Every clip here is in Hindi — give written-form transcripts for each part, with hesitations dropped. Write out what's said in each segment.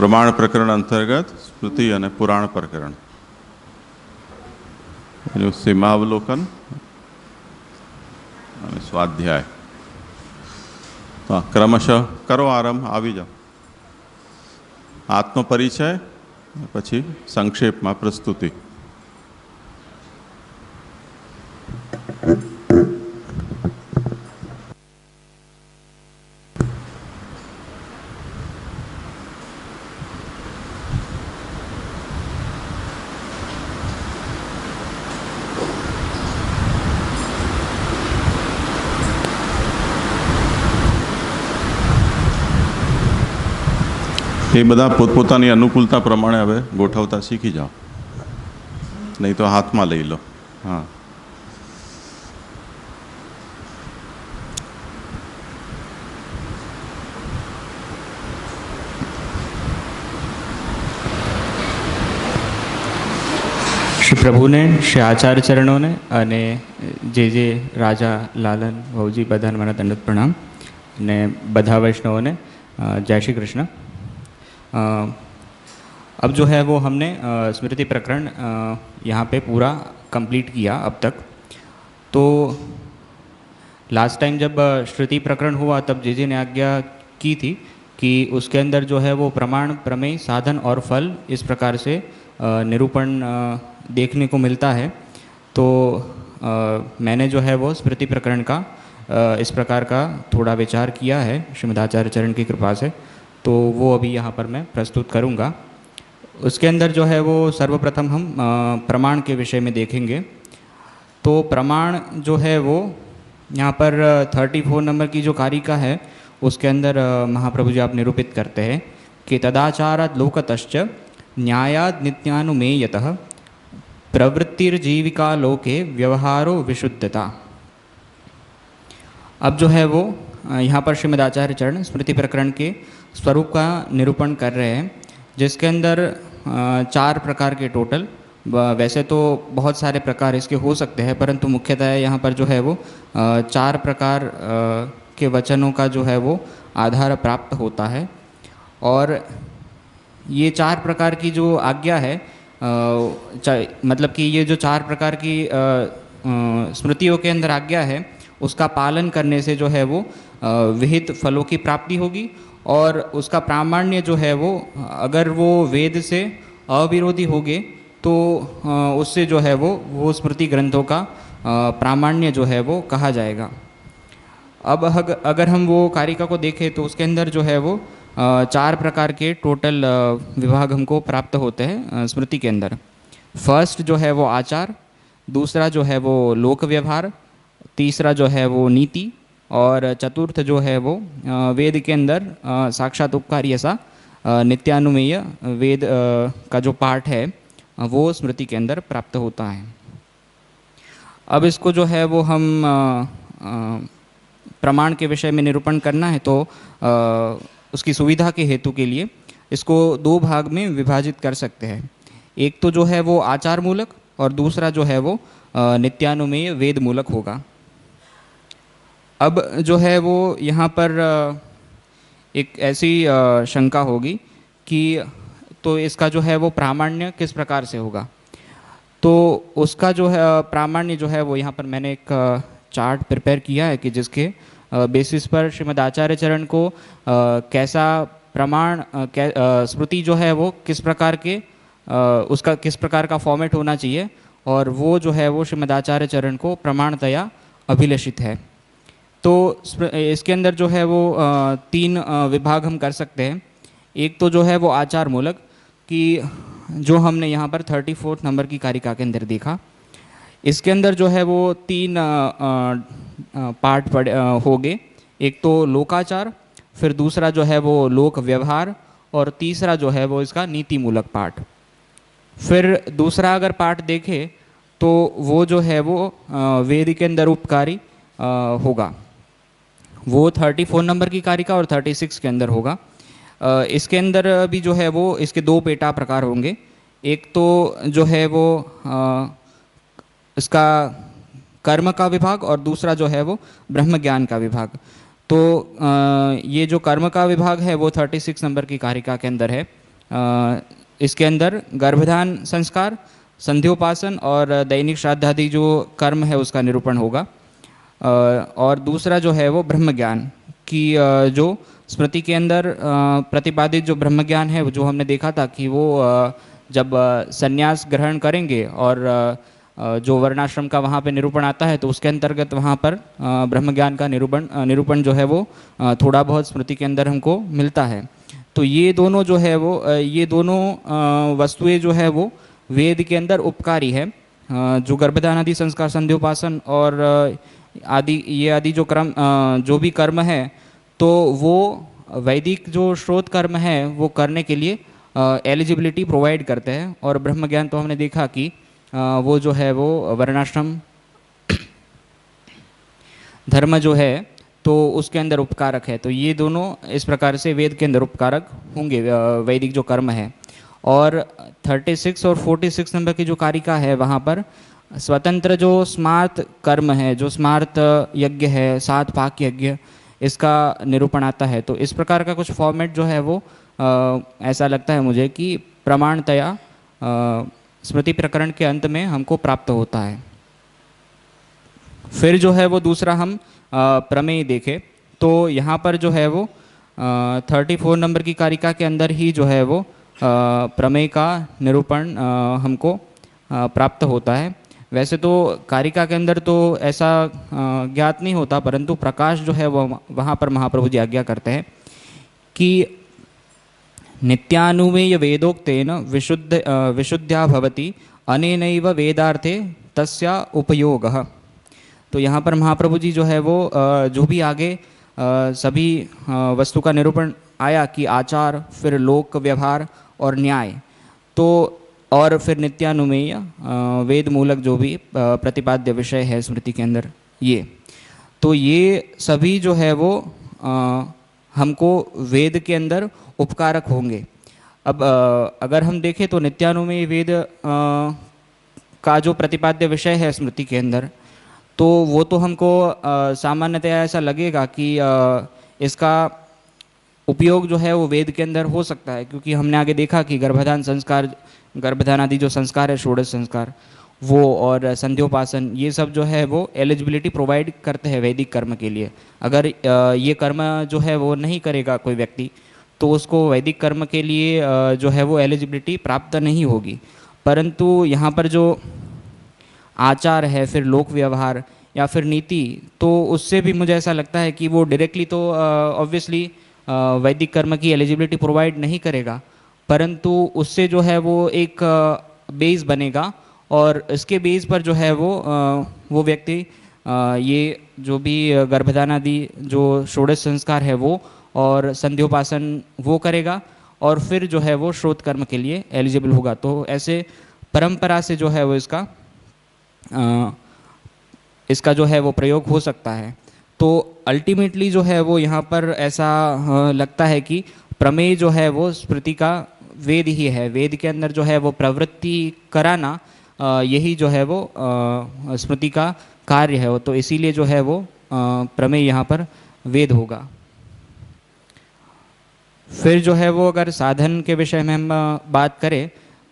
प्रमाण प्रकरण अंतर्गत स्मृति અને પુરાણ પ્રકરણ એનું સીમાવલોકન અને સ્વાધ્યાય. તો ક્રમશઃ કરો આરંભ, આવી જાઓ. આત્મપરિચય પછી સંક્ષેપમાં પ્રસ્તુતિ. એ બધા પોતપોતાની અનુકૂળતા પ્રમાણે હવે ગોઠવતા શીખી જાઓ, નહીં તો હાથમાં લઈ લો. હા, શ્રી પ્રભુને, શ્રી આચાર્ય ચરણોને અને જે રાજા લાલન ભવજી બધાને મારા દંડવત પ્રણામ અને બધા વૈષ્ણવોને जय श्री कृष्ण. अब जो है वो हमने स्मृति प्रकरण यहाँ पे पूरा कंप्लीट किया अब तक. तो लास्ट टाइम जब श्रुति प्रकरण हुआ तब जे ने आज्ञा की थी कि उसके अंदर जो है वो प्रमाण, प्रमेय, साधन और फल इस प्रकार से निरूपण देखने को मिलता है. तो मैंने जो है वो स्मृति प्रकरण का इस प्रकार का थोड़ा विचार किया है श्रीमदाचार्य चरण की कृपा से. तो वो अभी यहाँ पर मैं प्रस्तुत करूँगा. उसके अंदर जो है वो सर्वप्रथम हम प्रमाण के विषय में देखेंगे. तो प्रमाण जो है वो यहाँ पर 34 नंबर की जो कारिका है उसके अंदर महाप्रभु जी आप निरूपित करते हैं कि तदाचाराद लोकतश्च न्यायाद नित्यानुमेयतः प्रवृत्तिर्जीविका लोके व्यवहारो विशुद्धता. अब जो है वो यहाँ पर श्रीमद आचार्य चरण स्मृति प्रकरण के स्वरूप का निरूपण कर रहे हैं, जिसके अंदर 4 प्रकार के टोटल, वैसे तो बहुत सारे प्रकार इसके हो सकते हैं परंतु मुख्यतः यहाँ पर जो है वो 4 प्रकार के वचनों का जो है वो आधार प्राप्त होता है. और ये 4 प्रकार की जो आज्ञा है, मतलब कि ये जो 4 प्रकार की स्मृतियों के अंदर आज्ञा है उसका पालन करने से जो है वो विहित फलों की प्राप्ति होगी. और उसका प्रामाण्य जो है वो अगर वो वेद से अविरोधी होगे तो उससे जो है वो स्मृति ग्रंथों का प्रामाण्य जो है वो कहा जाएगा. अब अगर हम वो कारिका को देखें तो उसके अंदर जो है वो 4 प्रकार के टोटल विभाग हमको प्राप्त होते हैं स्मृति के अंदर. फर्स्ट जो है वो आचार, दूसरा जो है वो लोक व्यवहार, तीसरा जो है वो नीति, और चतुर्थ जो है वो वेद के अंदर साक्षात उपकारी ऐसा नित्यानुमेय वेद का जो पाठ है वो स्मृति के अंदर प्राप्त होता है. अब इसको जो है वो हम प्रमाण के विषय में निरूपण करना है तो उसकी सुविधा के हेतु के लिए इसको 2 भाग में विभाजित कर सकते हैं. एक तो जो है वो आचार मूलक और दूसरा जो है वो नित्यानुमेय वेद मूलक होगा. अब जो है वो यहाँ पर एक ऐसी शंका होगी कि तो इसका जो है वो प्रामाण्य किस प्रकार से होगा. तो उसका जो है प्रामाण्य जो है वो यहाँ पर मैंने एक चार्ट प्रिपेयर किया है कि जिसके बेसिस पर श्रीमद आचार्य चरण को कैसा प्रमाण स्मृति जो है वो किस प्रकार के उसका किस प्रकार का फॉर्मेट होना चाहिए, और वो जो है वो श्रीमद आचार्य चरण को प्रमाणतया अभिलषित है. तो इसके अंदर जो है वो 3 विभाग हम कर सकते हैं. एक तो जो है वो आचार मूलक, कि जो हमने यहाँ पर 34 नंबर की कारिका के अंदर देखा. इसके अंदर जो है वो 3 पार्ट हो गए. एक तो लोकाचार, फिर दूसरा जो है वो लोक व्यवहार, और तीसरा जो है वो इसका नीति मूलक पाठ. फिर दूसरा अगर पाठ देखें तो वो जो है वो वेद के अंदर उपकारी होगा. वो 34 नंबर की कारिका और 36 के अंदर होगा. इसके अंदर भी जो है वो इसके 2 पेटा प्रकार होंगे. एक तो जो है वो इसका कर्म का विभाग और दूसरा जो है वो ब्रह्म ज्ञान का विभाग. तो ये जो कर्म का विभाग है वो 36 नंबर की कारिका के अंदर है. इसके अंदर गर्भधान संस्कार, संध्योपासन और दैनिक श्राद्ध आदि जो कर्म है उसका निरूपण होगा। और दूसरा जो है वो ब्रह्म ज्ञान की जो स्मृति के अंदर प्रतिपादित जो ब्रह्म ज्ञान है, जो हमने देखा था कि वो जब संन्यास ग्रहण करेंगे और जो वर्णाश्रम का वहाँ पे निरूपण आता है तो उसके अंतर्गत वहाँ पर ब्रह्म ज्ञान का निरूपण जो है वो थोड़ा बहुत स्मृति के अंदर हमको मिलता है। तो ये दोनों जो है वो ये दोनों वस्तुएं जो है वो वेद के अंदर उपकारी है। जो गर्भधान आदि संस्कार, संध्योपासन और आदि जो जो भी कर्म है तो वो वैदिक जो श्रोत कर्म है वो करने के लिए एलिजिबिलिटी प्रोवाइड करते हैं। और ब्रह्म ज्ञान तो हमने देखा कि वो जो है वो वर्णाश्रम धर्म जो है तो उसके अंदर उपकारक है। तो ये दोनों इस प्रकार से वेद के अंदर उपकारक होंगे वैदिक जो कर्म है। और 36 और 46 नंबर की जो कारिका है वहाँ पर स्वतंत्र जो स्मार्त कर्म है, जो स्मार्त यज्ञ है, 7 पाक यज्ञ, इसका निरूपण आता है। तो इस प्रकार का कुछ फॉर्मेट जो है वो ऐसा लगता है मुझे कि प्रमाणतया स्मृति प्रकरण के अंत में हमको प्राप्त होता है। फिर जो है वो दूसरा हम प्रमेय देखें तो यहाँ पर जो है वो 34 नंबर की कारिका के अंदर ही जो है वो प्रमेय का निरूपण हमको प्राप्त होता है। वैसे तो कारिका के अंदर तो ऐसा ज्ञात नहीं होता, परंतु प्रकाश जो है वो वहाँ पर महाप्रभु जी आज्ञा करते हैं कि नित्यानुमेय वेदोक्तेन विशुद्ध्या भवति अनेनैव वेदार्थे तस्या उपयोगः। तो यहाँ पर महाप्रभु जी जो है वो जो भी आगे सभी वस्तु का निरूपण आया कि आचार, फिर लोक व्यवहार और न्याय, तो और फिर नित्यानुमेय वेद मूलक जो भी प्रतिपाद्य विषय है स्मृति के अंदर, ये सभी जो है वो हमको वेद के अंदर उपकारक होंगे। अब अगर हम देखें तो नित्यानुमेय वेद का जो प्रतिपाद्य विषय है स्मृति के अंदर, तो वो तो हमको सामान्यतया ऐसा लगेगा कि इसका उपयोग जो है वो वेद के अंदर हो सकता है, क्योंकि हमने आगे देखा कि गर्भधान आदि जो संस्कार है, षोडश संस्कार, वो और संध्योपासन, ये सब जो है वो एलिजिबिलिटी प्रोवाइड करते हैं वैदिक कर्म के लिए। अगर ये कर्म जो है वो नहीं करेगा कोई व्यक्ति तो उसको वैदिक कर्म के लिए जो है वो एलिजिबिलिटी प्राप्त नहीं होगी। परंतु यहाँ पर जो आचार है, फिर लोक व्यवहार या फिर नीति, तो उससे भी मुझे ऐसा लगता है कि वो डायरेक्टली तो ऑब्वियसली वैदिक कर्म की एलिजिबिलिटी प्रोवाइड नहीं करेगा, परंतु उससे जो है वो एक बेस बनेगा और इसके बेस पर जो है वो व्यक्ति ये जो भी गर्भधान आदि जो षोडश संस्कार है वो और संध्योपासन वो करेगा और फिर जो है वो श्रोत कर्म के लिए एलिजिबल होगा। तो ऐसे परंपरा से जो है वो इसका जो है वो प्रयोग हो सकता है। तो अल्टीमेटली जो है वो यहाँ पर ऐसा लगता है कि प्रमेय जो है वो स्मृति का वेद ही है। वेद के अंदर जो है वो प्रवृत्ति कराना यही जो है वो स्मृति का कार्य है। तो इसीलिए जो है वो प्रमेय यहाँ पर वेद होगा। फिर जो है वो अगर साधन के विषय में हम बात करें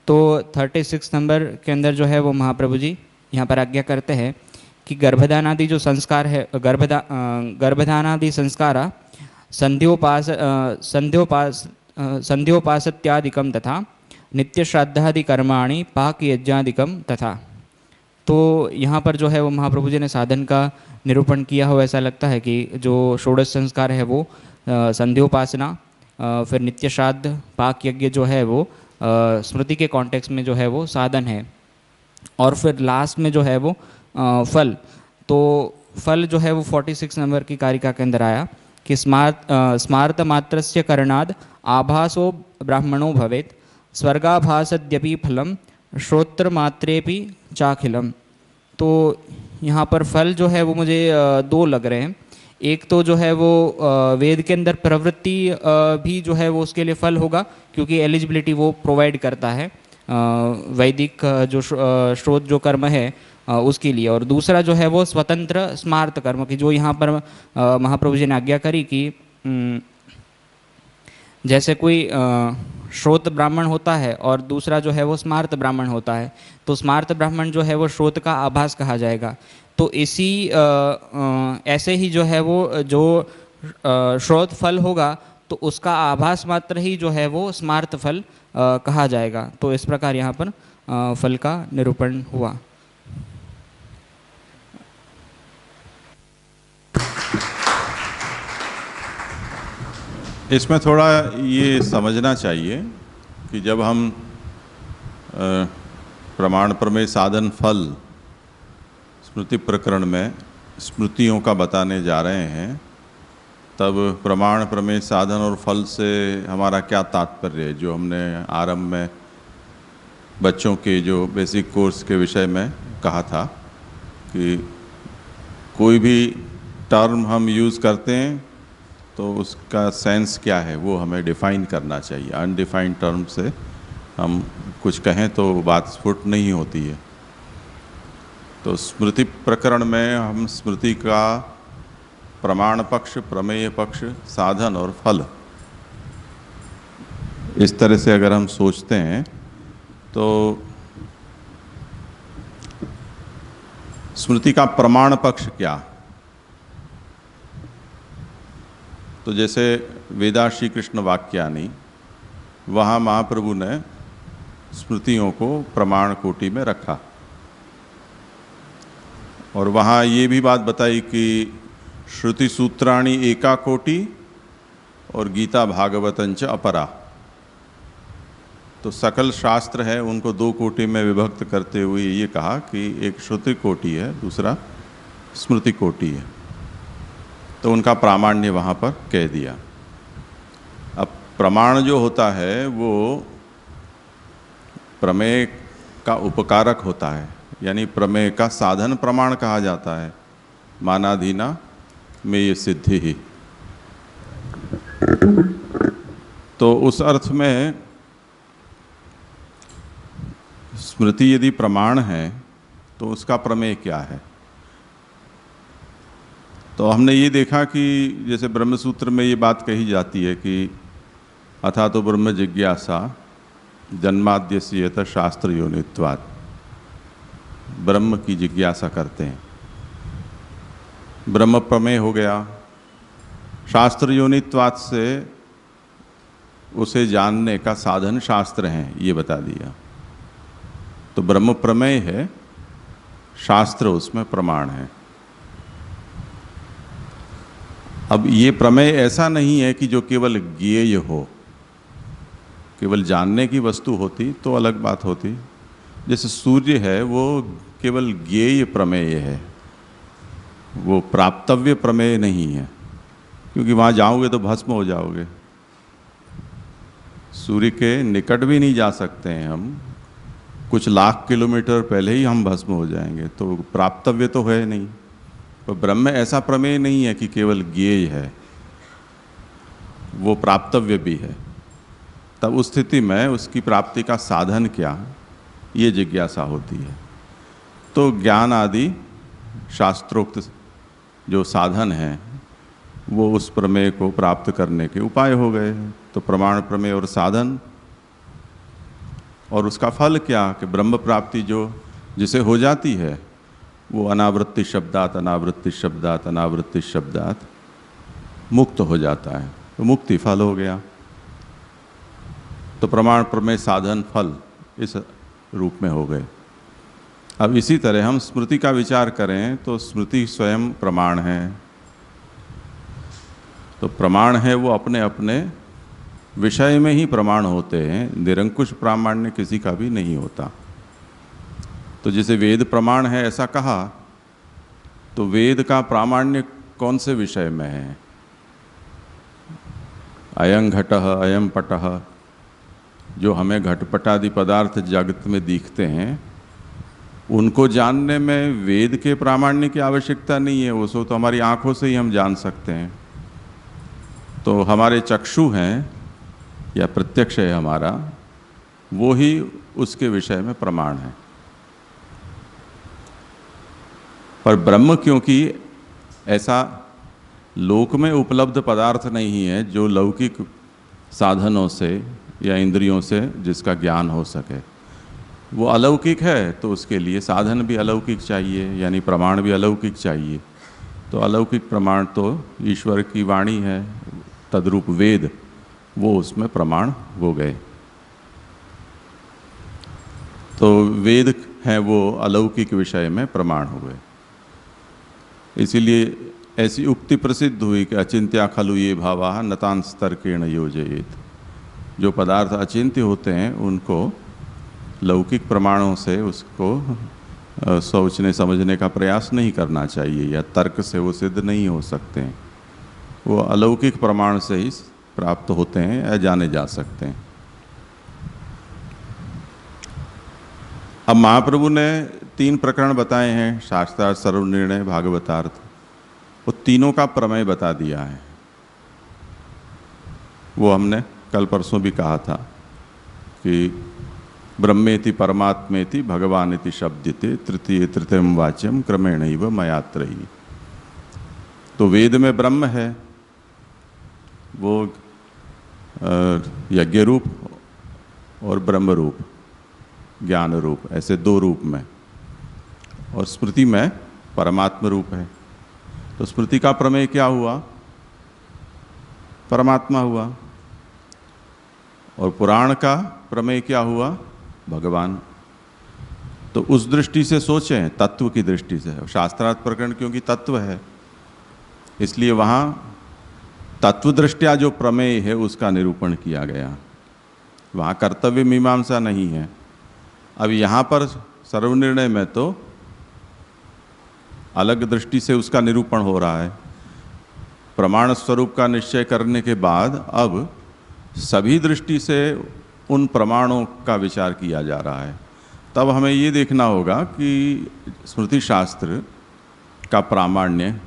तो 36 नंबर के अंदर जो है वो महाप्रभु जी यहाँ पर आज्ञा करते हैं कि गर्भधान आदि जो संस्कार है, गर्भधान आदि संस्कारा संध्योपासत्यादिकम तथा नित्य श्राद्धादि कर्माणि पाक यज्ञादिकम तथा। तो यहाँ पर जो है वो महाप्रभु जी ने साधन का निरूपण किया हो। ऐसा लगता है कि जो षोडश संस्कार है वो संध्योपासना, फिर नित्य श्राद्ध, पाक यज्ञ जो है वो स्मृति के कॉन्टेक्स्ट में जो है वो साधन है। और फिर लास्ट में जो है वो फल, तो फल जो है वो 46 नंबर की कारिका के अंदर आया कि स्मार्त मात्रस्य करणाद आभासो ब्राह्मणो भवेत् स्वर्गाभासद्यपि फलम श्रोत्र मात्रेपि चाखिलम। तो यहाँ पर फल जो है वो मुझे दो लग रहे हैं। एक तो जो है वो वेद के अंदर प्रवृत्ति भी जो है वो उसके लिए फल होगा, क्योंकि एलिजिबिलिटी वो प्रोवाइड करता है वैदिक जो श्रोत जो कर्म है उसके लिए। और दूसरा जो है वो स्वतंत्र स्मार्त कर्म की जो यहाँ पर महाप्रभु जी ने आज्ञा करी कि जैसे कोई श्रोत ब्राह्मण होता है और दूसरा जो है वो स्मार्त ब्राह्मण होता है। तो स्मार्त ब्राह्मण जो है वो श्रोत का आभास कहा जाएगा। तो ऐसे ही जो है वो जो श्रोत फल होगा तो उसका आभास मात्र ही जो है वो स्मार्त फल कहा जाएगा। तो इस प्रकार यहाँ पर फल का निरूपण हुआ। इसमें थोड़ा ये समझना चाहिए कि जब हम प्रमाण प्रमेय साधन फल स्मृति प्रकरण में स्मृतियों का बताने जा रहे हैं, तब प्रमाण प्रमेय साधन और फल से हमारा क्या तात्पर्य है, जो हमने आरंभ में बच्चों के जो बेसिक कोर्स के विषय में कहा था कि कोई भी टर्म हम यूज़ करते हैं तो उसका सेंस क्या है वो हमें डिफ़ाइन करना चाहिए। अनडिफाइंड टर्म से हम कुछ कहें तो बात स्फुट नहीं होती है। तो स्मृति प्रकरण में हम स्मृति का प्रमाण पक्ष, प्रमेय पक्ष, साधन और फल, इस तरह से अगर हम सोचते हैं तो स्मृति का प्रमाण पक्ष क्या। तो जैसे वेदा श्री कृष्ण वाक्यानि, वहाँ महाप्रभु ने स्मृतियों को प्रमाण कोटि में रखा और वहाँ ये भी बात बताई कि श्रुति सूत्राणि एका कोटि और गीता भागवतंच अपरा। तो सकल शास्त्र है उनको दो कोटि में विभक्त करते हुए ये कहा कि एक श्रुति कोटि है, दूसरा स्मृति कोटि है। तो उनका प्रामाण्य वहाँ पर कह दिया। अब प्रमाण जो होता है वो प्रमेय का उपकारक होता है, यानी प्रमेय का साधन प्रमाण कहा जाता है। मानाधीना में ये सिद्धि ही। तो उस अर्थ में स्मृति यदि प्रमाण है तो उसका प्रमेय क्या है। तो हमने ये देखा कि जैसे ब्रह्मसूत्र में ये बात कही जाती है कि अथा तो ब्रह्म जिज्ञासा जन्माद्यस्य यत शास्त्र योनित्वात्, ब्रह्म की जिज्ञासा करते हैं। ब्रह्म प्रमेय हो गया, शास्त्र योनित्वात् से उसे जानने का साधन शास्त्र हैं, ये बता दिया। तो ब्रह्म प्रमेय है, शास्त्र उसमें प्रमाण है। अब ये प्रमेय ऐसा नहीं है कि जो केवल ज्ञेय हो, केवल जानने की वस्तु होती तो अलग बात होती। जैसे सूर्य है वो केवल ज्ञेय प्रमेय है, वो प्राप्तव्य प्रमेय नहीं है, क्योंकि वहाँ जाओगे तो भस्म हो जाओगे। सूर्य के निकट भी नहीं जा सकते हैं हम, कुछ लाख किलोमीटर पहले ही हम भस्म हो जाएंगे, तो प्राप्तव्य तो है नहीं। तो ब्रह्म ऐसा प्रमेय नहीं है कि केवल ज्ञेय है, वो प्राप्तव्य भी है। तब उस स्थिति में उसकी प्राप्ति का साधन क्या, ये जिज्ञासा होती है। तो ज्ञान आदि शास्त्रोक्त जो साधन हैं वो उस प्रमेय को प्राप्त करने के उपाय हो गए। तो प्रमाण प्रमेय और साधन, और उसका फल क्या कि ब्रह्म प्राप्ति जो जिसे हो जाती है वो अनावृत्ति शब्दात अनावृत्ति शब्दात अनावृत्ति शब्दात मुक्त हो जाता है, तो मुक्ति फल हो गया। तो प्रमाण प्रमेय साधन फल इस रूप में हो गए। अब इसी तरह हम स्मृति का विचार करें तो स्मृति स्वयं प्रमाण है। तो प्रमाण है वो अपने अपने विषय में ही प्रमाण होते हैं, निरंकुश प्रामाण्य किसी का भी नहीं होता। तो जैसे वेद प्रमाण है ऐसा कहा, तो वेद का प्रामाण्य कौन से विषय में है। अयं घटः अयं पटः, जो हमें घटपटादि पदार्थ जगत में दिखते हैं उनको जानने में वेद के प्रामाण्य की आवश्यकता नहीं है, वो तो हमारी आंखों से ही हम जान सकते हैं। तो हमारे चक्षु हैं या प्रत्यक्ष है हमारा, वो ही उसके विषय में प्रमाण है। पर ब्रह्म क्योंकि ऐसा लोक में उपलब्ध पदार्थ नहीं है जो लौकिक साधनों से या इंद्रियों से जिसका ज्ञान हो सके। वो अलौकिक है तो उसके लिए साधन भी अलौकिक चाहिए, यानी प्रमाण भी अलौकिक चाहिए। तो अलौकिक प्रमाण तो ईश्वर की वाणी है, तद्रूप वेद, वो उसमें प्रमाण हो गए। तो वेद हैं वो अलौकिक विषय में प्रमाण हो गए। इसीलिए ऐसी उक्ति प्रसिद्ध हुई कि अचिंत्या खलु ये भावा नतांस तर्केण योजयेत। जो पदार्थ अचिंत्य होते हैं उनको लौकिक प्रमाणों से उसको सोचने समझने का प्रयास नहीं करना चाहिए, या तर्क से वो सिद्ध नहीं हो सकते हैं। वो अलौकिक प्रमाण से ही प्राप्त होते हैं या जाने जा सकते हैं। अब महाप्रभु ने 3 प्रकरण बताए हैं, शास्त्रार्थ, सर्वनिर्णय, भागवतार्थ। वो तीनों का प्रमेय बता दिया है। वो हमने कल परसों भी कहा था कि ब्रह्मेति परमात्मेति भगवानिति शब्दिते तृतीय तृतीयम वाच्यम क्रमेणैव मयात्रयी। तो वेद में ब्रह्म है, वो यज्ञ रूप और ब्रह्म रूप, ज्ञान रूप, ऐसे 2 रूप में, और स्मृति में परमात्म रूप है। तो स्मृति का प्रमेय क्या हुआ? परमात्मा हुआ। और पुराण का प्रमेय क्या हुआ? भगवान। तो उस दृष्टि से सोचें, तत्व की दृष्टि से। शास्त्रार्थ प्रकरण क्योंकि तत्व है, इसलिए वहाँ तत्व दृष्टिया जो प्रमेय है उसका निरूपण किया गया। वहाँ कर्तव्य मीमांसा नहीं है। अब यहाँ पर सर्वनिर्णय में तो अलग दृष्टि से उसका निरूपण हो रहा है। प्रमाण स्वरूप का निश्चय करने के बाद अब सभी दृष्टि से उन प्रमाणों का विचार किया जा रहा है। तब हमें ये देखना होगा कि स्मृति शास्त्र का प्रामाण्य,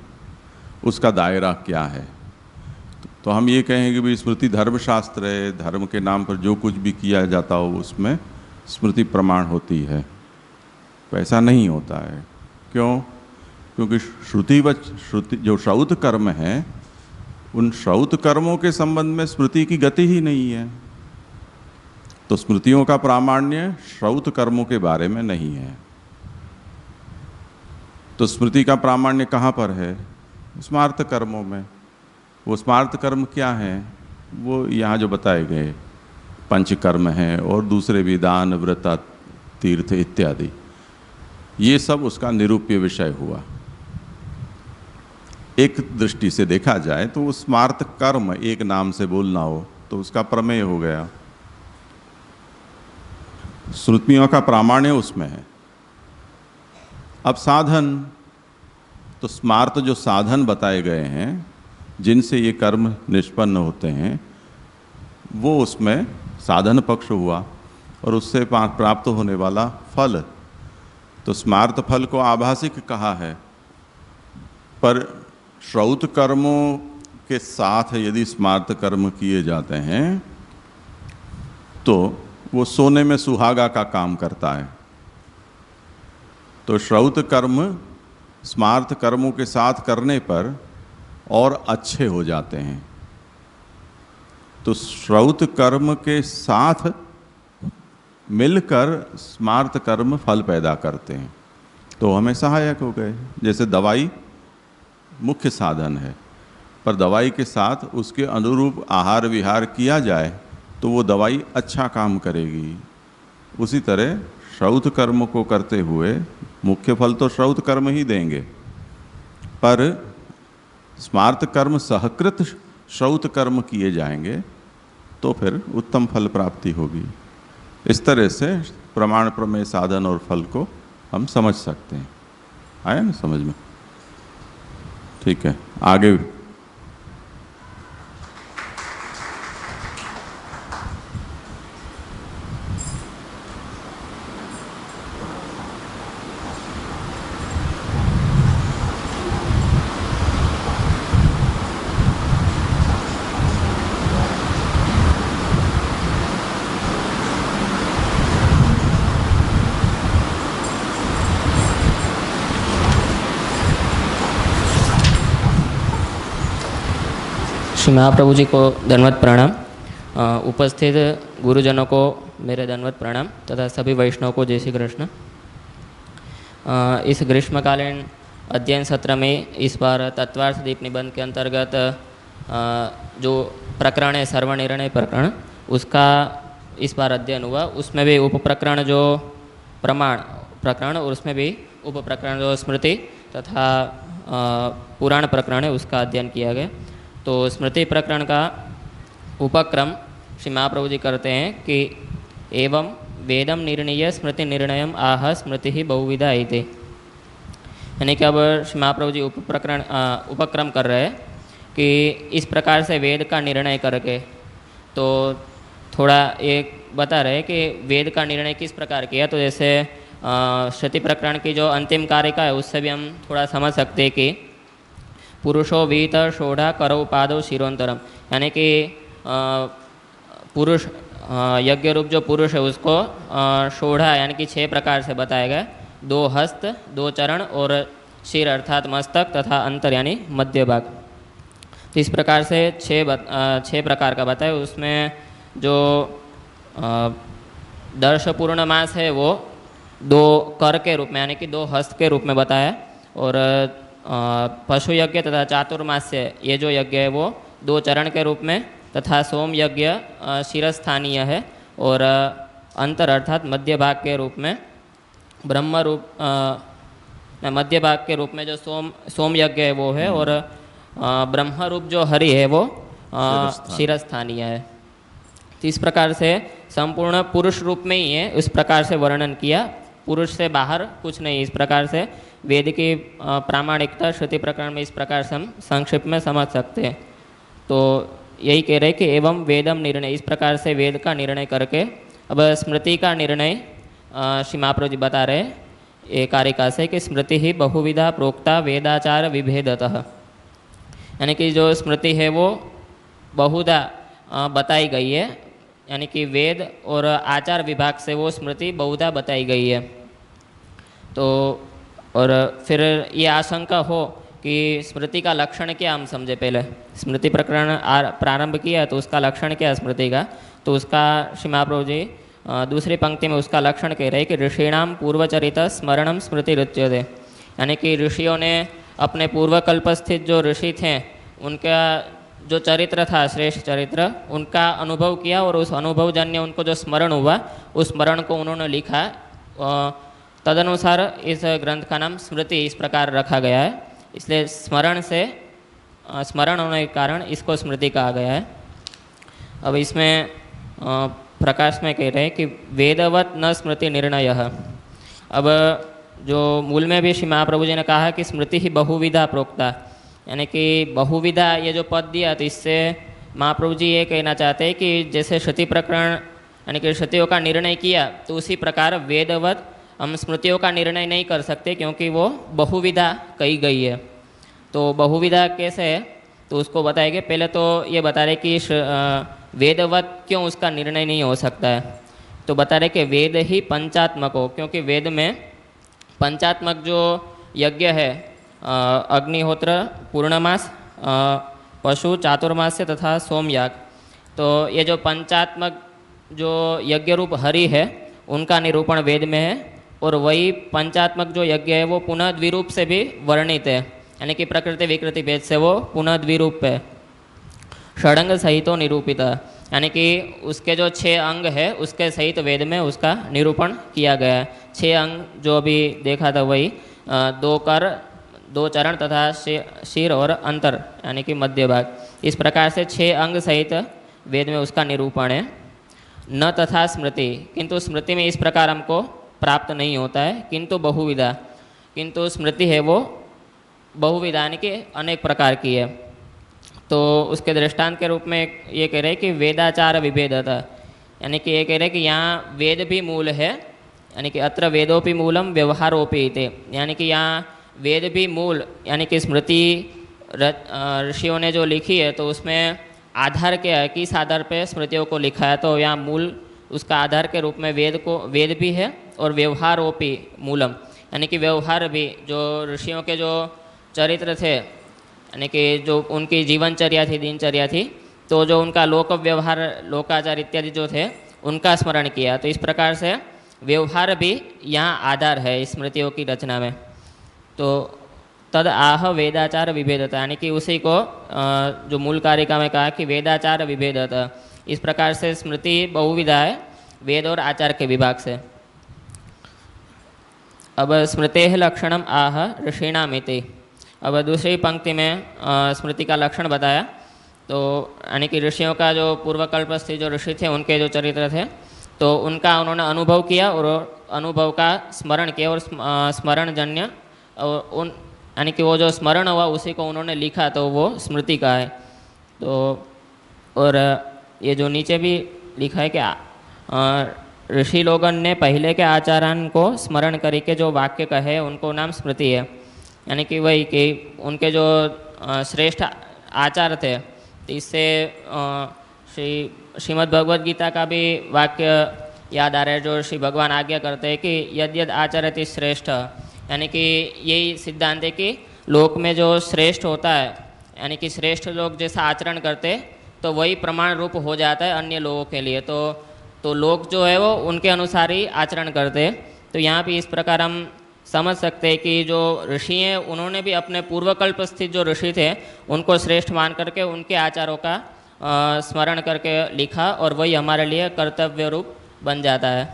उसका दायरा क्या है। तो हम ये कहें कि भाई स्मृति धर्मशास्त्र है, धर्म के नाम पर जो कुछ भी किया जाता हो उसमें स्मृति प्रमाण होती है। तो ऐसा नहीं होता है। क्यों? क्योंकि श्रुति जो श्रौत कर्म है, उन श्रौत कर्मों के संबंध में स्मृति की गति ही नहीं है। तो स्मृतियों का प्रामाण्य श्रौत कर्मों के बारे में नहीं है। तो स्मृति का प्रामाण्य कहाँ पर है? स्मार्त कर्मों में। वो स्मार्त कर्म क्या हैं? वो यहाँ जो बताए गए पंचकर्म हैं और दूसरे भी दान, व्रत, तीर्थ इत्यादि, ये सब उसका निरूप्य विषय हुआ। एक दृष्टि से देखा जाए तो वो स्मार्त कर्म एक नाम से बोलना हो तो उसका प्रमेय हो गया। श्रुतियों का प्रामाण्य उसमें है। अब साधन, तो स्मार्त जो साधन बताए गए हैं जिनसे ये कर्म निष्पन्न होते हैं, वो उसमें साधन पक्ष हुआ और उससे प्राप्त होने वाला फल। तो स्मार्त फल को आभासिक कहा है, पर श्रौत कर्मों के साथ यदि स्मार्त कर्म किए जाते हैं तो वो सोने में सुहागा का काम करता है। तो श्रौत कर्म स्मार्त कर्मों के साथ करने पर और अच्छे हो जाते हैं। तो श्रौत कर्म के साथ मिलकर स्मार्त कर्म फल पैदा करते हैं, तो हमें सहायक हो गए। जैसे दवाई मुख्य साधन है, पर दवाई के साथ उसके अनुरूप आहार विहार किया जाए तो वो दवाई अच्छा काम करेगी। उसी तरह श्रौत कर्म को करते हुए मुख्य फल तो श्रौत कर्म ही देंगे, पर स्मार्त कर्म सहकृत श्रौत कर्म किए जाएंगे तो फिर उत्तम फल प्राप्ति होगी। इस तरह से प्रमाण, प्रमेय, साधन और फल को हम समझ सकते हैं। आया ना समझ में? ठीक है, आगे। श्री महाप्रभु जी को दंडवत प्रणाम। उपस्थित गुरुजनों को मेरे दंडवत प्रणाम तथा सभी वैष्णव को जय श्री कृष्ण। इस ग्रीष्मकालीन अध्ययन सत्र में इस बार तत्वार्थ दीप निबंध के अंतर्गत जो प्रकरण है सर्वनिर्णय प्रकरण, उसका इस बार अध्ययन हुआ। उसमें भी उप प्रकरण जो प्रमाण प्रकरण और उसमें भी उप प्रकरण जो स्मृति तथा पुराण प्रकरण है उसका अध्ययन किया गया। तो स्मृति प्रकरण का उपक्रम श्री महाप्रभु जी करते हैं कि एवं वेदम निर्णय स्मृति निर्णयम आह स्मृति ही बहुविधा इति। यानी कि अब श्री महाप्रभु जी उपक्रम कर रहे हैं कि इस प्रकार से वेद का निर्णय करके, तो थोड़ा एक बता रहे हैं कि वेद का निर्णय किस प्रकार किया। तो जैसे श्रुति प्रकरण की जो अंतिम कारिका है उससे भी हम थोड़ा समझ सकते हैं कि पुरुषो वीत शोढ़ा करौ पादौ शिरोंतरम, यानी कि पुरुष यज्ञ रूप जो पुरुष है उसको शोढ़ा यानी कि 6 प्रकार से बताया गया। 2 हस्त, 2 चरण और शिर अर्थात मस्तक तथा अंतर यानी मध्य भाग। तो इस प्रकार से 6 प्रकार का बताया। उसमें जो दर्श पूर्ण मास है वो 2 कर के रूप में यानी कि 2 हस्त के रूप में बताया, और पशु यज्ञ तथा चातुर्मास्य ये जो यज्ञ है वो 2 चरण के रूप में, तथा सोम यज्ञ शिरस्थानीय है और अंतर अर्थात मध्य भाग के रूप में, ब्रह्म रूप मध्य भाग के रूप में जो सोम यज्ञ है वो है, और ब्रह्म रूप जो हरि है वो शिरस्थानीय है। तो इस प्रकार से संपूर्ण पुरुष रूप में ही है, उस प्रकार से वर्णन किया। पुरुष से बाहर कुछ नहीं। इस प्रकार से वेद की प्रामाणिकता श्रुति प्रकरण में इस प्रकार से हम संक्षिप्त में समझ सकते हैं। तो यही कह रहे कि एवं वेदम निर्णय, इस प्रकार से वेद का निर्णय करके अब स्मृति का निर्णय श्री महाप्रभु जी बता रहे एक कारिका से कि स्मृति ही बहुविधा प्रोक्ता वेदाचार विभेदतः, यानी कि जो स्मृति है वो बहुधा बताई गई है, यानी कि वेद और आचार विभाग से वो स्मृति बहुधा बताई गई है। तो और फिर ये आशंका हो कि स्मृति का लक्षण क्या हम समझे। पहले स्मृति प्रकरण प्रारंभ किया तो उसका लक्षण क्या है स्मृति का, तो उसका श्री महाप्रभु जी दूसरी पंक्ति में उसका लक्षण कह रहे हैं कि ऋषीणाम पूर्वचरित स्मरणम स्मृति रुच्यते, यानी कि ऋषियों ने अपने पूर्वकल्प स्थित जो ऋषि थे उनका जो चरित्र था, श्रेष्ठ चरित्र, उनका अनुभव किया और उस अनुभवजन्य उनको जो स्मरण हुआ उस स्मरण को उन्होंने लिखा। तदनुसार इस ग्रंथ का नाम स्मृति इस प्रकार रखा गया है। इसलिए स्मरण होने के कारण इसको स्मृति कहा गया है। अब इसमें प्रकाश में कह रहे हैं कि वेदवत न स्मृति निर्णय। अब जो मूल में भी श्री महाप्रभु जी ने कहा कि स्मृति ही बहुविधा प्रोक्ता, यानी कि बहुविधा ये जो पद दिया, तो इससे महाप्रभु जी ये कहना चाहते हैं कि जैसे श्रुति प्रकरण यानी कि श्रुतियों का निर्णय किया, तो उसी प्रकार वेदवत हम स्मृतियों का निर्णय नहीं कर सकते, क्योंकि वो बहुविधा कही गई है। तो बहुविधा कैसे है तो उसको बताएंगे। पहले तो ये बता रहे कि वेदवत क्यों उसका निर्णय नहीं हो सकता है। तो बता रहे कि वेद ही पंचात्मक हो, क्योंकि वेद में पंचात्मक जो यज्ञ है, अग्निहोत्र, पूर्णमास, पशु, चातुर्मास्य तथा सोमयाग, तो ये जो पंचात्मक जो यज्ञ रूप हरि है उनका निरूपण वेद में है। और वही पंचात्मक जो यज्ञ है वो पुनः द्विरूप से भी वर्णित है, यानी कि प्रकृति विकृति भेद से वो पुनः द्विरूप है, षडंग सहितो निरूपित, यानी कि उसके जो 6 अंग है उसके सहित वेद में उसका निरूपण किया गया है। 6 अंग जो अभी देखा था वही 2 कर, 2 चरण तथा शीर और अंतर यानी कि मध्य भाग। इस प्रकार से 6 अंग सहित वेद में उसका निरूपण है। न तथा स्मृति, किंतु स्मृति में इस प्रकार हमको प्राप्त नहीं होता है। किंतु बहुविधा, किंतु स्मृति है वो बहुविधा यानी कि अनेक प्रकार की है। तो उसके दृष्टांत के रूप में ये कह रहे हैं कि वेदाचार विभेदता, यानी कि ये कह रहे हैं कि यहाँ वेद भी मूल है, यानी कि अत्र वेदोपि मूलम व्यवहारोपि इति, यानी कि यहाँ वेद भी मूल यानी कि स्मृति ऋषियों ने जो लिखी है तो उसमें आधार क्या है, किस आधार पे स्मृतियों को लिखा है। तो यहाँ मूल उसका आधार के रूप में वेद भी है और व्यवहारोपि मूलम, यानी कि व्यवहार भी जो ऋषियों के जो चरित्र थे यानी कि जो उनकी जीवनचर्या थी, दिनचर्या थी, तो जो उनका लोक व्यवहार लोकाचार इत्यादि जो थे उनका स्मरण किया। तो इस प्रकार से व्यवहार भी यहाँ आधार है स्मृतियों की रचना में। तो तद आह वेदाचार विभेदता, यानी कि उसी को जो मूल कारिका में कहा कि वेदाचार विभेदता, इस प्रकार से स्मृति बहुविधा है वेद और आचार के विभाग से। अब स्मृते लक्षणम आह ऋषिणामिति, अब दूसरी पंक्ति में स्मृति का लक्षण बताया। तो यानी कि ऋषियों का जो पूर्वकल्पस्थ जो ऋषि थे उनके जो चरित्र थे तो उनका उन्होंने अनुभव किया और अनुभव का स्मरण किया और स्मरणजन्य उन यानी कि वो जो स्मरण हुआ उसी को उन्होंने लिखा तो वो स्मृति का है। तो और ये जो नीचे भी लिखा है कि ऋषि लोगन ने पहले के आचार्यों को स्मरण करके जो वाक्य कहे उनको नाम स्मृति है। यानी कि वही कि उनके जो श्रेष्ठ आचार थे, तो इससे श्रीमद् भगवद गीता का भी वाक्य याद आ रहा है जो श्री भगवान आज्ञा करते हैं कि यद यद आचरति श्रेष्ठ, यानी कि यही सिद्धांत है कि लोक में जो श्रेष्ठ होता है यानी कि श्रेष्ठ लोग जैसा आचरण करते तो वही प्रमाण रूप हो जाता है अन्य लोगों के लिए। तो लोग जो है वो उनके अनुसार ही आचरण करते। तो यहाँ भी इस प्रकार हम समझ सकते हैं कि जो ऋषि हैं उन्होंने भी अपने पूर्वकल्प स्थित जो ऋषि थे उनको श्रेष्ठ मान करके उनके आचारों का स्मरण करके लिखा और वही हमारे लिए कर्तव्य रूप बन जाता है।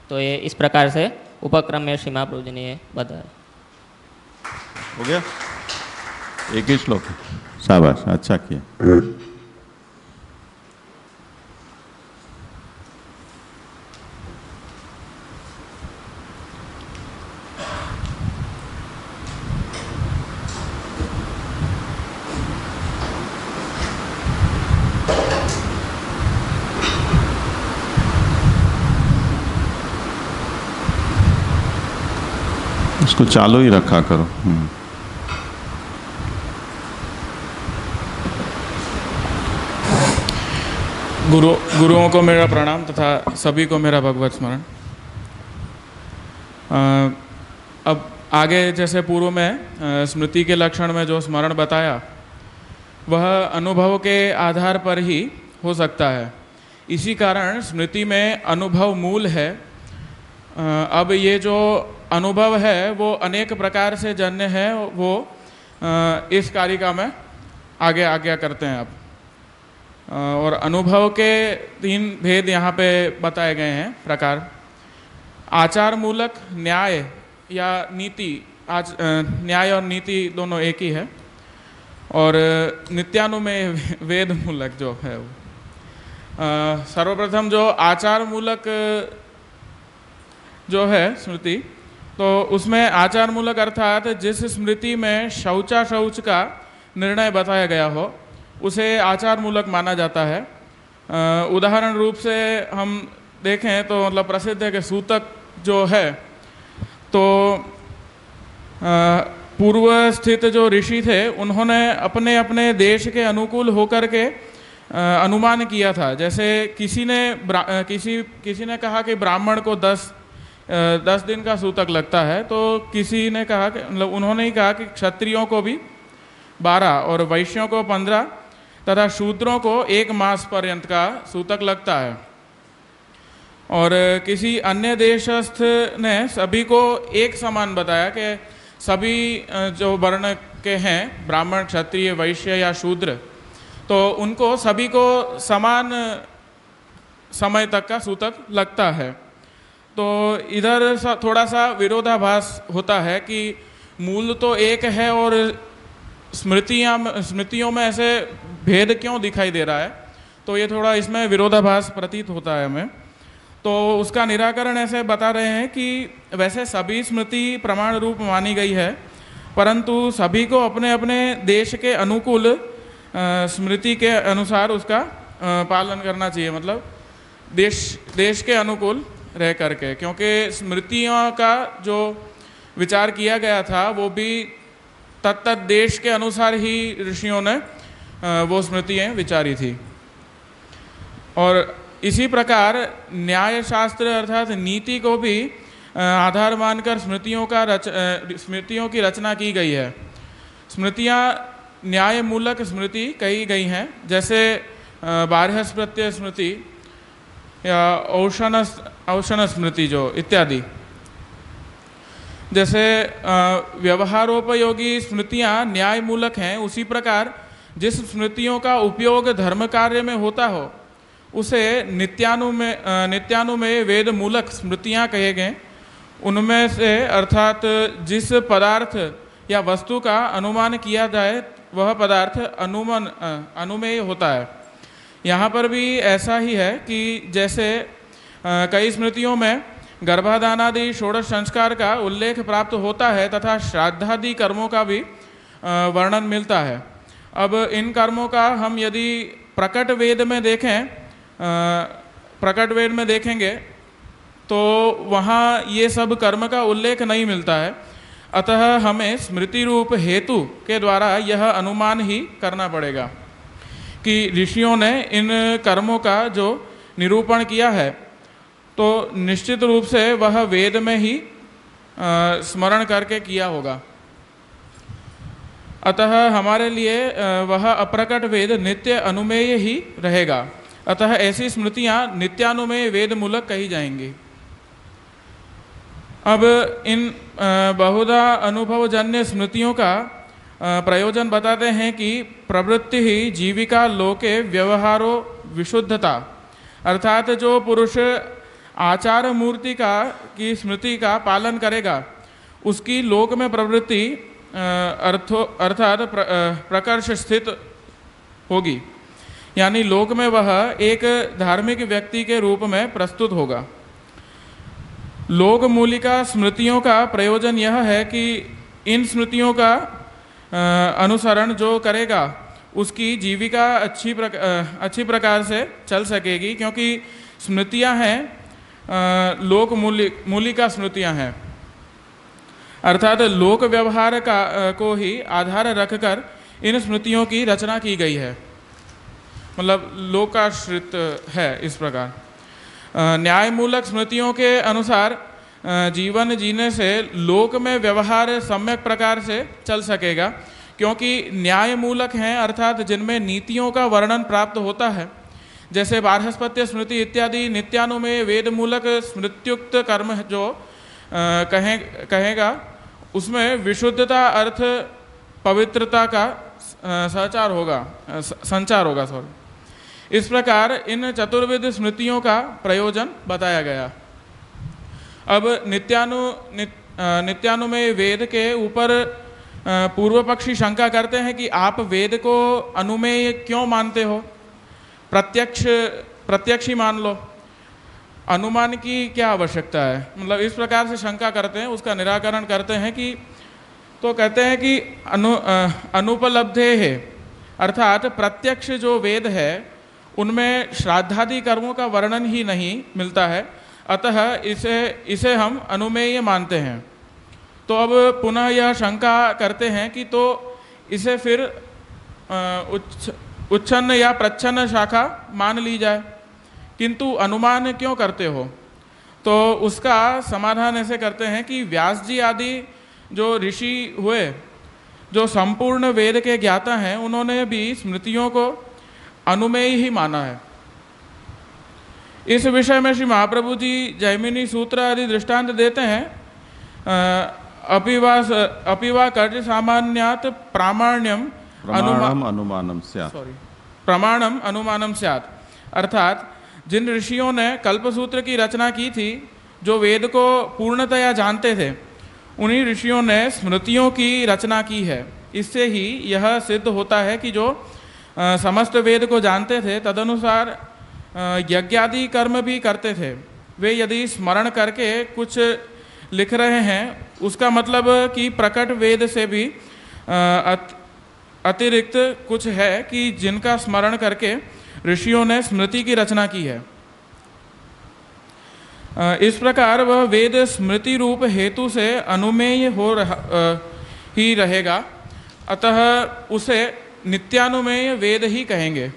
तो ये इस प्रकार से उपक्रम में श्री महाप्रभु जी ने ये बताया। हो गया एक ही श्लोक, शाबाश, अच्छा किया। इसको चालू ही रखा करो। गुरुओं को मेरा प्रणाम तथा सभी को मेरा भगवत स्मरण। अब आगे जैसे पूर्व में स्मृति के लक्षण में जो स्मरण बताया वह अनुभव के आधार पर ही हो सकता है, इसी कारण स्मृति में अनुभव मूल है। अब ये जो अनुभव है वो अनेक प्रकार से जन्य है, वो इस कारिका में आगे आज्ञा करते हैं आप। और अनुभव के 3 भेद यहाँ पे बताए गए हैं प्रकार। आचार मूलक न्याय या नीति, न्याय और नीति दोनों एक ही है। और नित्यानुमेय वेद मूलक जो है वो सर्वप्रथम जो आचार मूलक जो है स्मृति, तो उसमें आचार मूलक अर्थात जिस स्मृति में शौच का निर्णय बताया गया हो उसे आचार मूलक माना जाता है। उदाहरण रूप से हम देखें तो मतलब प्रसिद्ध है कि सूतक जो है तो पूर्व स्थित जो ऋषि थे उन्होंने अपने अपने देश के अनुकूल होकर के अनुमान किया था। जैसे किसी ने कहा कि ब्राह्मण को 10 दिन का सूतक लगता है, तो किसी ने कहा कि मतलब उन्होंने ही कहा कि क्षत्रियों को भी 12 और वैश्यों को 15 तथा शूद्रों को 1 मास पर्यंत का सूतक लगता है। और किसी अन्य देशस्थ ने सभी को एक समान बताया कि सभी जो वर्ण के हैं ब्राह्मण क्षत्रिय वैश्य या शूद्र, तो उनको सभी को समान समय तक का सूतक लगता है। तो इधर थोड़ा सा विरोधाभास होता है कि मूल तो एक है और स्मृतियों में ऐसे भेद क्यों दिखाई दे रहा है, तो ये थोड़ा इसमें विरोधाभास प्रतीत होता है हमें। तो उसका निराकरण ऐसे बता रहे हैं कि वैसे सभी स्मृति प्रमाण रूप मानी गई है, परंतु सभी को अपने अपने देश के अनुकूल स्मृति के अनुसार उसका पालन करना चाहिए, मतलब देश के अनुकूल रह करके, क्योंकि स्मृतियों का जो विचार किया गया था वो भी तत्त देश के अनुसार ही ऋषियों ने वो स्मृतियाँ विचारी थी। और इसी प्रकार न्याय शास्त्र अर्थात नीति को भी आधार मानकर स्मृतियों की रचना की गई है। स्मृतियाँ न्याय मूलक स्मृति कही गई हैं। जैसे बार्हस्पत्य स्मृति या औषण स्मृति जो इत्यादि, जैसे व्यवहारोपयोगी स्मृतियाँ न्याय मूलक हैं, उसी प्रकार जिस स्मृतियों का उपयोग धर्म कार्य में होता हो उसे नित्यानुमेय वेद मूलक स्मृतियाँ कहे गए। उनमें से अर्थात जिस पदार्थ या वस्तु का अनुमान किया जाए वह पदार्थ अनुमेय होता है। यहाँ पर भी ऐसा ही है कि जैसे कई स्मृतियों में गर्भाधानादि षोडश संस्कार का उल्लेख प्राप्त होता है तथा श्राद्धादि कर्मों का भी वर्णन मिलता है। अब इन कर्मों का हम यदि प्रकट वेद में देखेंगे तो वहाँ ये सब कर्म का उल्लेख नहीं मिलता है। अतः हमें स्मृति रूप हेतु के द्वारा यह अनुमान ही करना पड़ेगा कि ऋषियों ने इन कर्मों का जो निरूपण किया है तो निश्चित रूप से वह वेद में ही स्मरण करके किया होगा। अतः हमारे लिए वह अप्रकट वेद नित्य अनुमेय ही रहेगा। अतः ऐसी स्मृतियाँ नित्यानुमेय वेद मूलक कही जाएंगी। अब इन बहुधा अनुभवजन्य स्मृतियों का प्रयोजन बताते हैं कि प्रवृत्ति ही जीविका लोके व्यवहारो विशुद्धता, अर्थात जो पुरुष आचार मूर्ति की स्मृति का पालन करेगा उसकी लोक में प्रवृत्ति अर्थात प्रकर्ष स्थित होगी, यानी लोक में वह एक धार्मिक व्यक्ति के रूप में प्रस्तुत होगा। लोक मूलिका स्मृतियों का प्रयोजन यह है कि इन स्मृतियों का अनुसरण जो करेगा उसकी जीविका अच्छी प्रकार से चल सकेगी, क्योंकि स्मृतियां हैं लोक मूलिका स्मृतियां हैं, अर्थात लोक व्यवहार को ही आधार रखकर इन स्मृतियों की रचना की गई है, मतलब लोकाश्रित है। इस प्रकार न्याय मूलक स्मृतियों के अनुसार जीवन जीने से लोक में व्यवहार सम्यक प्रकार से चल सकेगा, क्योंकि न्याय मूलक हैं अर्थात जिनमें नीतियों का वर्णन प्राप्त होता है। जैसे बार्हस्पत्य स्मृति इत्यादि नित्यानुमेय वेद मूलक स्मृत्युक्त कर्म जो कहेगा उसमें विशुद्धता अर्थ पवित्रता का संचार होगा। इस प्रकार इन चतुर्विध स्मृतियों का प्रयोजन बताया गया। अब नित्यानुमेय वेद के ऊपर पूर्व पक्षी शंका करते हैं कि आप वेद को अनुमेय क्यों मानते हो, प्रत्यक्ष ही मान लो, अनुमान की क्या आवश्यकता है। मतलब इस प्रकार से शंका करते हैं। उसका निराकरण करते हैं कि तो कहते हैं कि अनुपलब्धे है, अर्थात प्रत्यक्ष जो वेद है उनमें श्राद्धादि कर्मों का वर्णन ही नहीं मिलता है, अतः इसे हम अनुमेय मानते हैं। तो अब पुनः यह शंका करते हैं कि तो इसे फिर उच्छन्न या प्रच्छन्न शाखा मान ली जाए, किंतु अनुमान क्यों करते हो। तो उसका समाधान ऐसे करते हैं कि व्यास जी आदि जो ऋषि हुए, जो संपूर्ण वेद के ज्ञाता हैं, उन्होंने भी स्मृतियों को अनुमेय ही माना है। इस विषय में श्री महाप्रभु जी जैमिनी सूत्र आदि दृष्टांत देते हैं। अपिवा कर्ज सामान्यात प्रामाण्यम अनुमानम स्यात्, अर्थात जिन ऋषियों ने कल्पसूत्र की रचना की थी, जो वेद को पूर्णतया जानते थे, उन्हीं ऋषियों ने स्मृतियों की रचना की है। इससे ही यह सिद्ध होता है कि जो समस्त वेद को जानते थे तदनुसार यज्ञादि कर्म भी करते थे। वे यदि स्मरण करके कुछ लिख रहे हैं, उसका मतलब कि प्रकट वेद से भी अतिरिक्त कुछ है कि जिनका स्मरण करके ऋषियों ने स्मृति की रचना की है। इस प्रकार वह वेद स्मृति रूप हेतु से अनुमेय ही रहेगा, अतः उसे नित्यानुमेय वेद ही कहेंगे।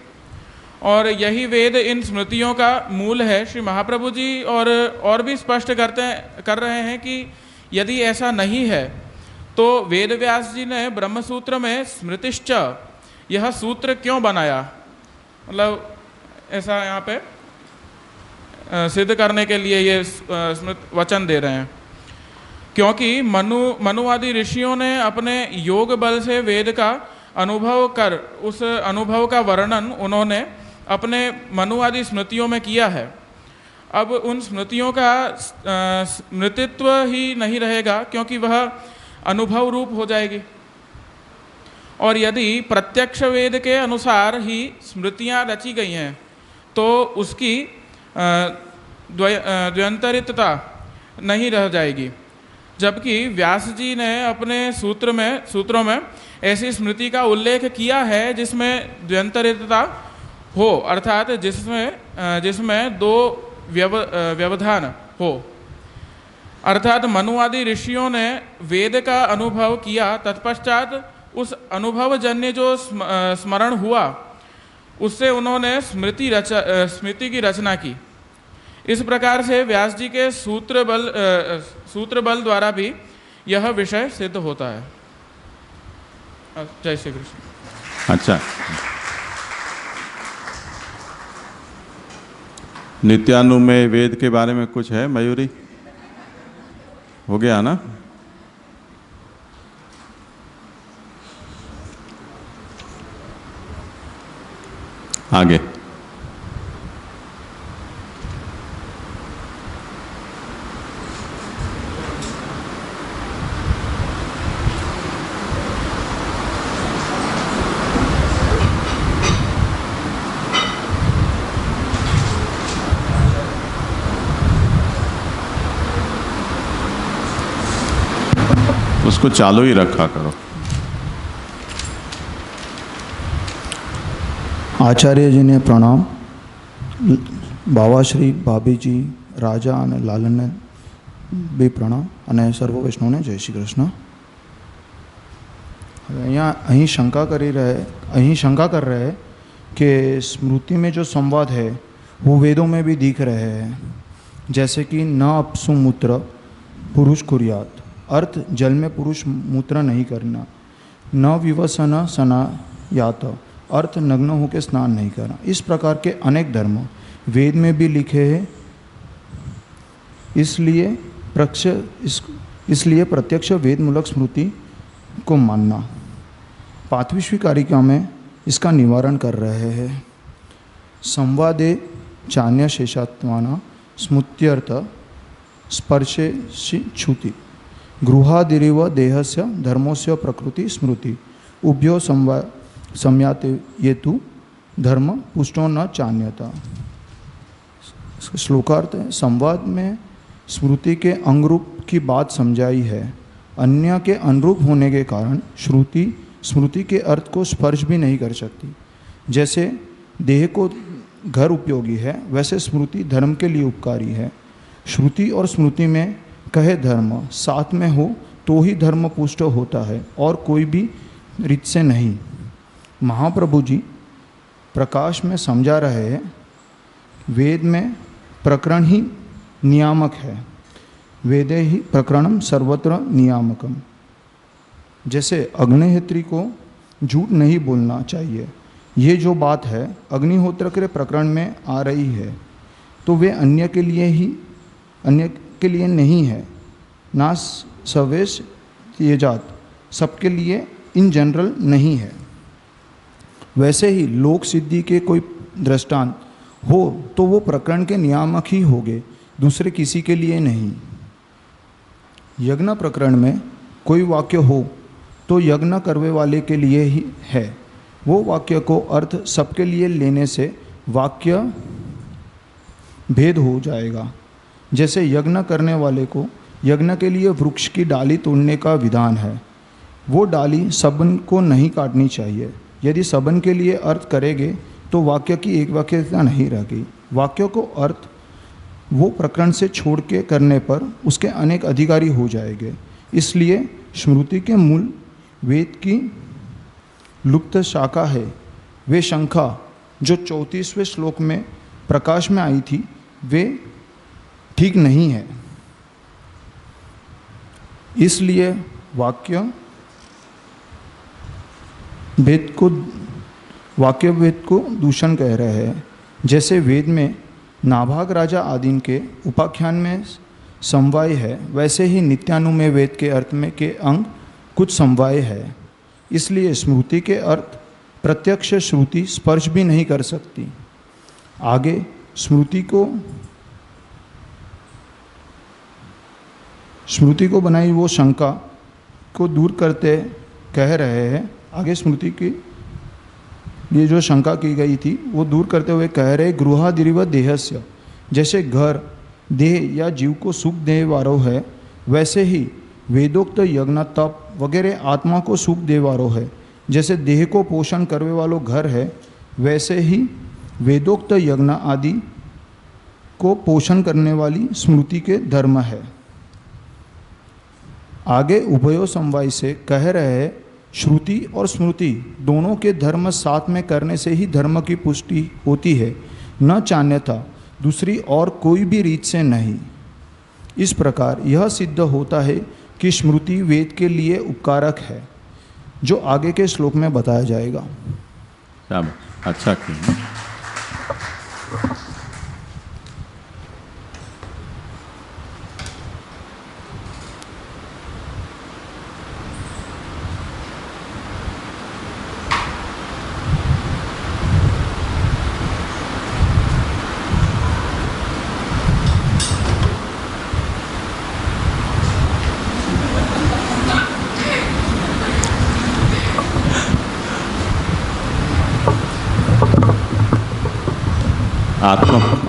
और यही वेद इन स्मृतियों का मूल है। श्री महाप्रभु जी और भी स्पष्ट कर रहे हैं कि यदि ऐसा नहीं है तो वेद व्यास जी ने ब्रह्मसूत्र में स्मृतिश्च यह सूत्र क्यों बनाया। मतलब ऐसा यहाँ पे सिद्ध करने के लिए ये स्मृत वचन दे रहे हैं। क्योंकि मनुवादी ऋषियों ने अपने योग बल से वेद का अनुभव कर उस अनुभव का वर्णन उन्होंने अपने मनुवादी स्मृतियों में किया है। अब उन स्मृतियों का स्मृतित्व ही नहीं रहेगा, क्योंकि वह अनुभव रूप हो जाएगी। और यदि प्रत्यक्ष वेद के अनुसार ही स्मृतियाँ रची गई हैं तो उसकी द्व्यंतरितता नहीं रह जाएगी। जबकि व्यास जी ने अपने सूत्रों में ऐसी स्मृति का उल्लेख किया है जिसमें द्व्यंतरितता हो, अर्थात जिसमें दो व्यवधान हो। अर्थात मनुवादी ऋषियों ने वेद का अनुभव किया, तत्पश्चात उस अनुभवजन्य जो स्मरण हुआ उससे उन्होंने स्मृति की रचना की। इस प्रकार से व्यास जी के सूत्र बल द्वारा भी यह विषय सिद्ध होता है। जय श्री कृष्ण। अच्छा, नित्यानुमेय वेद के बारे में कुछ है मयूरी? हो गया ना? आगे उसको चालू ही रखा करो। આચાર્યજીને પ્રણામ, બાવાશ્રી, ભાભીજી, રાજા અને લાલનને બે પ્રણામ અને સર્વ વૈષ્ણવને જય શ્રી કૃષ્ણ। હવે અહીં શંકા कर रहे हैं कि स्मृति में जो संवाद है वो वेदों में भी दिख रहे हैं, जैसे कि न अपसु मूत्र पुरुष कुर्यात, अर्थ जल में पुरुष मूत्र नहीं करना, न विवसन सनायात, अर्थ नग्न होकर स्नान नहीं करना। इस प्रकार के अनेक धर्म वेद में भी लिखे हैं। इसलिए प्रत्यक्ष वेद मूलक स्मृति को मानना। 5वीं कारिका में इसका निवारण कर रहे हैं। संवादे चान्य शेषात्माना स्मृत्यर्थ स्पर्शे छुति गृहादिरिव देहस्य धर्मोस्य प्रकृति स्मृति उभयो सम्याते ये तु धर्म पुष्टो न चान्यता। श्लोकार्थ है, संवाद में स्मृति के अंगरूप की बात समझाई है। अन्य के अनुरूप होने के कारण श्रुति स्मृति के अर्थ को स्पर्श भी नहीं कर सकती। जैसे देह को घर उपयोगी है, वैसे स्मृति धर्म के लिए उपकारी है। श्रुति और स्मृति में कहे धर्म साथ में हो तो ही धर्म पुष्ट होता है और कोई भी रीत से नहीं। महाप्रभु जी प्रकाश में समझा रहे हैं, वेद में प्रकरण ही नियामक है, वेदे ही प्रकरणम सर्वत्र नियामकम। जैसे अग्निहोत्री को झूठ नहीं बोलना चाहिए, ये जो बात है अग्निहोत्र के प्रकरण में आ रही है, तो वे अन्य के लिए नहीं है। ना सवेश ये जात सबके लिए इन जनरल नहीं है। वैसे ही लोक सिद्धि के कोई दृष्टांत हो तो वो प्रकरण के नियामक ही होंगे, दूसरे किसी के लिए नहीं। यज्ञ प्रकरण में कोई वाक्य हो तो यज्ञ करने वाले के लिए ही है। वो वाक्य को अर्थ सबके लिए लेने से वाक्य भेद हो जाएगा। जैसे यज्ञ करने वाले को यज्ञ के लिए वृक्ष की डाली तोड़ने का विधान है, वो डाली सबन को नहीं काटनी चाहिए। यदि सबन के लिए अर्थ करेंगे तो वाक्य की एक वाक्यता नहीं रहेगी। वाक्य को अर्थ वो प्रकरण से छोड़ के करने पर उसके अनेक अधिकारी हो जाएंगे। इसलिए स्मृति के मूल वेद की लुप्त शाखा है। वे शंखा जो 34वें श्लोक में प्रकाश में आई थी, वे ठीक नहीं है। इसलिए वाक्य वेद को दूषण कह रहे हैं। जैसे वेद में नाभाग राजा आदि के उपाख्यान में समवाय है, वैसे ही नित्यानुमेय वेद के अर्थ में के अंग कुछ समवाय है। इसलिए स्मृति के अर्थ प्रत्यक्ष श्रुति स्पर्श भी नहीं कर सकती। आगे स्मृति को बनाई वो शंका को दूर करते कह रहे हैं। आगे स्मृति की ये जो शंका की गई थी वो दूर करते हुए कह रहे, गृहादिरिव देहस्य, जैसे घर देह या जीव को सुख देने वालो है, वैसे ही वेदोक्त यज्ञ तप वगैरह आत्मा को सुख दे वालो है। जैसे देह को पोषण करने वालो घर है, वैसे ही वेदोक्त यज्ञ आदि को पोषण करने वाली स्मृति के धर्म है। आगे उभयो समवाय से कह रहे हैं, श्रुति और स्मृति दोनों के धर्म साथ में करने से ही धर्म की पुष्टि होती है, न चान्यथा दूसरी और कोई भी रीत से नहीं। इस प्रकार यह सिद्ध होता है कि स्मृति वेद के लिए उपकारक है, जो आगे के श्लोक में बताया जाएगा। अच्छा किया।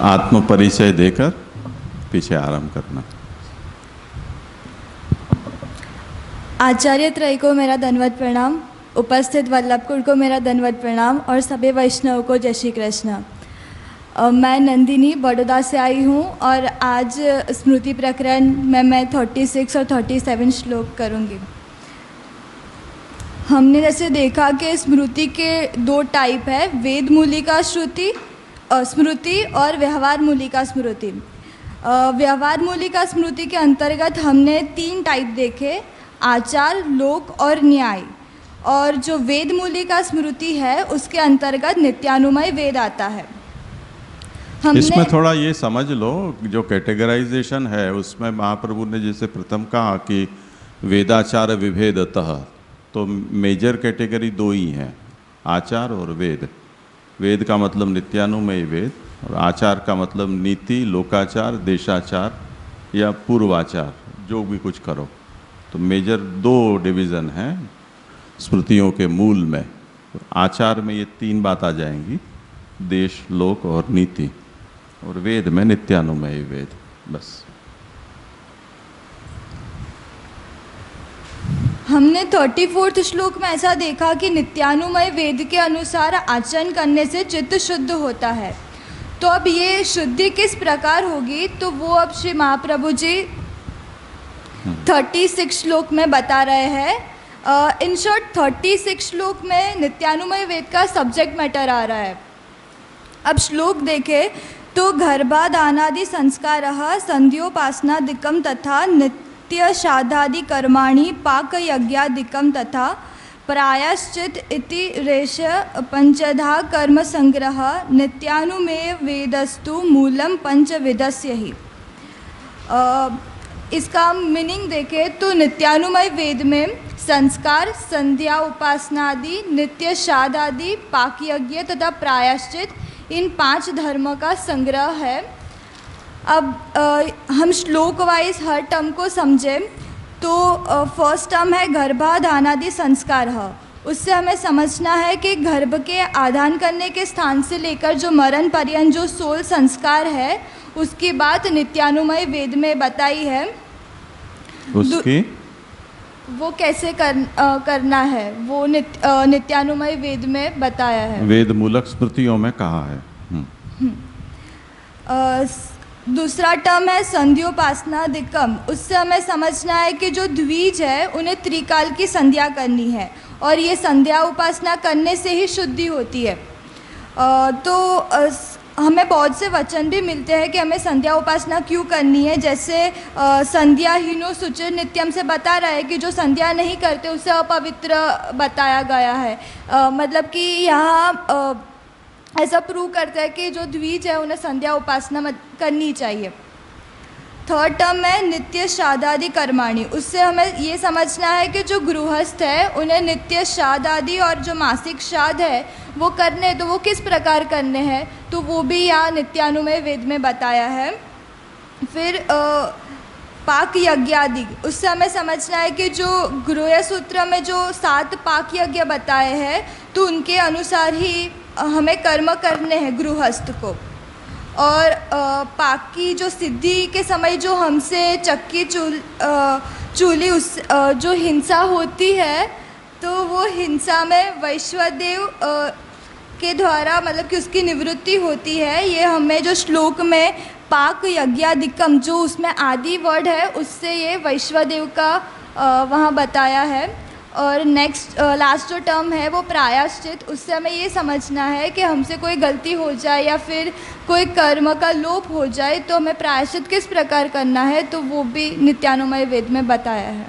आत्म परिचय देकर पीछे आरंभ करना। आचार्य त्रय को मेरा दंडवत प्रणाम, उपस्थित वल्लभकुल को मेरा दंडवत प्रणाम और सभी वैष्णव को जय श्री कृष्ण। मैं नंदिनी बड़ौदा से आई हूँ और आज स्मृति प्रकरण में मैं 36 और 37 श्लोक करूँगी। हमने जैसे देखा कि स्मृति के दो टाइप है, वेद मूलिका स्मृति और व्यवहार मूलिका स्मृति। व्यवहार मूलिका स्मृति के अंतर्गत हमने 3 टाइप देखे, आचार, लोक और न्याय। और जो वेद मूलिका स्मृति है उसके अंतर्गत नित्यानुमय वेद आता है। इसमें थोड़ा ये समझ लो, जो कैटेगराइजेशन है उसमें महाप्रभु ने जैसे प्रथम कहा कि वेदाचार विभेदतः, तो मेजर कैटेगरी 2 ही हैं, आचार और वेद। वेद का मतलब नित्यानुमय वेद और आचार का मतलब नीति, लोकाचार, देशाचार या पूर्वाचार, जो भी कुछ करो। तो मेजर 2 डिवीज़न हैं स्मृतियों के मूल में। आचार में ये 3 बात आ जाएंगी, देश, लोक और नीति, और वेद में नित्यानुमय वेद, बस। हमने 34 श्लोक में ऐसा देखा कि नित्यानुमय वेद के अनुसार आचरण करने से चित्त शुद्ध होता है। तो अब ये शुद्धि किस प्रकार होगी, तो वो अब श्री महाप्रभु जी 36 श्लोक में बता रहे हैं। इन शॉर्ट 36 श्लोक में नित्यानुमय वेद का सब्जेक्ट मैटर आ रहा है। अब श्लोक देखें तो गर्भाधानादि संस्कारः संध्योपासनादिकं तथा शादादि कर्माणि पाक यज्ञादिकं तथा प्रायश्चित इति रेश पंचधा कर्म संग्रह नित्यानुमेय वेदस्तु मूलम पंचविदस्य ही। इसका मीनिंग देखें तो नित्यानुमय वेद में संस्कार, संध्या, उपासनादि, नित्य शादादि, पाक यज्ञ तथा प्रायश्चित, इन 5 धर्म का संग्रह है। अब हम श्लोक वाइज हर टर्म को समझें तो फर्स्ट टर्म है गर्भाधानादि संस्कार। उससे हमें समझना है कि गर्भ के आधान करने के स्थान से लेकर जो मरण पर्यंत जो 16 संस्कार है उसकी बात नित्यानुमय वेद में बताई है। उसकी वो कैसे करना है वो नित्यानुमय वेद में बताया है, वेद मूलक स्मृतियों में कहा है। दूसरा टर्म है संध्योपासनादिकम। उससे हमें समझना है कि जो द्विज है उन्हें त्रिकाल की संध्या करनी है और ये संध्या उपासना करने से ही शुद्धि होती है। तो हमें बहुत से वचन भी मिलते हैं कि हमें संध्या उपासना क्यों करनी है। जैसे संध्या हीनो सुचिर नित्यम से बता रहा है कि जो संध्या नहीं करते उसे अपवित्र बताया गया है। मतलब कि यहाँ ऐसा प्रूव करता है कि जो द्विज है उन्हें संध्या उपासना करनी चाहिए। थर्ड टर्म है नित्य श्राद्धादि कर्माणि। उससे हमें ये समझना है कि जो गृहस्थ है उन्हें नित्य श्राद्धादि और जो मासिक श्राद्ध है वो करने हैं, तो वो किस प्रकार करने हैं, तो वो भी यहाँ नित्यानुमेय वेद में बताया है। फिर पाक यज्ञ आदि, उससे हमें समझना है कि जो गृह सूत्र में जो 7 पाक यज्ञ बताए हैं तो उनके अनुसार ही हमें कर्म करने हैं गृहस्थ को। और पाक की जो सिद्धि के समय जो हमसे चक्की चूली उस जो हिंसा होती है तो वो हिंसा में वैश्वदेव के द्वारा मतलब कि उसकी निवृत्ति होती है। ये हमें जो श्लोक में पाक यज्ञाधिकम जो उसमें आदि वर्ड है उससे ये वैश्वदेव का वहाँ बताया है। और नेक्स्ट लास्ट जो टर्म है वो प्रायश्चित, उससे हमें ये समझना है कि हमसे कोई गलती हो जाए या फिर कोई कर्म का लोप हो जाए तो हमें प्रायश्चित किस प्रकार करना है, तो वो भी नित्यानुमेय वेद में बताया है।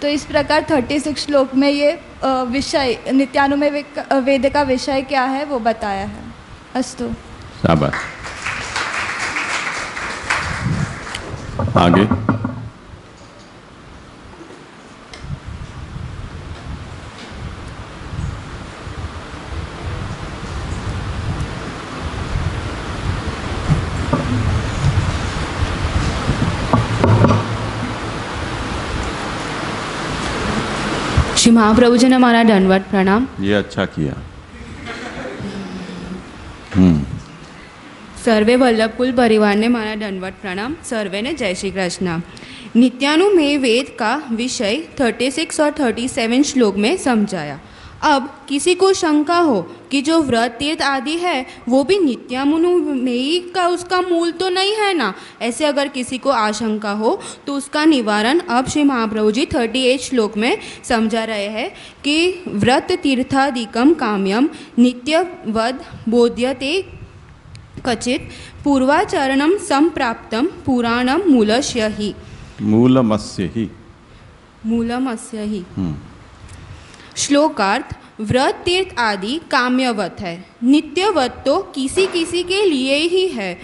तो इस प्रकार 36 श्लोक में ये विषय नित्यानुमेय वेद का विषय क्या है वो बताया है। अस्तु। शाबाश। आगे श्री महाप्रभु जी ने हमारा दंडवत प्रणाम। ये अच्छा किया। सर्वे वल्लभकुल परिवार ने हमारा दंडवत प्रणाम। सर्वे ने जय श्री कृष्ण। नित्यानुमेय वेद का विषय 36 और 37 श्लोक में समझाया। अब किसी को शंका हो कि जो व्रत तीर्थ आदि है वो भी नित्यानुमेय का उसका मूल तो नहीं है ना, ऐसे अगर किसी को आशंका हो तो उसका निवारण अब श्री महाप्रभु जी 38 श्लोक में समझा रहे हैं कि व्रत तीर्थादिकम काम्यम नित्यवद बोध्यते कचित पूर्वाचरणम संप्राप्तम पुराणम मूलस्य ही। मूलमस्य ही। श्लोकार्थ व्रत तीर्थ आदि काम्यवत है, नित्यवत तो किसी किसी के लिए ही है,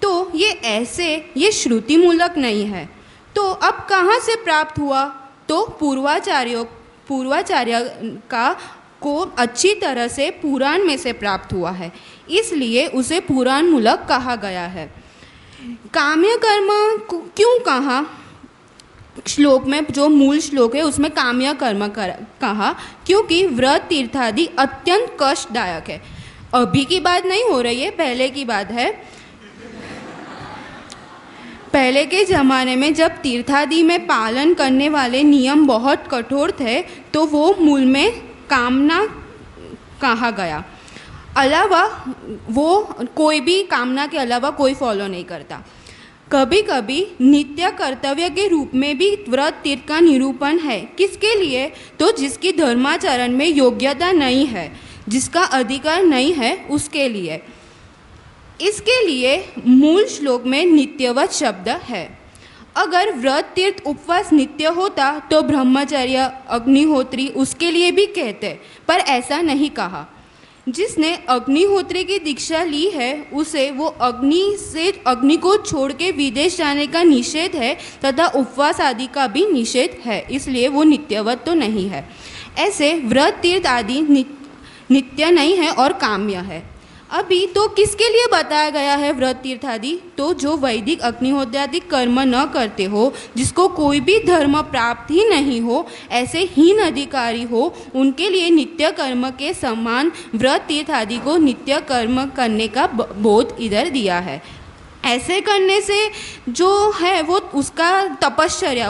तो ये श्रुति मूलक नहीं है। तो अब कहाँ से प्राप्त हुआ, तो पूर्वाचार्य का को अच्छी तरह से पुराण में से प्राप्त हुआ है, इसलिए उसे पुराण मूलक कहा गया है। काम्य कर्म क्यों कहा, श्लोक में जो मूल श्लोक है उसमें काम्य कर्म कहा क्योंकि व्रत तीर्थादि अत्यंत कष्टदायक है। अभी की बात नहीं हो रही है, पहले की बात है। पहले के ज़माने में जब तीर्थादि में पालन करने वाले नियम बहुत कठोर थे तो वो मूल में कामना कहा गया। अलावा वो कोई भी कामना के अलावा कोई फॉलो नहीं करता। कभी कभी नित्य कर्तव्य के रूप में भी व्रत तीर्थ का निरूपण है। किसके लिए, तो जिसकी धर्माचरण में योग्यता नहीं है, जिसका अधिकार नहीं है, उसके लिए। इसके लिए मूल श्लोक में नित्यवत शब्द है। अगर व्रत तीर्थ उपवास नित्य होता तो ब्रह्मचर्य अग्निहोत्री उसके लिए भी कहते, पर ऐसा नहीं कहा। जिसने अग्निहोत्री की दीक्षा ली है उसे वो अग्नि को छोड़ के विदेश जाने का निषेध है तथा उपवास आदि का भी निषेध है, इसलिए वो नित्यवत तो नहीं है। ऐसे व्रत तीर्थ आदि नित्य नहीं है और काम्य है। अभी तो किसके लिए बताया गया है व्रत तीर्थ आदि, तो जो वैदिक अग्निहोत्रादि कर्म न करते हो, जिसको कोई भी धर्म प्राप्त ही नहीं हो, ऐसे हीन अधिकारी हो, उनके लिए नित्य कर्म के समान व्रत तीर्थ आदि को नित्य कर्म करने का बोध इधर दिया है। ऐसे करने से जो है वो उसका तपश्चर्या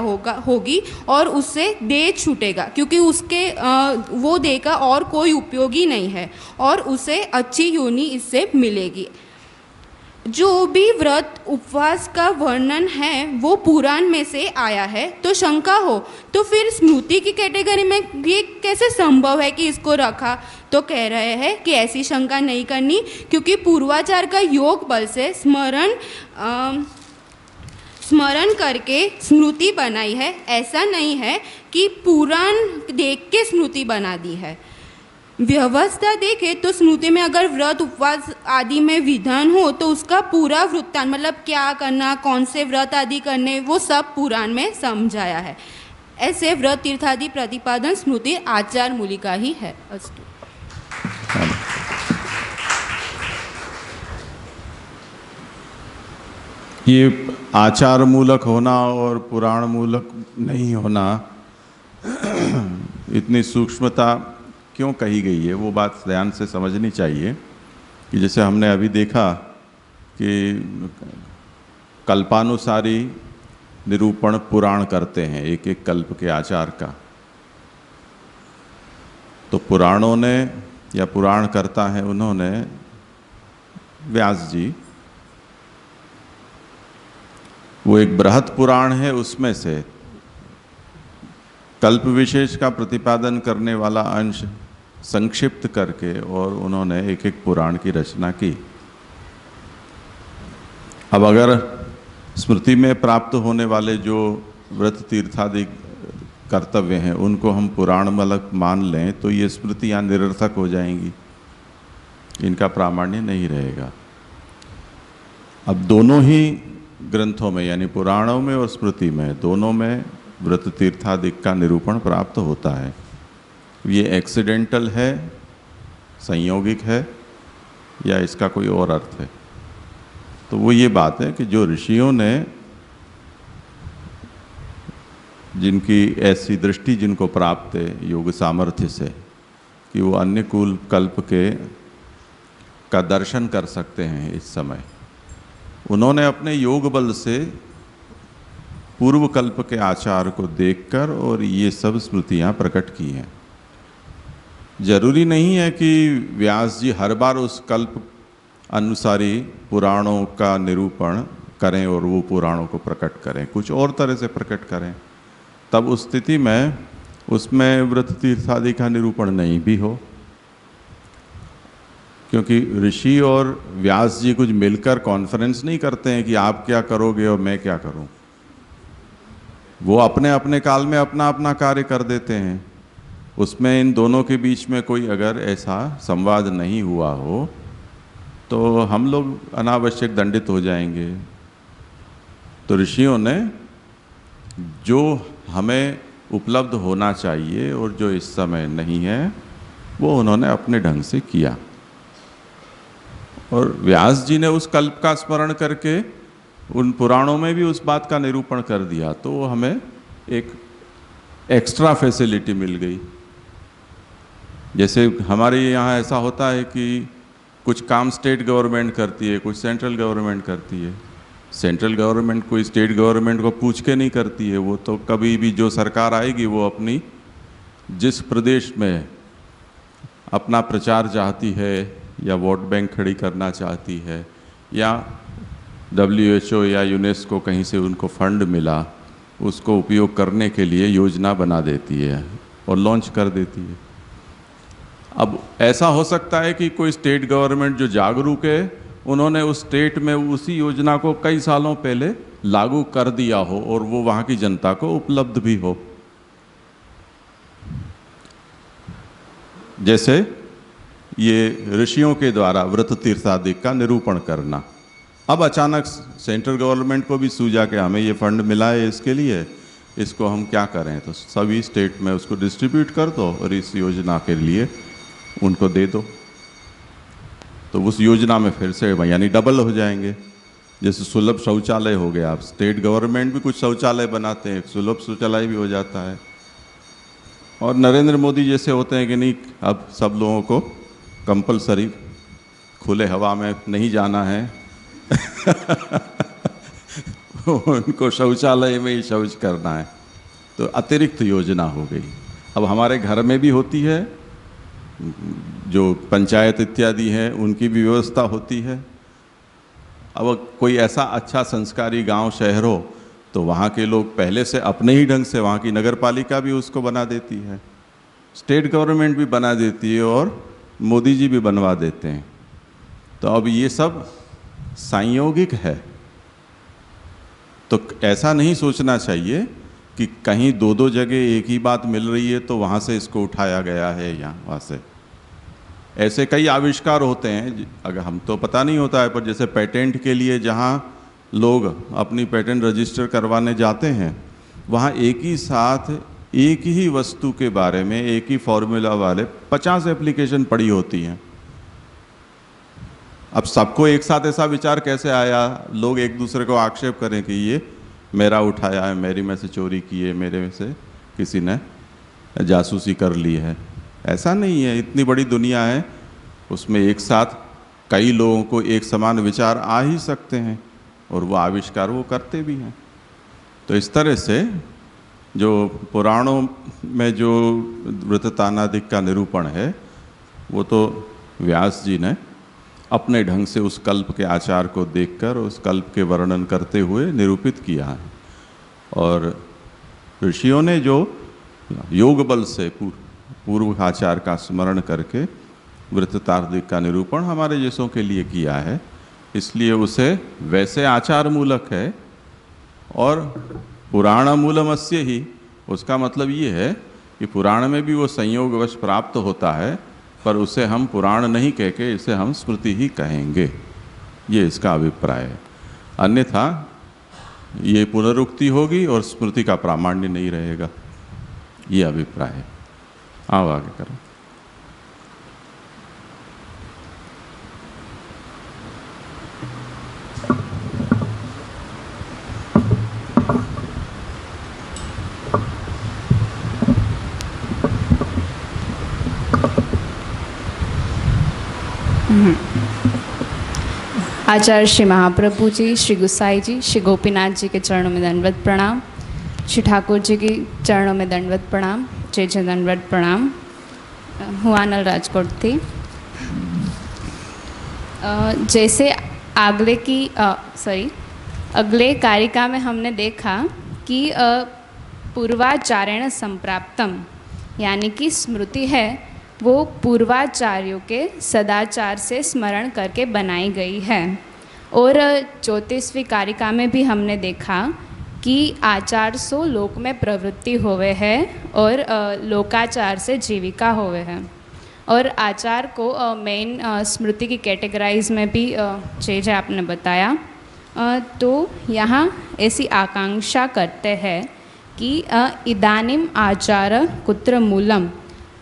होगी और उससे देह छूटेगा, क्योंकि उसके वो देह का और कोई उपयोगी नहीं है और उसे अच्छी योनि इससे मिलेगी। जो भी व्रत उपवास का वर्णन है वो पुराण में से आया है, तो शंका हो तो फिर स्मृति की कैटेगरी में ये कैसे संभव है कि इसको रखा, तो कह रहे हैं कि ऐसी शंका नहीं करनी, क्योंकि पूर्वाचार का योग बल से स्मरण करके स्मृति बनाई है। ऐसा नहीं है कि पुराण देख के स्मृति बना दी है। व्यवस्था देखें तो स्मृति में अगर व्रत उपवास आदि में विधान हो तो उसका पूरा वृत्तांत मतलब क्या करना, कौन से व्रत आदि करने, वो सब पुराण में समझाया है। ऐसे व्रत तीर्थादि प्रतिपादन स्मृति आचार मूलिका ही है। अस्तु। ये आचार मूलक होना और पुराण मूलक नहीं होना, इतनी सूक्ष्मता क्यों कही गई है, वो बात ध्यान से समझनी चाहिए कि जैसे हमने अभी देखा कि कल्पानुसारी निरूपण पुराण करते हैं एक एक कल्प के आचार का, तो पुराणों ने या पुराण करता है उन्होंने व्यास जी, वो एक बृहत पुराण है, उसमें से कल्प विशेष का प्रतिपादन करने वाला अंश संक्षिप्त करके और उन्होंने एक एक पुराण की रचना की। अब अगर स्मृति में प्राप्त होने वाले जो व्रत तीर्थादि कर्तव्य हैं उनको हम पुराण मूलक मान लें तो ये स्मृतियाँ निरर्थक हो जाएंगी, इनका प्रामाण्य नहीं रहेगा। अब दोनों ही ग्रंथों में यानी पुराणों में और स्मृति में दोनों में व्रत तीर्थादिक का निरूपण प्राप्त होता है। ये एक्सीडेंटल है, संयोगिक है, या इसका कोई और अर्थ है? तो वो ये बात है कि जो ऋषियों ने, जिनकी ऐसी दृष्टि जिनको प्राप्त है योग सामर्थ्य से कि वो अन्य कुल कल्प के का दर्शन कर सकते हैं इस समय, उन्होंने अपने योग बल से पूर्व कल्प के आचार को देखकर और ये सब स्मृतियाँ प्रकट की हैं। जरूरी नहीं है कि व्यास जी हर बार उस कल्प अनुसारी पुराणों का निरूपण करें और वो पुराणों को प्रकट करें, कुछ और तरह से प्रकट करें, तब उस स्थिति में उसमें व्रत तीर्थादि का निरूपण नहीं भी हो, क्योंकि ऋषि और व्यास जी कुछ मिलकर कॉन्फ्रेंस नहीं करते हैं कि आप क्या करोगे और मैं क्या करूं। वो अपने अपने काल में अपना अपना कार्य कर देते हैं। उसमें इन दोनों के बीच में कोई अगर ऐसा संवाद नहीं हुआ हो तो हम लोग अनावश्यक दंडित हो जाएंगे। तो ऋषियों ने जो हमें उपलब्ध होना चाहिए और जो इस समय नहीं है वो उन्होंने अपने ढंग से किया, और व्यास जी ने उस कल्प का स्मरण करके उन पुराणों में भी उस बात का निरूपण कर दिया, तो हमें एक एक्स्ट्रा फैसिलिटी मिल गई। जैसे हमारे यहाँ ऐसा होता है कि कुछ काम स्टेट गवर्नमेंट करती है, कुछ सेंट्रल गवर्नमेंट करती है। सेंट्रल गवर्नमेंट कोई स्टेट गवर्नमेंट को पूछ के नहीं करती है, वो तो कभी भी जो सरकार आएगी वो अपनी जिस प्रदेश में अपना प्रचार चाहती है या वोट बैंक खड़ी करना चाहती है या WHO या यूनेस्को कहीं से उनको फंड मिला, उसको उपयोग करने के लिए योजना बना देती है और लॉन्च कर देती है। अब ऐसा हो सकता है कि कोई स्टेट गवर्नमेंट जो जागरूक है उन्होंने उस स्टेट में उसी योजना को कई सालों पहले लागू कर दिया हो और वो वहाँ की जनता को उपलब्ध भी हो। जैसे ये ऋषियों के द्वारा व्रत तीर्थादि का निरूपण करना। अब अचानक सेंट्रल गवर्नमेंट को भी सूझा कि हमें ये फंड मिला है इसके लिए, इसको हम क्या करें, तो सभी स्टेट में उसको डिस्ट्रीब्यूट कर दो और इस योजना के लिए उनको दे दो, तो उस योजना में फिर से यानी डबल हो जाएंगे। जैसे सुलभ शौचालय हो गया, आप स्टेट गवर्नमेंट भी कुछ शौचालय बनाते हैं, सुलभ शौचालय भी हो जाता है। और नरेंद्र मोदी जैसे होते हैं कि नहीं अब सब लोगों को कंपलसरी खुले हवा में नहीं जाना है उनको शौचालय में ही शौच करना है, तो अतिरिक्त योजना हो गई। अब हमारे घर में भी होती है, जो पंचायत इत्यादि हैं उनकी भी व्यवस्था होती है। अब कोई ऐसा अच्छा संस्कारी गांव शहर हो तो वहाँ के लोग पहले से अपने ही ढंग से, वहाँ की नगर पालिका भी उसको बना देती है, स्टेट गवर्नमेंट भी बना देती है और मोदी जी भी बनवा देते हैं। तो अब ये सब संयोगिक है, तो ऐसा नहीं सोचना चाहिए कि कहीं दो दो जगह एक ही बात मिल रही है तो वहाँ से इसको उठाया गया है या वहाँ से। ऐसे कई आविष्कार होते हैं, अगर हम तो पता नहीं होता है, पर जैसे पेटेंट के लिए जहाँ लोग अपनी पेटेंट रजिस्टर करवाने जाते हैं, वहाँ एक ही साथ एक ही वस्तु के बारे में एक ही फॉर्मूला वाले 50 एप्लीकेशन पड़ी होती हैं। अब सबको एक साथ ऐसा विचार कैसे आया, लोग एक दूसरे को आक्षेप करें कि ये मेरा उठाया है, मेरी में से चोरी की है, मेरे में से किसी ने जासूसी कर ली है। ऐसा नहीं है, इतनी बड़ी दुनिया है, उसमें एक साथ कई लोगों को एक समान विचार आ ही सकते हैं और वो आविष्कार वो करते भी हैं। तो इस तरह से जो पुराणों में जो वृत्तानादिक का निरूपण है वो तो व्यास जी ने अपने ढंग से उस कल्प के आचार को देखकर उस कल्प के वर्णन करते हुए निरूपित किया है। और ऋषियों ने जो योग बल से पूर्व आचार का स्मरण करके वृत्तार्दिक का निरूपण हमारे जैसों के लिए किया है, इसलिए उसे वैसे आचार मूलक है। और पुराण मूलमस्य ही, उसका मतलब ये है कि पुराण में भी वो संयोगवश प्राप्त होता है, पर उसे हम पुराण नहीं कह के इसे हम स्मृति ही कहेंगे, ये इसका अभिप्राय है। अन्यथा ये पुनरुक्ति होगी और स्मृति का प्रामाण्य नहीं रहेगा, ये अभिप्राय है। आओ आगे करो। आचार्य श्री महाप्रभु जी, श्री गुसाई जी, श्री गोपीनाथ जी के चरणों में दंडवत प्रणाम, श्री ठाकुर जी के चरणों में दंडवत प्रणाम, जय जय दंडवत प्रणाम। हूँ आनल राजकोट थी। जैसे अगले कारिका में हमने देखा कि पूर्वाचारेण संप्राप्तम, यानी कि स्मृति है वो पूर्वाचार्यों के सदाचार से स्मरण करके बनाई गई है। और 34वीं कारिका में भी हमने देखा कि आचार सो लोक में प्रवृत्ति होवे है और लोकाचार से जीविका होवे है। और आचार को मेन स्मृति की कैटेगराइज में भी जैसे आपने बताया, तो यहाँ ऐसी आकांक्षा करते हैं कि इदानीम आचार कुत्र मूलम,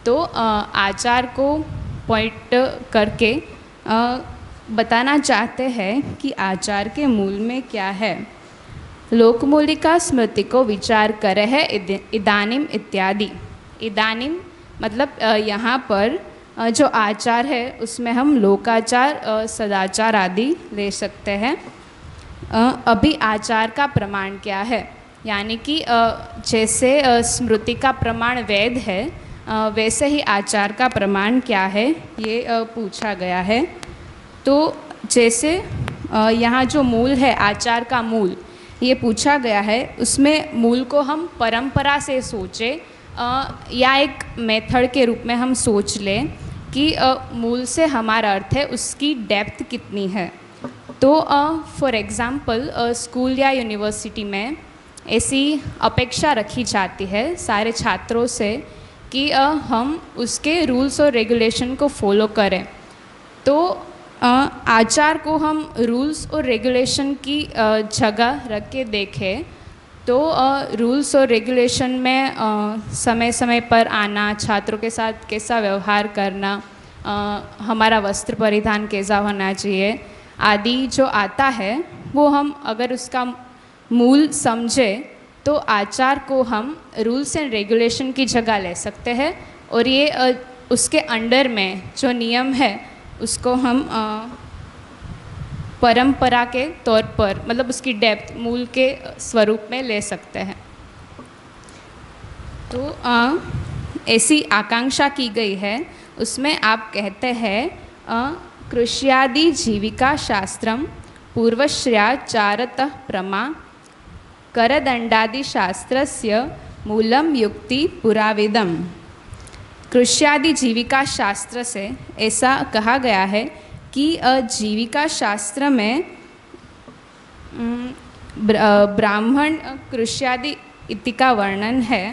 तो आचार को पॉइंट करके बताना चाहते हैं कि आचार के मूल में क्या है। लोकमूलिका स्मृति को विचार करे है इदानीम इत्यादि। इदानीम मतलब यहाँ पर जो आचार है उसमें हम लोकाचार, सदाचार आदि ले सकते हैं। अभी आचार का प्रमाण क्या है, यानी कि जैसे स्मृति का प्रमाण वेद है, वैसे ही आचार का प्रमाण क्या है ये पूछा गया है। तो जैसे यहाँ जो मूल है, आचार का मूल ये पूछा गया है, उसमें मूल को हम परंपरा से सोचें या एक मेथड के रूप में हम सोच लें कि मूल से हमारा अर्थ है उसकी डेप्थ कितनी है। तो फॉर एग्ज़ाम्पल स्कूल या यूनिवर्सिटी में ऐसी अपेक्षा रखी जाती है सारे छात्रों से कि हम उसके रूल्स और रेगुलेशन को फॉलो करें। तो आचार को हम रूल्स और रेगुलेशन की जगह रख के देखें तो रूल्स और रेगुलेशन में समय समय पर आना, छात्रों के साथ कैसा व्यवहार करना, हमारा वस्त्र परिधान कैसा होना चाहिए आदि जो आता है, वो हम अगर उसका मूल समझे तो आचार को हम रूल्स एंड रेगुलेशन की जगह ले सकते हैं। और ये उसके अंडर में जो नियम है उसको हम परंपरा के तौर पर, मतलब उसकी डेप्थ मूल के स्वरूप में ले सकते हैं। तो ऐसी आकांक्षा की गई है, उसमें आप कहते हैं कृष्यादि जीविका शास्त्रम पूर्वश्र्याचारतः प्रमा करदंडादि शास्त्रस्य मूलम युक्ति पुराविदम। कृष्यादि जीविका शास्त्र से ऐसा कहा गया है कि जीविका शास्त्र में ब्राह्मण कृष्यादि इति का वर्णन है।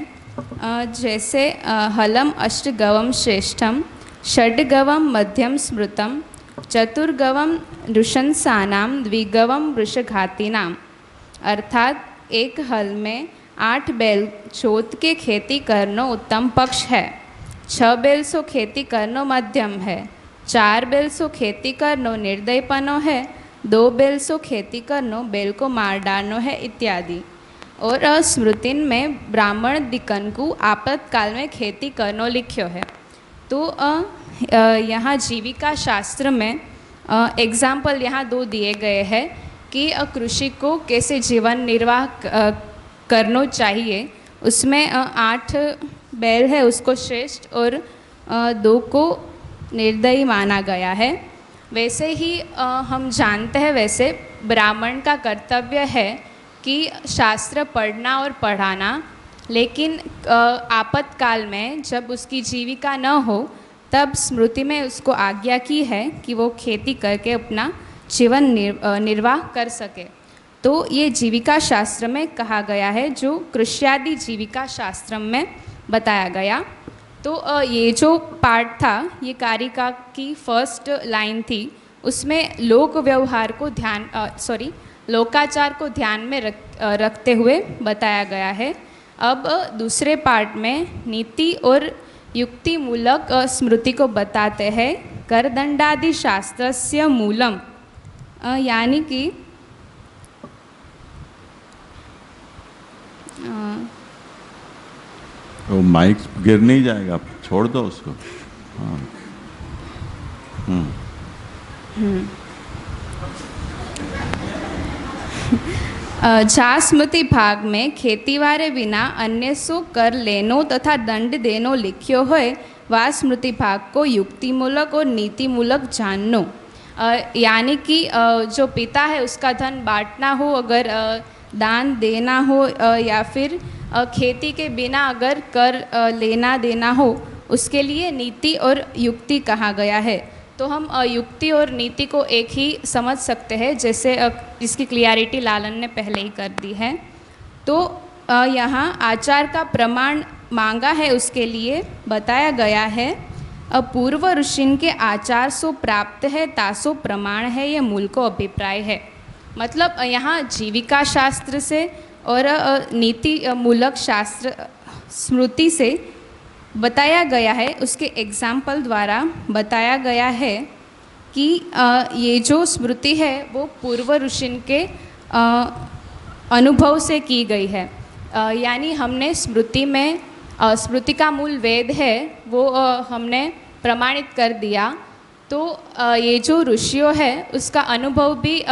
जैसे हलम अष्टगवम श्रेष्ठम षड्गवं मध्यम स्मृतं चतुर्गवं नृशंसानां द्विगवं वृषघातीनाम। अर्थात एक हल में 8 बैल जोत के खेती करनो उत्तम पक्ष है, 6 बैल सो खेती करनो मध्यम है, 4 बैल सो खेती करनो निर्दयपनो है, 2 बैल सो खेती करनो बैल को मार डालनो है इत्यादि। और स्मृतिन में ब्राह्मण दिकनकु आपातकाल में खेती करनो लिख्यो है। तो यहाँ जीविका शास्त्र में एग्जाम्पल यहाँ 2 दिए गए हैं कि कृषि को कैसे जीवन निर्वाह करना चाहिए। उसमें 8 बैल है उसको श्रेष्ठ और 2 को निर्दयी माना गया है। वैसे ही हम जानते हैं वैसे ब्राह्मण का कर्तव्य है कि शास्त्र पढ़ना और पढ़ाना, लेकिन आपातकाल में जब उसकी जीविका न हो तब स्मृति में उसको आज्ञा की है कि वो खेती करके अपना जीवन निर्वाह कर सके। तो ये जीविका शास्त्र में कहा गया है, जो कृष्यादि जीविका शास्त्र में बताया गया। तो ये जो पार्ट था ये कारिका की फर्स्ट लाइन थी, उसमें लोक व्यवहार को लोकाचार को ध्यान में रखते हुए बताया गया है। अब दूसरे पार्ट में नीति और युक्ति मूलक स्मृति को बताते हैं। करदंडादि शास्त्रस्य मूलम, यानी कि वो माइक गिर नहीं जाएगा, आप छोड़ दो उसको। हाँ। जा स्मृति भाग में खेती वारे विना अन्य सो कर लेनो तथा दंड देनो लिख्यो है, वा स्मृति भाग को युक्ति मूलक और नीति मूलक जाननो। यानी कि जो पिता है उसका धन बांटना हो, अगर दान देना हो, या फिर खेती के बिना अगर कर लेना देना हो, उसके लिए नीति और युक्ति कहा गया है। तो हम युक्ति और नीति को एक ही समझ सकते हैं, जैसे इसकी क्लियरिटी लालन ने पहले ही कर दी है। तो यहाँ आचार का प्रमाण मांगा है, उसके लिए बताया गया है पूर्व ऋषिन के आचार सो प्राप्त है तासो प्रमाण है, ये मूल को अभिप्राय है। मतलब यहाँ जीविका शास्त्र से और नीति मूलक शास्त्र स्मृति से बताया गया है, उसके एग्जाम्पल द्वारा बताया गया है कि ये जो स्मृति है वो पूर्व ऋषिन के अनुभव से की गई है। यानी हमने स्मृति में स्मृति का मूल वेद है वो हमने प्रमाणित कर दिया। तो ये जो ऋषियों है उसका अनुभव भी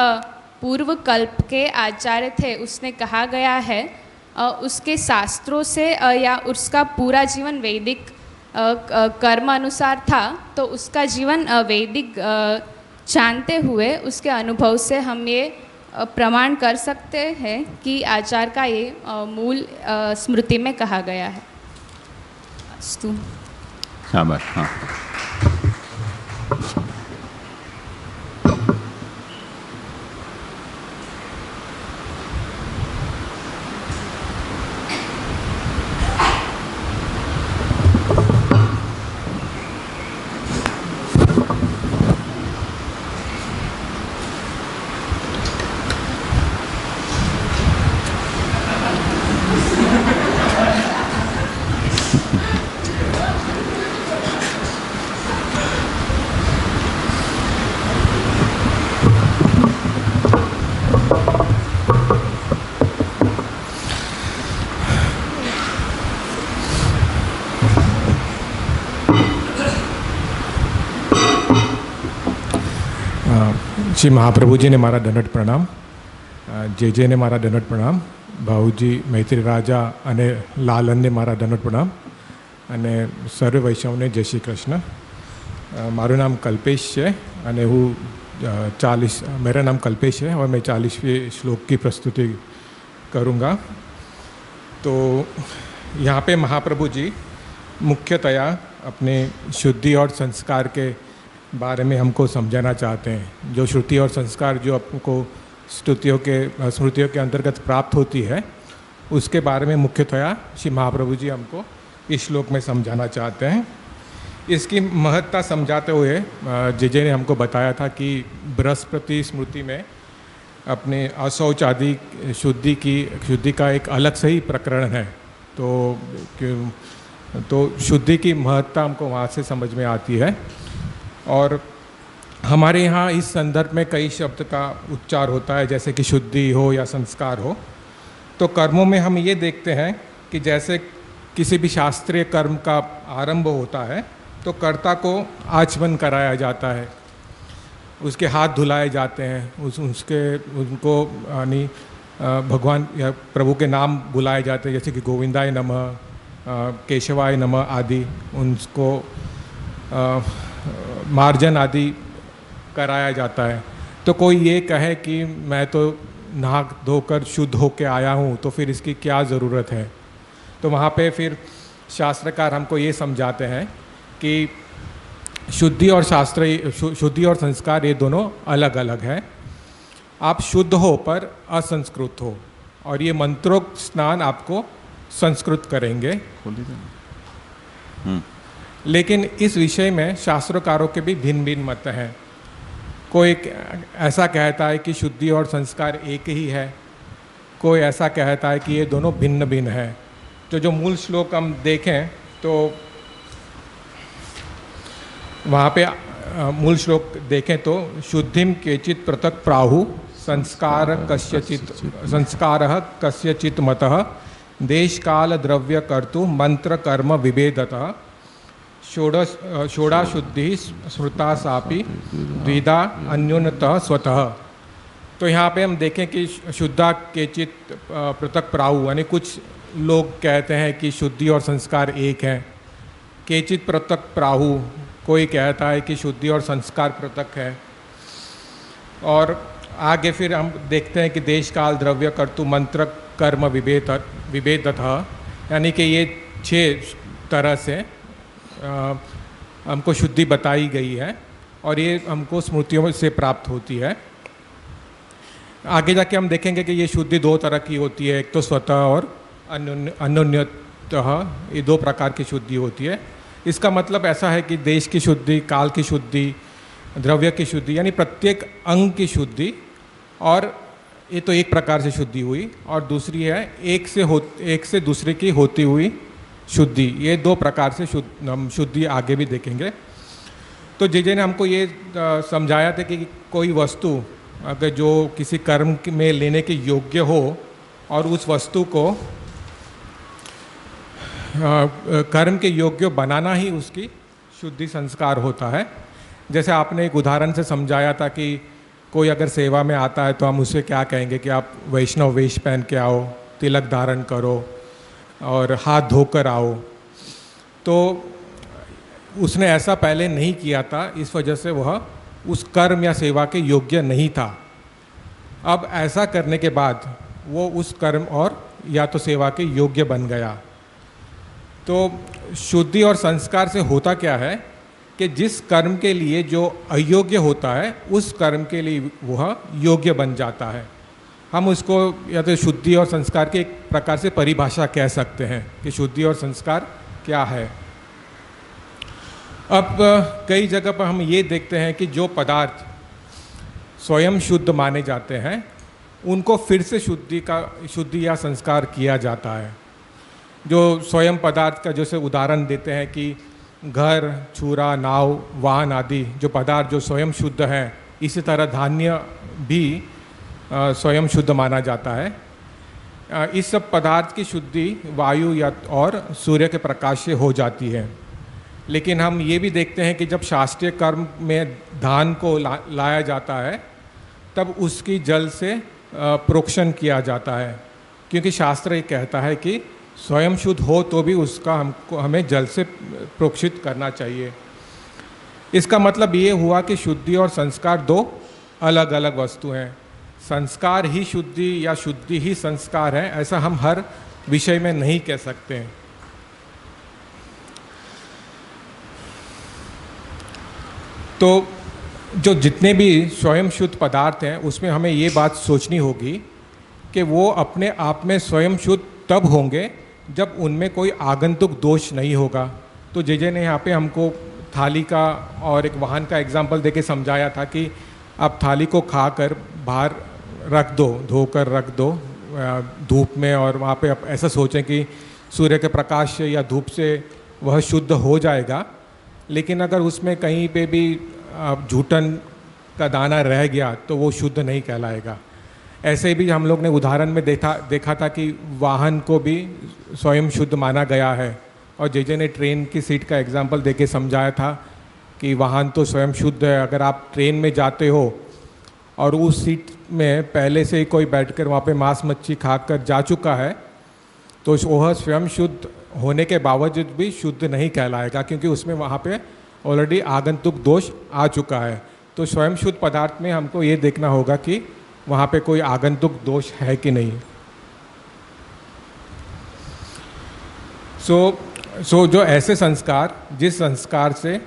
पूर्व कल्प के आचार्य थे, उसने कहा गया है उसके शास्त्रों से या उसका पूरा जीवन वैदिक कर्म अनुसार था, तो उसका जीवन वैदिक जानते हुए उसके अनुभव से हम ये प्रमाण कर सकते हैं कि आचार का ये मूल स्मृति में कहा गया है। अस्तु। शाबाश। हाँ। श्री महाप्रभु जी ने मारा दंडवत प्रणाम, जे ने मारा दंडवत प्रणाम, भाऊजी मैत्री राजा अने लालन ने मारा दंडवत प्रणाम, अने सर्व वैष्णव ने जय श्री कृष्ण। मारू नाम कल्पेश है अने हूँ 40 मेरा नाम कल्पेश है और मैं 40वें श्लोक की प्रस्तुति करूँगा। तो यहाँ पे महाप्रभु जी मुख्यतया अपने शुद्धि और संस्कार के बारे में हमको समझाना चाहते हैं। जो श्रुति और संस्कार जो आपको स्मृतियों के अंतर्गत प्राप्त होती है, उसके बारे में मुख्यतया श्री महाप्रभु जी हमको इस श्लोक में समझाना चाहते हैं। इसकी महत्ता समझाते हुए जे ने हमको बताया था कि बृहस्पति स्मृति में अपने अशौच आदि शुद्धि का एक अलग से ही प्रकरण है। तो शुद्धि की महत्ता हमको वहाँ से समझ में आती है। और हमारे यहाँ इस संदर्भ में कई शब्द का उच्चार होता है, जैसे कि शुद्धि हो या संस्कार हो। तो कर्मों में हम ये देखते हैं कि जैसे किसी भी शास्त्रीय कर्म का आरंभ होता है तो कर्ता को आचमन कराया जाता है, उसके हाथ धुलाए जाते हैं, उनको यानी भगवान या प्रभु के नाम बुलाए जाते हैं, जैसे कि गोविंदाय नमः, केशवाय नमः आदि। उनको मार्जन आदि कराया जाता है। तो कोई ये कहे कि मैं तो नहा धोकर शुद्ध होकर आया हूँ, तो फिर इसकी क्या ज़रूरत है। तो वहाँ पे फिर शास्त्रकार हमको ये समझाते हैं कि शुद्धि और संस्कार ये दोनों अलग अलग हैं। आप शुद्ध हो पर असंस्कृत हो, और ये मंत्रोक्त स्नान आपको संस्कृत करेंगे। लेकिन इस विषय में शास्त्रकारों के भी भिन्न भिन्न मत हैं। कोई ऐसा कहता है कि शुद्धि और संस्कार एक ही है, कोई ऐसा कहता है कि ये दोनों भिन्न भिन्न हैं। तो जो मूल श्लोक हम देखें तो वहाँ पे मूल श्लोक देखें तो शुद्धिम केचित पृथक प्राहु संस्कारः कस्यचित् मतः देश काल द्रव्य कर्तु मंत्र कर्म विभेदतः षोड़ा शुद्धि स्मृता सापि द्विधा अन्योन्यतः स्वतः। तो यहाँ पे हम देखें कि शुद्धा केचित पृथक प्राहु, यानी कुछ लोग कहते हैं कि शुद्धि और संस्कार एक हैं। केचित पृथक प्राहु, कोई कहता है कि शुद्धि और संस्कार पृथक है। और आगे फिर हम देखते हैं कि देश काल द्रव्य कर्तु मंत्र कर्म विभेदतः, यानी कि ये 6 तरह से हमको शुद्धि बताई गई है और ये हमको स्मृतियों से प्राप्त होती है। आगे जाके हम देखेंगे कि ये शुद्धि 2 तरह की होती है, एक तो स्वतः और अन्योन्यतः, ये 2 प्रकार की शुद्धि होती है। इसका मतलब ऐसा है कि देश की शुद्धि, काल की शुद्धि, द्रव्य की शुद्धि, यानी प्रत्येक अंग की शुद्धि। और ये तो एक प्रकार से शुद्धि हुई, और दूसरी है एक से दूसरे की होती हुई शुद्धि। ये 2 प्रकार से हम शुद्धि आगे भी देखेंगे। तो जे ने हमको ये समझाया था कि कोई वस्तु अगर जो किसी कर्म में लेने के योग्य हो और उस वस्तु को कर्म के योग्य बनाना ही उसकी शुद्धि संस्कार होता है। जैसे आपने एक उदाहरण से समझाया था कि कोई अगर सेवा में आता है तो हम उसे क्या कहेंगे कि आप वैष्णव वेश पहन के आओ, तिलक धारण करो और हाथ धोकर आओ। तो उसने ऐसा पहले नहीं किया था, इस वजह से वह उस कर्म या सेवा के योग्य नहीं था। अब ऐसा करने के बाद वो उस कर्म और या तो सेवा के योग्य बन गया। तो शुद्धि और संस्कार से होता क्या है कि जिस कर्म के लिए जो अयोग्य होता है उस कर्म के लिए वह योग्य बन जाता है। हम उसको या तो शुद्धि और संस्कार की एक प्रकार से परिभाषा कह सकते हैं कि शुद्धि और संस्कार क्या है। अब कई जगह पर हम ये देखते हैं कि जो पदार्थ स्वयं शुद्ध माने जाते हैं उनको फिर से शुद्धि या संस्कार किया जाता है। जो स्वयं पदार्थ का जैसे उदाहरण देते हैं कि घर, छुरा, नाव, वाहन आदि जो पदार्थ जो स्वयं शुद्ध हैं, इसी तरह धान्य भी स्वयं शुद्ध माना जाता है। इस सब पदार्थ की शुद्धि वायु या और सूर्य के प्रकाश से हो जाती है। लेकिन हम ये भी देखते हैं कि जब शास्त्रीय कर्म में धान को लाया जाता है तब उसकी जल से प्रोक्षण किया जाता है, क्योंकि शास्त्र ये कहता है कि स्वयं शुद्ध हो तो भी उसका हमें जल से प्रोक्षित करना चाहिए। इसका मतलब ये हुआ कि शुद्धि और संस्कार 2 अलग अलग वस्तु हैं। संस्कार ही शुद्धि या शुद्धि ही संस्कार है, ऐसा हम हर विषय में नहीं कह सकते हैं। तो जो जितने भी स्वयं शुद्ध पदार्थ हैं उसमें हमें ये बात सोचनी होगी कि वो अपने आप में स्वयं शुद्ध तब होंगे जब उनमें कोई आगंतुक दोष नहीं होगा। तो जे ने यहाँ पे हमको थाली का और एक वाहन का एग्जाम्पल देके समझाया था कि आप थाली को खाकर बाहर रख दो, धोकर रख दो धूप में, और वहाँ पे आप ऐसा सोचें कि सूर्य के प्रकाश से या धूप से वह शुद्ध हो जाएगा। लेकिन अगर उसमें कहीं पे भी जूठन का दाना रह गया तो वो शुद्ध नहीं कहलाएगा। ऐसे भी हम लोग ने उदाहरण में देखा था कि वाहन को भी स्वयं शुद्ध माना गया है, और जे ने ट्रेन की सीट का एग्जाम्पल देके समझाया था कि वाहन तो स्वयं शुद्ध है। अगर आप ट्रेन में जाते हो और उस सीट में पहले से ही कोई बैठकर वहाँ पे मांस मच्छी खाकर जा चुका है तो वह स्वयं शुद्ध होने के बावजूद भी शुद्ध नहीं कहलाएगा, क्योंकि उसमें वहाँ पे ऑलरेडी आगंतुक दोष आ चुका है। तो स्वयं शुद्ध पदार्थ में हमको ये देखना होगा कि वहाँ पे कोई आगंतुक दोष है कि नहीं। सो जो ऐसे संस्कार, जिस संस्कार से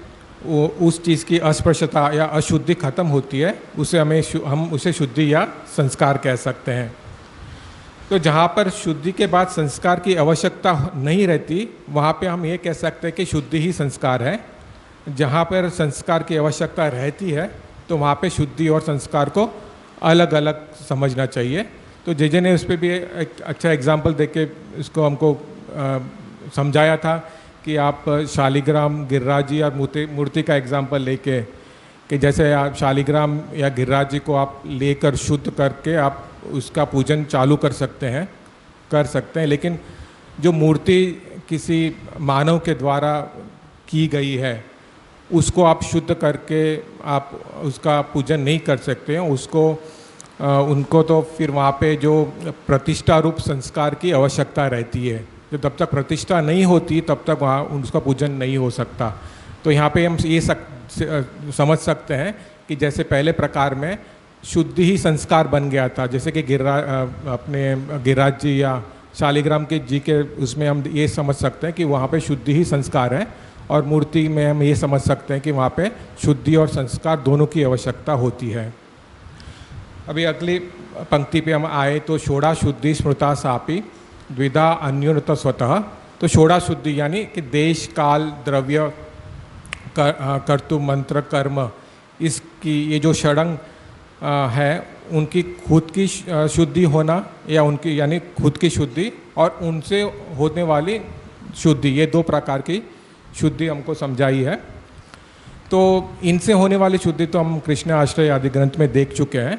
वो उस चीज़ की अस्पृश्यता या अशुद्धि खत्म होती है, उसे हम उसे शुद्धि या संस्कार कह सकते हैं। तो जहाँ पर शुद्धि के बाद संस्कार की आवश्यकता नहीं रहती, वहाँ पे हम ये कह सकते हैं कि शुद्धि ही संस्कार है। जहाँ पर संस्कार की आवश्यकता रहती है तो वहाँ पे शुद्धि और संस्कार को अलग अलग समझना चाहिए। तो जे ने उस पर भी एक अच्छा एग्जाम्पल देके इसको हमको समझाया था कि आप शालिग्राम, गिरिराज जी और मूर्ति का एग्जाम्पल लेके, कि जैसे आप शालिग्राम या गिरिराज जी को आप लेकर शुद्ध करके आप उसका पूजन चालू कर सकते हैं, लेकिन जो मूर्ति किसी मानव के द्वारा की गई है उसको आप शुद्ध करके आप उसका पूजन नहीं कर सकते हैं। उनको तो फिर वहाँ पे जो प्रतिष्ठा रूप संस्कार की आवश्यकता रहती है। जो तब तक प्रतिष्ठा नहीं होती तब तक वहाँ उसका पूजन नहीं हो सकता। तो यहाँ पे हम ये समझ सकते हैं कि जैसे पहले प्रकार में शुद्धि ही संस्कार बन गया था, जैसे कि गिरिराज जी या शालिग्राम के जी के उसमें हम ये समझ सकते हैं कि वहाँ पे शुद्धि ही संस्कार है, और मूर्ति में हम ये समझ सकते हैं कि वहाँ पे शुद्धि और संस्कार दोनों की आवश्यकता होती है। अभी अगली पंक्ति पे हम आए तो षोडा शुद्धि स्मृता सापि द्विधा अन्योन्यत स्वतः। तो षोडा शुद्धि यानी कि देश, काल, द्रव्य, कर्तु, मंत्र, कर्म, इसकी ये जो षडंग है उनकी खुद की शुद्धि होना, या उनकी यानी खुद की शुद्धि और उनसे होने वाली शुद्धि, ये दो प्रकार की शुद्धि हमको समझाई है। तो इनसे होने वाली शुद्धि तो हम कृष्ण आश्रय आदि ग्रंथ में देख चुके हैं,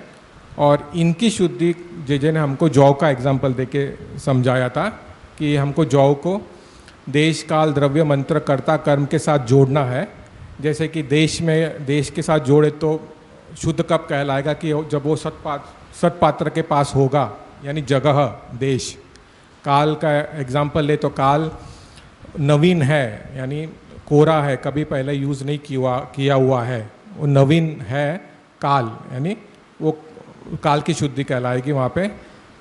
और इनकी शुद्धि जे ने हमको जौ का एग्जाम्पल देके समझाया था कि हमको जौ को देश, काल, द्रव्य, मंत्र, कर्ता, कर्म के साथ जोड़ना है। जैसे कि देश के साथ जोड़े तो शुद्ध कब कहलाएगा कि जब वो सत्पात्र के पास होगा, यानी जगह, देश। काल का एग्जाम्पल ले तो काल नवीन है, यानी कोरा है, कभी पहले यूज़ नहीं किया हुआ है, वो नवीन है काल, यानी वो काल की शुद्धि कहलाएगी वहाँ पे।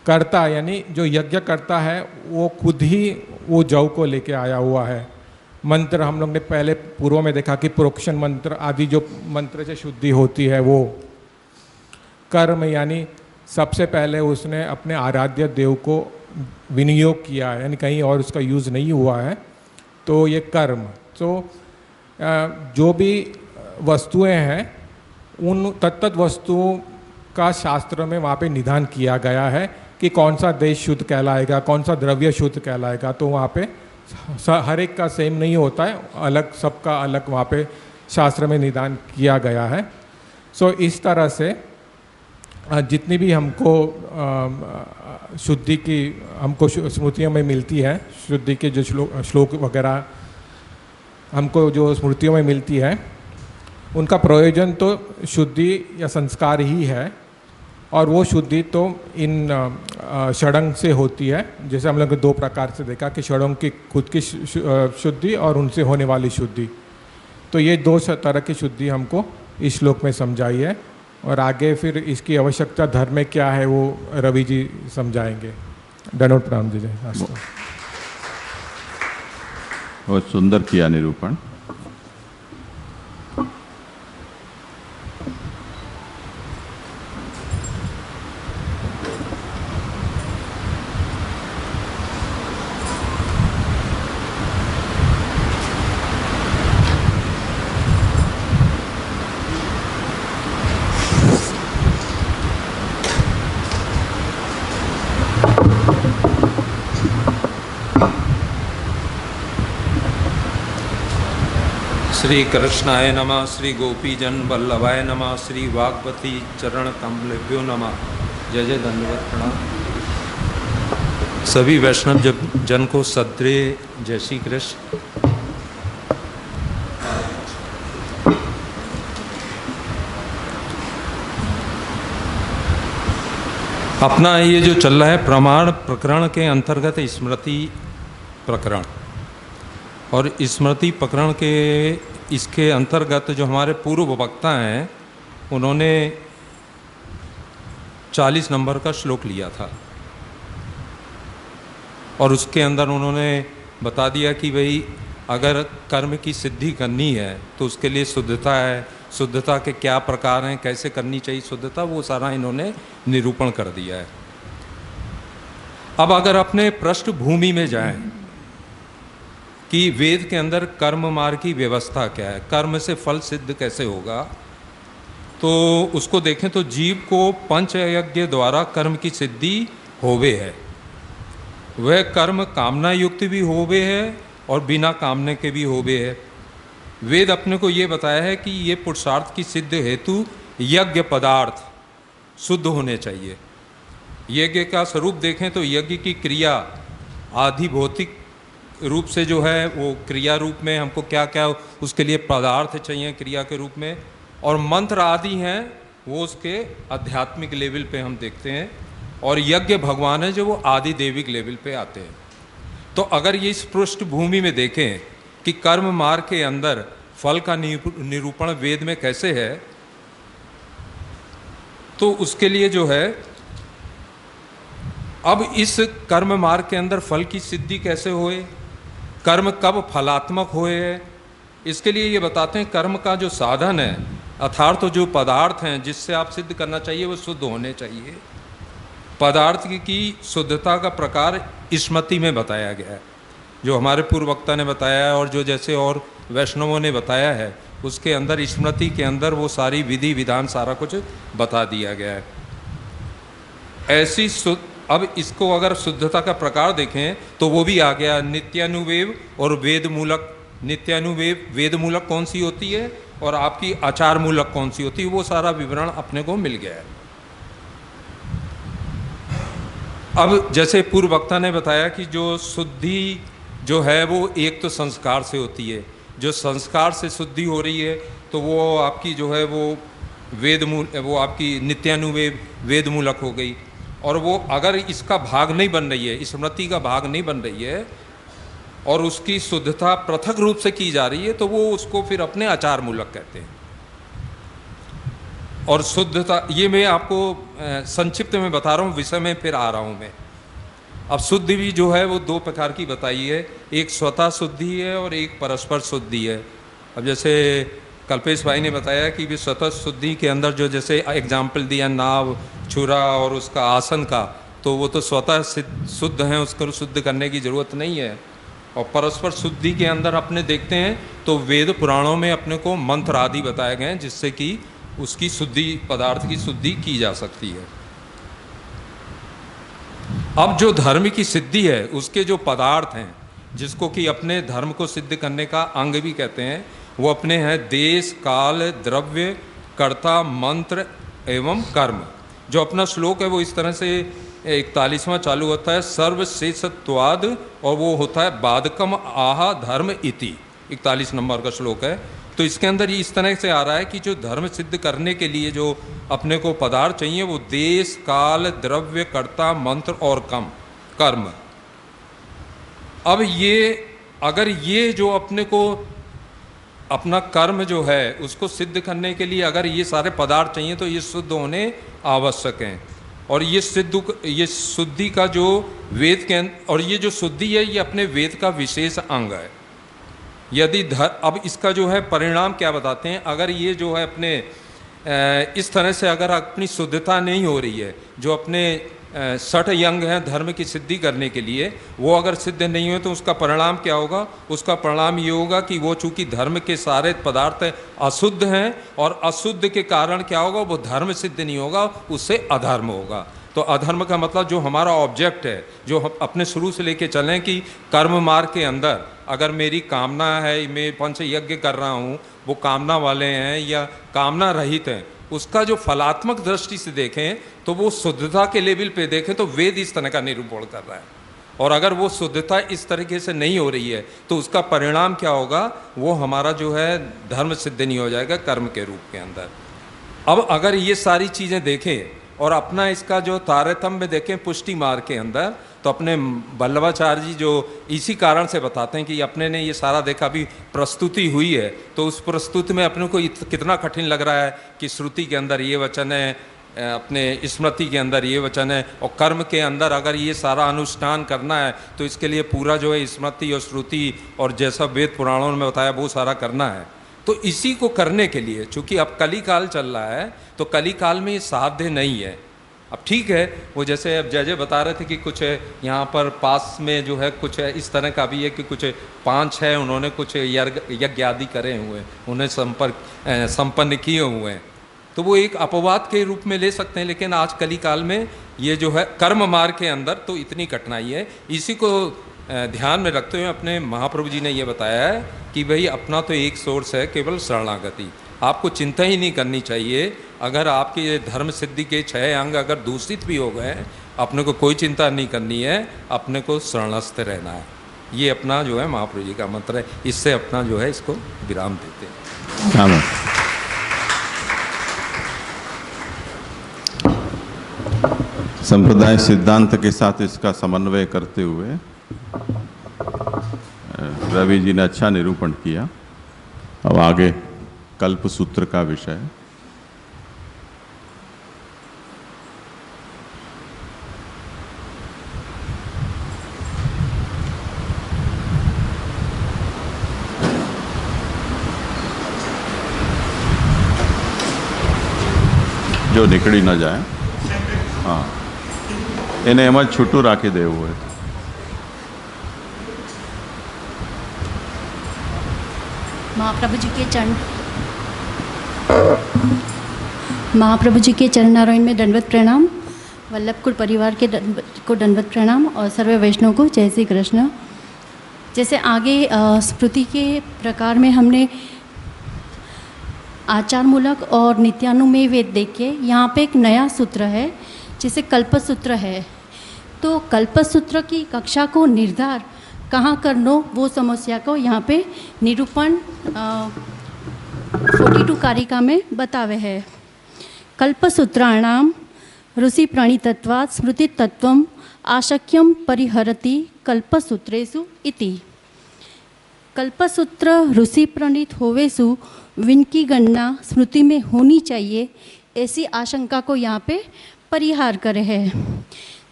कर्ता यानी जो यज्ञ करता है वो खुद ही वो जौ को लेके आया हुआ है। मंत्र हम लोग ने पहले पूर्व में देखा कि प्रोक्षण मंत्र आदि जो मंत्र से शुद्धि होती है वो। कर्म यानी सबसे पहले उसने अपने आराध्य देव को विनियोग किया है, यानी कहीं और उसका यूज़ नहीं हुआ है, तो ये कर्म। तो जो भी वस्तुएं हैं उन तत्त वस्तुओं का शास्त्र में वहाँ पे निदान किया गया है कि कौन सा देश शुद्ध कहलाएगा, कौन सा द्रव्य शुद्ध कहलाएगा। तो वहाँ पे हर एक का सेम नहीं होता है, अलग सबका अलग वहाँ पे शास्त्र में निदान किया गया है। सो इस तरह से जितनी भी हमको शुद्धि की हमको स्मृतियों में मिलती है, शुद्धि के जो श्लोक वगैरह हमको जो स्मृतियों में मिलती है, उनका प्रयोजन तो शुद्धि या संस्कार ही है, और वो शुद्धि तो इन षडंग से होती है। जैसे हम लोग दो प्रकार से देखा कि षडंग की खुद की शुद्धि और उनसे होने वाली शुद्धि। तो ये दो तरह की शुद्धि हमको इस श्लोक में समझाई है, और आगे फिर इसकी आवश्यकता धर्म में क्या है वो रवि जी समझाएंगे। धन्यवाद प्रणाम जी। बहुत सुंदर किया निरूपण। श्री कृष्णाय नमः, श्री गोपीजन वल्लभाय नमः, श्री वाग्वती चरण कमलेभ्यो नमः। जय जय दंडवत प्रणाम। सभी वैष्णव जन को सद्रे जय श्री कृष्ण। अपना ये जो चल रहा है प्रमाण प्रकरण के अंतर्गत स्मृति प्रकरण, और स्मृति प्रकरण के इसके अंतर्गत जो हमारे पूर्व वक्ता हैं उन्होंने 40 नंबर का श्लोक लिया था, और उसके अंदर उन्होंने बता दिया कि भाई अगर कर्म की सिद्धि करनी है तो उसके लिए शुद्धता है, शुद्धता के क्या प्रकार हैं, कैसे करनी चाहिए शुद्धता, वो सारा इन्होंने निरूपण कर दिया है। अब अगर अपने पृष्ठभूमि में जाएं कि वेद के अंदर कर्म मार्ग की व्यवस्था क्या है, कर्म से फल सिद्ध कैसे होगा, तो उसको देखें तो जीव को पंचयज्ञ द्वारा कर्म की सिद्धि होवे है। वह कर्म कामना युक्त भी होवे है और बिना कामने के भी होवे है। वेद अपने को ये बताया है कि ये पुरुषार्थ की सिद्ध हेतु यज्ञ पदार्थ शुद्ध होने चाहिए। यज्ञ का स्वरूप देखें तो यज्ञ की क्रिया आदि भौतिक रूप से जो है वो क्रिया रूप में हमको क्या क्या उसके लिए पदार्थ चाहिए क्रिया के रूप में, और मंत्र आदि हैं वो उसके आध्यात्मिक लेवल पे हम देखते हैं, और यज्ञ भगवान है जो वो आदि देविक लेवल पे आते हैं। तो अगर ये इस पृष्ठभूमि में देखें कि कर्म मार्ग के अंदर फल का निरूपण वेद में कैसे है, तो उसके लिए जो है अब इस कर्म मार्ग के अंदर फल की सिद्धि कैसे होए, कर्म कब फलात्मक होए, इसके लिए ये बताते हैं कर्म का जो साधन है अर्थात तो जो पदार्थ हैं जिससे आप सिद्ध करना चाहिए वो शुद्ध होने चाहिए। पदार्थ की शुद्धता का प्रकार स्मृति में बताया गया है, जो हमारे पूर्व वक्ता ने बताया है और जो जैसे और वैष्णवों ने बताया है उसके अंदर स्मृति के अंदर वो सारी विधि विधान सारा कुछ बता दिया गया है। ऐसी अब इसको अगर शुद्धता का प्रकार देखें तो वो भी आ गया नित्यानुवेव और वेद मूलक। नित्यानुवेव वेद मूलक कौन सी होती है और आपकी आचार मूलक कौन सी होती है, वो सारा विवरण अपने को मिल गया है। अब जैसे पूर्व वक्ता ने बताया कि जो शुद्धि जो है वो एक तो संस्कार से होती है, जो संस्कार से शुद्धि हो रही है तो वो आपकी जो है वो वो आपकी नित्यानुवेव वेद मूलक हो गई। और वो अगर इसका भाग नहीं बन रही है, स्मृति का भाग नहीं बन रही है और उसकी शुद्धता पृथक रूप से की जा रही है तो वो उसको फिर अपने आचार मूलक कहते हैं। और शुद्धता ये मैं आपको संक्षिप्त में बता रहा हूँ, विषय में फिर आ रहा हूँ मैं। अब शुद्धि भी जो है वो दो प्रकार की बताई है, एक स्वतः शुद्धि है और एक परस्पर शुद्धि है। अब जैसे कल्पेश भाई ने बताया कि भी स्वतः शुद्धि के अंदर जो जैसे एग्जाम्पल दिया नाव छुरा और उसका आसन का, तो वो तो स्वतः शुद्ध हैं, उसको शुद्ध करने की ज़रूरत नहीं है। और परस्पर शुद्धि के अंदर अपने देखते हैं तो वेद पुराणों में अपने को मंत्र आदि बताए गए हैं जिससे कि उसकी शुद्धि पदार्थ की शुद्धि की जा सकती है। अब जो धर्म की सिद्धि है उसके जो पदार्थ हैं जिसको कि अपने धर्म को सिद्ध करने का अंग भी कहते हैं, वो अपने हैं देश काल द्रव्य कर्ता मंत्र एवं कर्म। जो अपना श्लोक है वो इस तरह से 41वां चालू होता है सर्वशेषत्वाद, और वो होता है बाधकम आहा धर्म इति, 41 नंबर का श्लोक है। तो इसके अंदर इस तरह से आ रहा है कि जो धर्म सिद्ध करने के लिए जो अपने को पदार्थ चाहिए वो देश काल द्रव्य कर्ता मंत्र और कर्म। अब ये अगर ये जो अपने को अपना कर्म जो है उसको सिद्ध करने के लिए अगर ये सारे पदार्थ चाहिए तो ये शुद्ध होने आवश्यक हैं। और ये शुद्धि का जो वेद के और ये जो शुद्धि है ये अपने वेद का विशेष अंग है। यदि अब इसका जो है परिणाम क्या बताते हैं, अगर ये जो है अपने इस तरह से अगर अपनी शुद्धता नहीं हो रही है, जो अपने 60 अंग हैं धर्म की सिद्धि करने के लिए, वो अगर सिद्ध नहीं हुए तो उसका परिणाम क्या होगा? उसका परिणाम ये होगा कि वो चूँकि धर्म के सारे पदार्थ अशुद्ध हैं और अशुद्ध के कारण क्या होगा, वो धर्म सिद्ध नहीं होगा, उससे अधर्म होगा। तो अधर्म का मतलब जो हमारा ऑब्जेक्ट है, जो हम अपने शुरू से लेके चलें कि कर्म मार्ग के अंदर अगर मेरी कामना है, मैं पंच यज्ञ कर रहा हूँ, वो कामना वाले हैं या कामना रहित हैं, उसका जो फलात्मक दृष्टि से देखें तो वो शुद्धता के लेवल पे देखें तो वेद इस तरह का निरूपण कर रहा है। और अगर वो शुद्धता इस तरीके से नहीं हो रही है तो उसका परिणाम क्या होगा, वो हमारा जो है धर्म सिद्ध नहीं हो जाएगा कर्म के रूप के अंदर। अब अगर ये सारी चीज़ें देखें और अपना इसका जो तारतम्य देखें पुष्टि मार्ग के अंदर, तो अपने वल्लभाचार्य जी जो इसी कारण से बताते हैं कि अपने ने ये सारा देखा, अभी प्रस्तुति हुई है तो उस प्रस्तुति में अपने को कितना कठिन लग रहा है कि श्रुति के अंदर ये वचन है, अपने स्मृति के अंदर ये वचन है, और कर्म के अंदर अगर ये सारा अनुष्ठान करना है तो इसके लिए पूरा जो है स्मृति और श्रुति और जैसा वेद पुराणों में बताया वो सारा करना है। तो इसी को करने के लिए, चूँकि अब कली काल चल रहा है तो कली काल में ये साध्य नहीं है। अब ठीक है, वो जैसे अब जय बता रहे थे कि कुछ यहाँ पर पास में जो है कुछ इस तरह का भी है कि कुछ 5-6 उन्होंने कुछ यज्ञ आदि करे हुए हैं, उन्हें संपन्न किए हुए हैं, तो वो एक अपवाद के रूप में ले सकते हैं। लेकिन आज कली काल में ये जो है कर्म मार्ग के अंदर तो इतनी कठिनाई है, इसी को ध्यान में रखते हुए अपने महाप्रभु जी ने ये बताया है कि भाई अपना तो एक सोर्स है केवल शरणागति, आपको चिंता ही नहीं करनी चाहिए। अगर आपके ये धर्म सिद्धि के 6 अंग अगर दूषित भी हो गए, अपने को कोई चिंता नहीं करनी है, अपने को शरणस्थ रहना है। ये अपना जो है महाप्रभु जी का मंत्र है, इससे अपना जो है इसको विराम देते हैं। संप्रदाय सिद्धांत के साथ इसका समन्वय करते हुए रवि जी ने अच्छा निरूपण किया। अब आगे कल्प सूत्र का विषय। जो निकली न जाए, हाँ, इन्हें एम छुट्टू राखी देव हुए। महाप्रभु जी के चरण नारायण में दंडवत प्रणाम, वल्लभकुल परिवार के को दंडवत प्रणाम और सर्व वैष्णव को जय श्री कृष्ण। जैसे आगे स्मृति के प्रकार में हमने आचारमूलक और नित्यानुमेय वेद देख के, यहाँ पे एक नया सूत्र है जिसे कल्पसूत्र है। तो कल्पसूत्र की कक्षा को निर्धार कहाँ करनो, वो समस्या को यहाँ पे निरूपण 42 कारिका में बतावे है। कल्पसूत्राणाम ऋषि प्रणीतत्वात् स्मृति तत्वम आशक्यम परिहरति कल्पसूत्रेषु इति। कल्पसूत्र ऋषि प्रणीत होवेसु विनकी गणना स्मृति में होनी चाहिए, ऐसी आशंका को यहाँ पे परिहार करे है।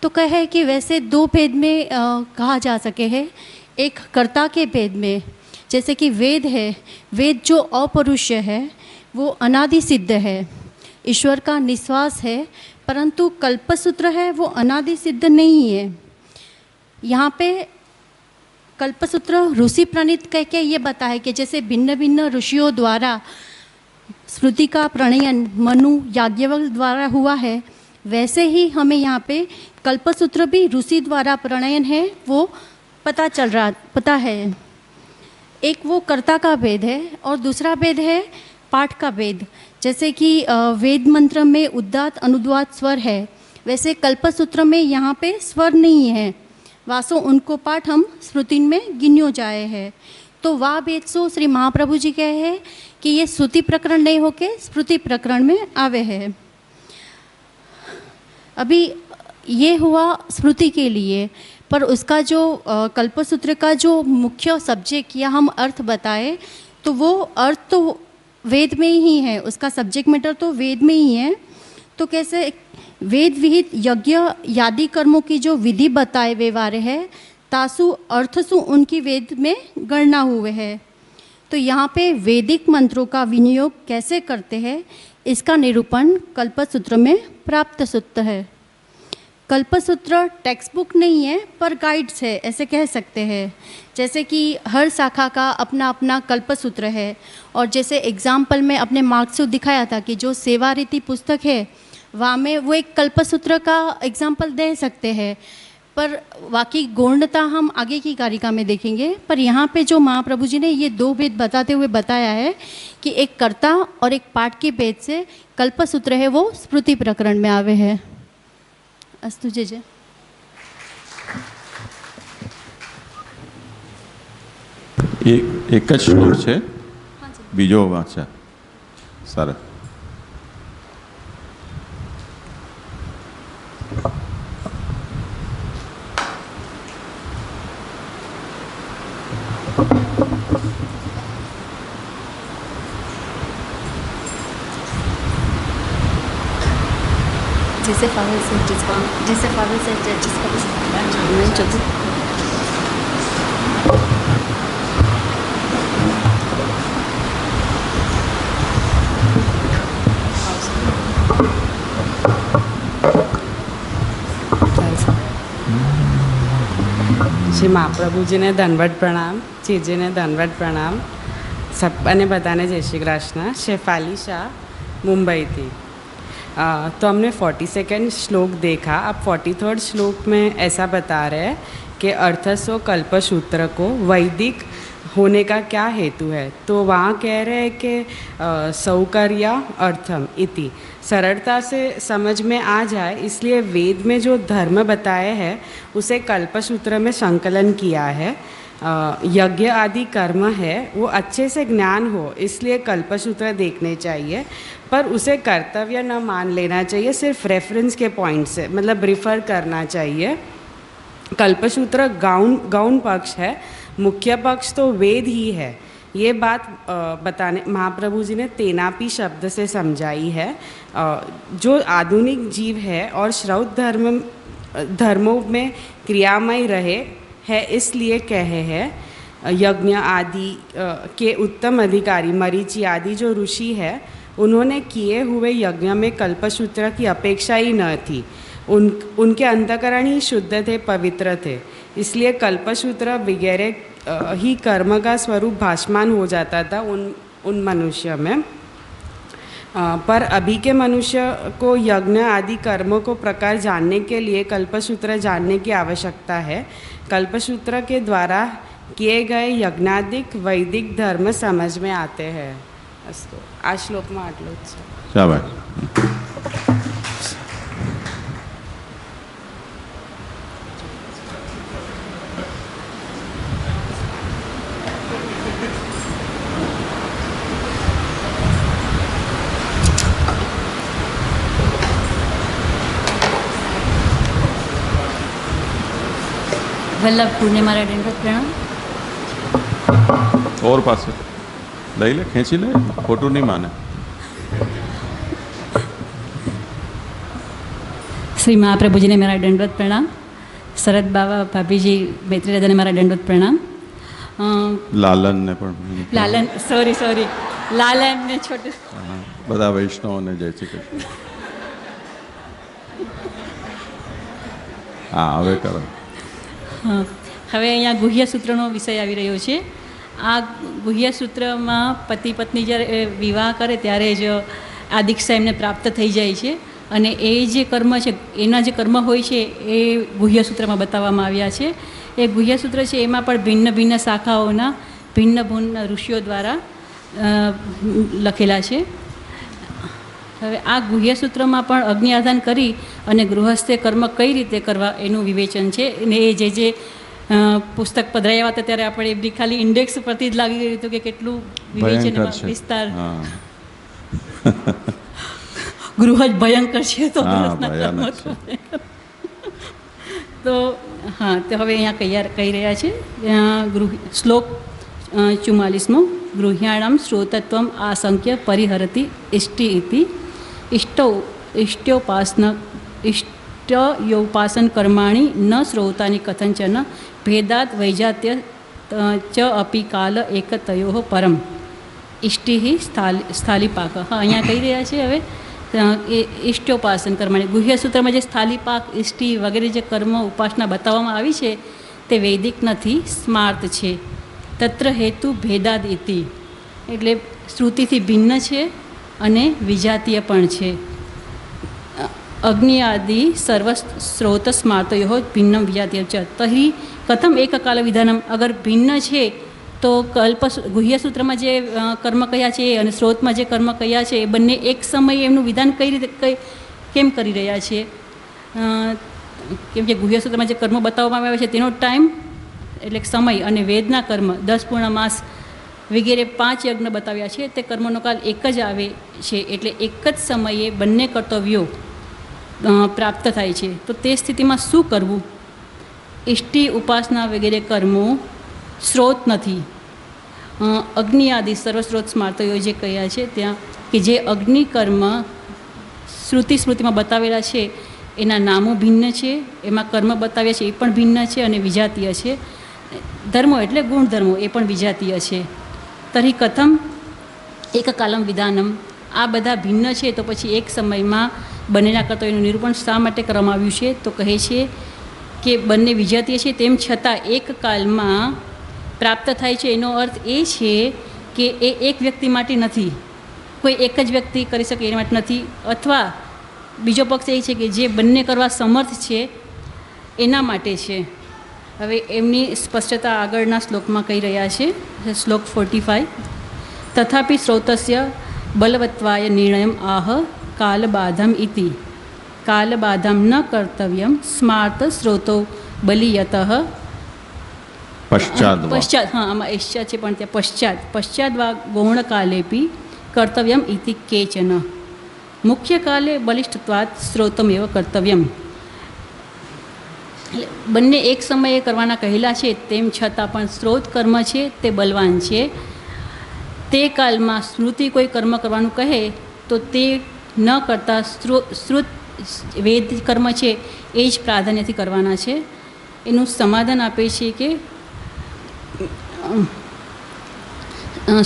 तो कहे कि वैसे 2 भेद में कहा जा सके है। एक कर्ता के भेद में, जैसे कि वेद है, वेद जो अपरुष्य है वो अनादि सिद्ध है, ईश्वर का निश्वास है, परंतु कल्पसूत्र है वो अनादि सिद्ध नहीं है। यहाँ पे कल्पसूत्र ऋषि प्रणीत कह के ये बताया कि जैसे भिन्न भिन्न ऋषियों द्वारा स्मृति का प्रणयन मनु याज्ञवल्क्य द्वारा हुआ है, वैसे ही हमें यहाँ पे कल्पसूत्र भी ऋषि द्वारा प्रणयन है वो पता है। एक वो कर्ता का भेद है और दूसरा भेद है पाठ का भेद। जैसे कि वेद मंत्र में उदात्त अनुदात्त स्वर है, वैसे कल्पसूत्र में यहाँ पे स्वर नहीं है, वासो उनको पाठ हम स्मृति में गिन्यो जाए है। तो वाह भेद सो श्री महाप्रभु जी कहे हैं कि ये श्रुति प्रकरण नहीं होके स्मृति प्रकरण में आवे है। अभी ये हुआ स्मृति के लिए, पर उसका जो कल्पसूत्र का जो मुख्य सब्जेक्ट या हम अर्थ बताए तो वो अर्थ तो वेद में ही है, उसका सब्जेक्ट मैटर तो वेद में ही है। तो कैसे वेद विहित यज्ञ यादि कर्मों की जो विधि बताए व्यवहार है तासु अर्थसु उनकी वेद में गणना हुए है। तो यहाँ पे वैदिक मंत्रों का विनियोग कैसे करते हैं इसका निरूपण कल्पसूत्र में प्राप्त सूत्र है। कल्पसूत्र टेक्स्ट बुक नहीं है पर गाइड्स है, ऐसे कह सकते हैं। जैसे कि हर शाखा का अपना अपना कल्पसूत्र है, और जैसे एग्जाम्पल में अपने मार्क्स दिखाया था कि जो सेवा रीति पुस्तक है वहाँ में वो एक कल्पसूत्र का एग्जाम्पल दे सकते हैं, पर बाकी गौणता हम आगे की कारिका में देखेंगे। पर यहाँ पे जो महाप्रभु जी ने ये दो भेद बताते हुए बताया है कि एक कर्ता और एक पाठ के भेद से कल्पसूत्र है वो स्मृति प्रकरण में आवे है। अस्तु जय जय। एक જ શ્લોક છે, બીજો વાંચા સરસ। जैसे फादर से जिसका શ્રી મહાપ્રભુજીને દંડવત પ્રણામ, જીજીને દંડવત પ્રણામ, सबने बताने जय श्री कृष्ण। शेफाली शाह मुंबई थी। तो हमने 42nd श्लोक देखा। अब 43rd श्लोक में ऐसा बता रहे हैं कि अर्थस्व कल्पसूत्र को वैदिक होने का क्या हेतु है। तो वहाँ कह रहे हैं कि सौकर्या अर्थम इति, सरलता से समझ में आ जाए इसलिए वेद में जो धर्म बताए हैं उसे कल्पसूत्र में संकलन किया है। यज्ञ आदि कर्म है वो अच्छे से ज्ञान हो इसलिए कल्पसूत्र देखने चाहिए, पर उसे कर्तव्य न मान लेना चाहिए, सिर्फ रेफरेंस के पॉइंट से मतलब रिफ़र करना चाहिए। कल्पसूत्र गौण पक्ष है, मुख्य पक्ष तो वेद ही है। ये बात बताने महाप्रभु जी ने तेनापी शब्द से समझाई है। जो आधुनिक जीव है और श्रौत धर्मों में क्रियामय रहे है इसलिए कहे हैं। यज्ञ आदि के उत्तम अधिकारी मरीचि आदि जो ऋषि है उन्होंने किए हुए यज्ञ में कल्पसूत्र की अपेक्षा ही न थी। उनके अंतःकरण ही शुद्ध थे, पवित्र थे, इसलिए कल्पसूत्र वगैरह ही कर्म का स्वरूप भासमान हो जाता था उन मनुष्य में। पर अभी के मनुष्य को यज्ञ आदि कर्मों को प्रकार जानने के लिए कल्पसूत्र जानने की आवश्यकता है। कल्पसूत्र के द्वारा किए गए यज्ञादिक वैदिक धर्म समझ में आते हैं। अस्तु आ श्लोक में आटलू ज छे। शाबाश। વલ્લભપુર ને મારા દંડવત પ્રણામ। और पास लई ले, खेची ले, खोटू नहीं माने। श्री महाप्रभु जी ने मेरा दंडवत प्रणाम। शरद बाबा भाभी जी मैत्री दादा ने मारा दंडवत प्रणाम। लालन ने पण लालन सॉरी लालन ने छोटे બધા વૈષ્ણવને જય શ્રી કૃષ્ણ। હા હવે કરો। હવે અહીંયા ગુહ્યસૂત્રનો વિષય આવી રહ્યો છે। આ ગુહ્યસૂત્રમાં પતિ પત્ની જ્યારે વિવાહ કરે ત્યારે જ આ દીક્ષા એમને પ્રાપ્ત થઈ જાય છે અને એ જે કર્મ છે એના જે કર્મ હોય છે એ ગુહ્યસૂત્રમાં બતાવવામાં આવ્યા છે। એ ગુહ્યસૂત્ર છે એમાં પણ ભિન્ન ભિન્ન શાખાઓના ભિન્ન ભિન્ન ઋષિઓ દ્વારા લખેલા છે। હવે આ ગુહ્યસૂત્રમાં પણ અગ્નિ આધાન કરી અને ગૃહસ્થે કર્મ કઈ રીતે કરવા એનું વિવેચન છે। અને એ જે પુસ્તક પધરાવ્યા હતા ત્યારે આપણે એમની ખાલી ઇન્ડેક્સ પરથી જ લાગી ગયું હતું કે કેટલું વિવેચન વિસ્તાર ગૃહ જ ભયંકર છે તો તો હા તો હવે અહીંયા કહી રહ્યા છે શ્લોક 44મો ગૃહ્યાણામ શ્રોતત્વમ આસંખ્ય પરિહરતિ ઇષ્ટિ ઇતિ इष्टयोपासन कर्माणि न श्रोतानि कथंचन भेदात् वैजात्य च अपि काल एकतयोः परम इष्टि स्थालीपाक। हाँ अँ कही रहा है। हवे इष्टोपासन कर्माणि गुह्यसूत्र में स्थालीपाक इष्टि वगैरह जो कर्म उपासना बताववामां आवी छे ते वैदिक नथी, स्मार्त छे। तत्र हेतु भेदाद इति एटले श्रुतिथी भिन्न छे અને વિજાતીય પણ છે। अग्नि आदि सर्वस्रोतस्मार्तयोः भिन्नं विजातीय च तर्हि कथम एककालविधानम अगर भिन्न છે તો કલ્પ ગુહ્ય સૂત્રમાં જે કર્મ કયા છે અને સ્રોતમાં જે કર્મ કયા છે એ બંને એક સમયે એમનું વિધાન કઈ રીતે કેમ કરી રહ્યા છે? કેમ કે ગુહ્ય સૂત્રમાં જે કર્મો બતાવવામાં આવ્યા છે તેનો ટાઈમ એટલે સમય અને વેદના કર્મ 10 પૂર્ણમાસ વગેરે 5 યજ્ઞ બતાવ્યા છે તે કર્મનો કાલ એક જ આવે છે એટલે એક જ સમયે બંને કર્તવ્યો પ્રાપ્ત થાય છે. તો તે સ્થિતિમાં શું કરવું? ઇષ્ટિ ઉપાસના વગેરે કર્મો સ્રોત નથી. અગ્નિ આદિ સર્વસ્રોત સ્માર્તયો જે કહ્યા છે ત્યાં કે જે અગ્નિ કર્મ સ્મૃતિમાં બતાવેલા છે એના નામો ભિન્ન છે, એમાં કર્મ બતાવ્યા છે એ પણ ભિન્ન છે અને વિજાતીય છે. ધર્મો એટલે ગુણધર્મો એ પણ વિજાતીય છે. તરી કથમ એક કાલમ વિધાનમ આ બધા ભિન્ન છે તો પછી એક સમયમાં બંનેના કર્તવ્યનું નિરૂપણ શા માટે કરવામાં આવ્યું છે? તો કહે છે કે બંને વિજાતીય છે તેમ છતાં એક કાલમાં પ્રાપ્ત થાય છે. એનો અર્થ એ છે કે એ એક વ્યક્તિ માટે નથી, કોઈ એક જ વ્યક્તિ કરી શકે એના માટે નથી. અથવા બીજો પક્ષ એ છે કે જે બંને કરવા સમર્થ છે એના માટે છે. હવે એમની સ્પષ્ટતા આગળના શ્લોકમાં કહી રહ્યા છે. શ્લોક 45 તથાપિ સ્રોતસ્ય બલવત્વાય નિર્ણયમ આહ કાલબાધમ ઇતિ કાલબાધમ ન કર્તવ્યમ સ્માર્ત સ્રોતો બલિયતઃ પશ્ચાત હા આમાં એશ્ચા છે પણ ત્યાં પશ્ચાદવા ગૌણકાલેપી કર્તવ્યમ ઇતિ કેચન મુખ્ય કાલે બલિષ્ઠત્વાત સ્રોતમેવ કર્તવ્યમ. બંને એક સમયે કરવાના કહેલા છે તેમ છતાં પણ સ્ત્રોત કર્મ છે તે બલવાન છે. તે કાલમાં સ્મૃતિ કોઈ કર્મ કરવાનું કહે તો તે ન કરતાં શ્રુત વેદ કર્મ છે એ જ પ્રાધાન્યથી કરવાના છે. એનું સમાધાન આપે છે કે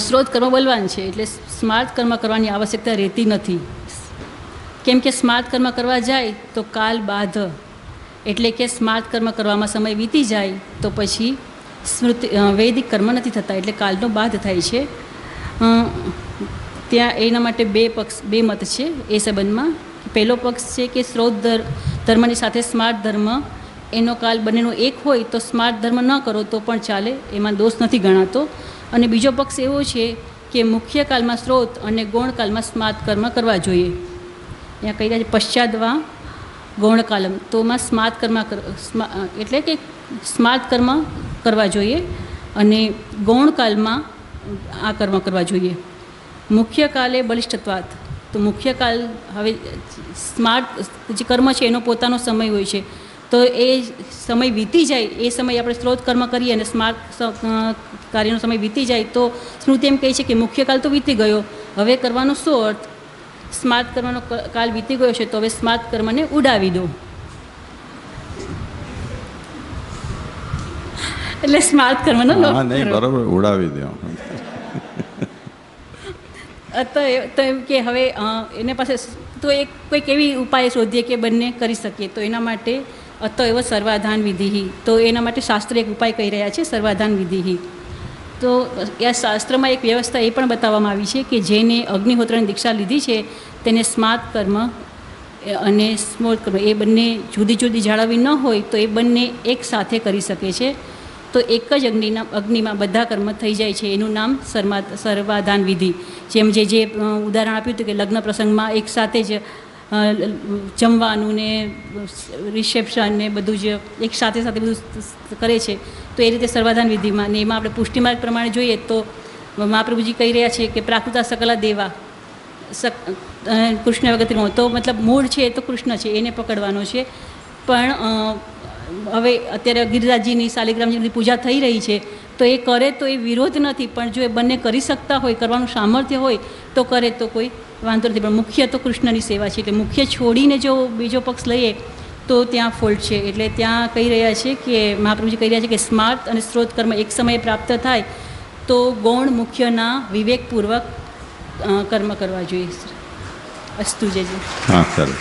સ્ત્રોત કર્મ બલવાન છે એટલે સ્માર્ત કર્મ કરવાની આવશ્યકતા રહેતી નથી. કેમ કે સ્માર્ત કર્મ કરવા જાય તો કાલ બાધ એટલે કે સ્માર્ત કર્મ કરવામાં સમય વીતી જાય તો પછી સ્મૃતિ વૈદિક કર્મ નથી થતા એટલે કાલનો બાધ થાય છે. ત્યાં એના માટે બે મત છે એ સંબંધમાં. પહેલો પક્ષ છે કે સ્ત્રોત ધર્મની સાથે સ્માર્ત ધર્મ એનો કાલ બંનેનો એક હોય તો સ્માર્ત ધર્મ ન કરો તો પણ ચાલે, એમાં દોષ નથી ગણાતો. અને બીજો પક્ષ એવો છે કે મુખ્ય કાલમાં સ્ત્રોત અને ગૌણ કાલમાં સ્માર્ત કર્મ કરવા જોઈએ. અહીંયા કહી રહ્યા છે પશ્ચાદવા ગૌણ કાલમ તોમાં સ્માર્ત કર્મ એટલે કે સ્માર્ત કર્મ કરવા જોઈએ અને ગૌણ કાલમાં આ કર્મ કરવા જોઈએ. મુખ્ય કાલે બલિષ્ઠત્વાત તો મુખ્ય કાલ હવે સ્માર્ટ જે કર્મ છે એનો પોતાનો સમય હોય છે તો એ સમય વીતી જાય એ સમયે આપણે સ્ત્રોત કર્મ કરીએ અને સ્માર્ટ કાર્યનો સમય વીતી જાય તો સ્મૃતિ એમ કહે છે કે મુખ્ય કાલ તો વીતી ગયો, હવે કરવાનો શું અર્થ? સ્માર્ત કર્મનો કાલ વીતી ગયો છે તો હવે સ્માર્ત કર્મને ઉડાવી દો. એટલે સ્માર્ત કર્મનો બરાબર ઉડાવી દો. તો એમ કે હવે એને પાસે તો એક કોઈક એવી ઉપાય શોધીએ કે બંને કરી શકીએ. તો એના માટે અતએવ સર્વાધાન વિધિ તો એના માટે શાસ્ત્ર એક ઉપાય કહી રહ્યા છે સર્વાધાન વિધિ. તો આ શાસ્ત્રમાં એક વ્યવસ્થા એ પણ બતાવવામાં આવી છે કે જેને અગ્નિહોત્રની દીક્ષા લીધી છે તેને સ્માર્ત કર્મ અને સ્મૃત કર્મ એ બંને જુદી જુદી જાળવવી ન હોય તો એ બંને એક સાથે કરી શકે છે. તો એક જ અગ્નિમાં બધા કર્મ થઈ જાય છે. એનું નામ સર્વાધાન વિધિ. જેમ જે ઉદાહરણ આપ્યું હતું કે લગ્ન પ્રસંગમાં એક સાથે જ જમવાનું ને રિસેપ્શન ને બધું જ એક સાથે બધું કરે છે તો એ રીતે સર્વાધાન વિધિમાં ને એમાં આપણે પુષ્ટિમાર્ગ પ્રમાણે જોઈએ તો મહાપ્રભુજી કહી રહ્યા છે કે પ્રાકૃતા સકલા દેવા કૃષ્ણ વગતનો તો મતલબ મૂળ છે એ તો કૃષ્ણ છે એને પકડવાનો છે. પણ હવે અત્યારે ગિરિરાજજીની શાલિગ્રામજીની પૂજા થઈ રહી છે તો એ કરે તો એ વિરોધ નથી, પણ જો એ બંને કરી શકતા હોય કરવાનું સામર્થ્ય હોય તો કરે તો કોઈ વાંધો નથી. પણ મુખ્ય તો કૃષ્ણની સેવા છે એટલે મુખ્ય છોડીને જો બીજો પક્ષ લઈએ તો ત્યાં ફોલ્ટ છે. એટલે ત્યાં કહી રહ્યા છે કે મહાપ્રભુજી કહી રહ્યા છે કે સ્માર્ત અને સ્ત્રોત કર્મ એક સમયે પ્રાપ્ત થાય તો ગૌણ મુખ્યના વિવેકપૂર્વક કર્મ કરવા જોઈએ. અસ્તુ જયજી. હા સરસ.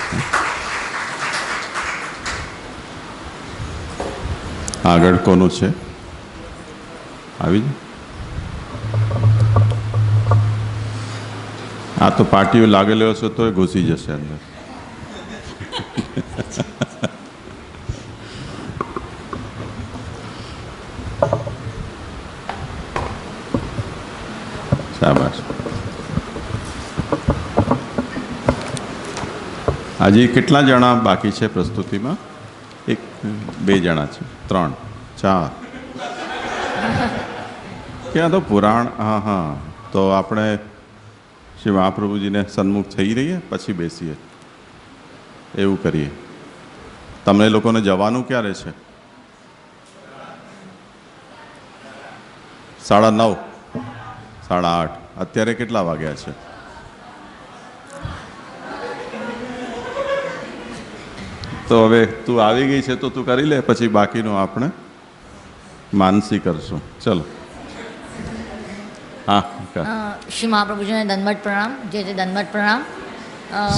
આગળ કોનું છે? આવી આ તો પાટીઓ લાગેલો હશે તો ઘૂસી જશે અંદર. શાબાશ. હજી કેટલા જણા બાકી છે પ્રસ્તુતિમાં? 1 2 જણા છે, 3 4. ક્યાં તો પુરાણ. હા, તો આપણે શ્રી મહાપ્રભુજીને સન્મુખ થઈ રહીએ, પછી બેસીએ. એવું કરીએ. તમને લોકોને જવાનું ક્યારે છે? 9:30, 8:30. અત્યારે કેટલા વાગ્યા છે? તો હવે તું આવી ગઈ છે તો તું કરી લે, પછી બાકીનું આપણે માનસી કરશું. ચલો. હા, શ્રી મહાપ્રભુજીને દંડવત પ્રણામ. જે દંડવત પ્રણામ.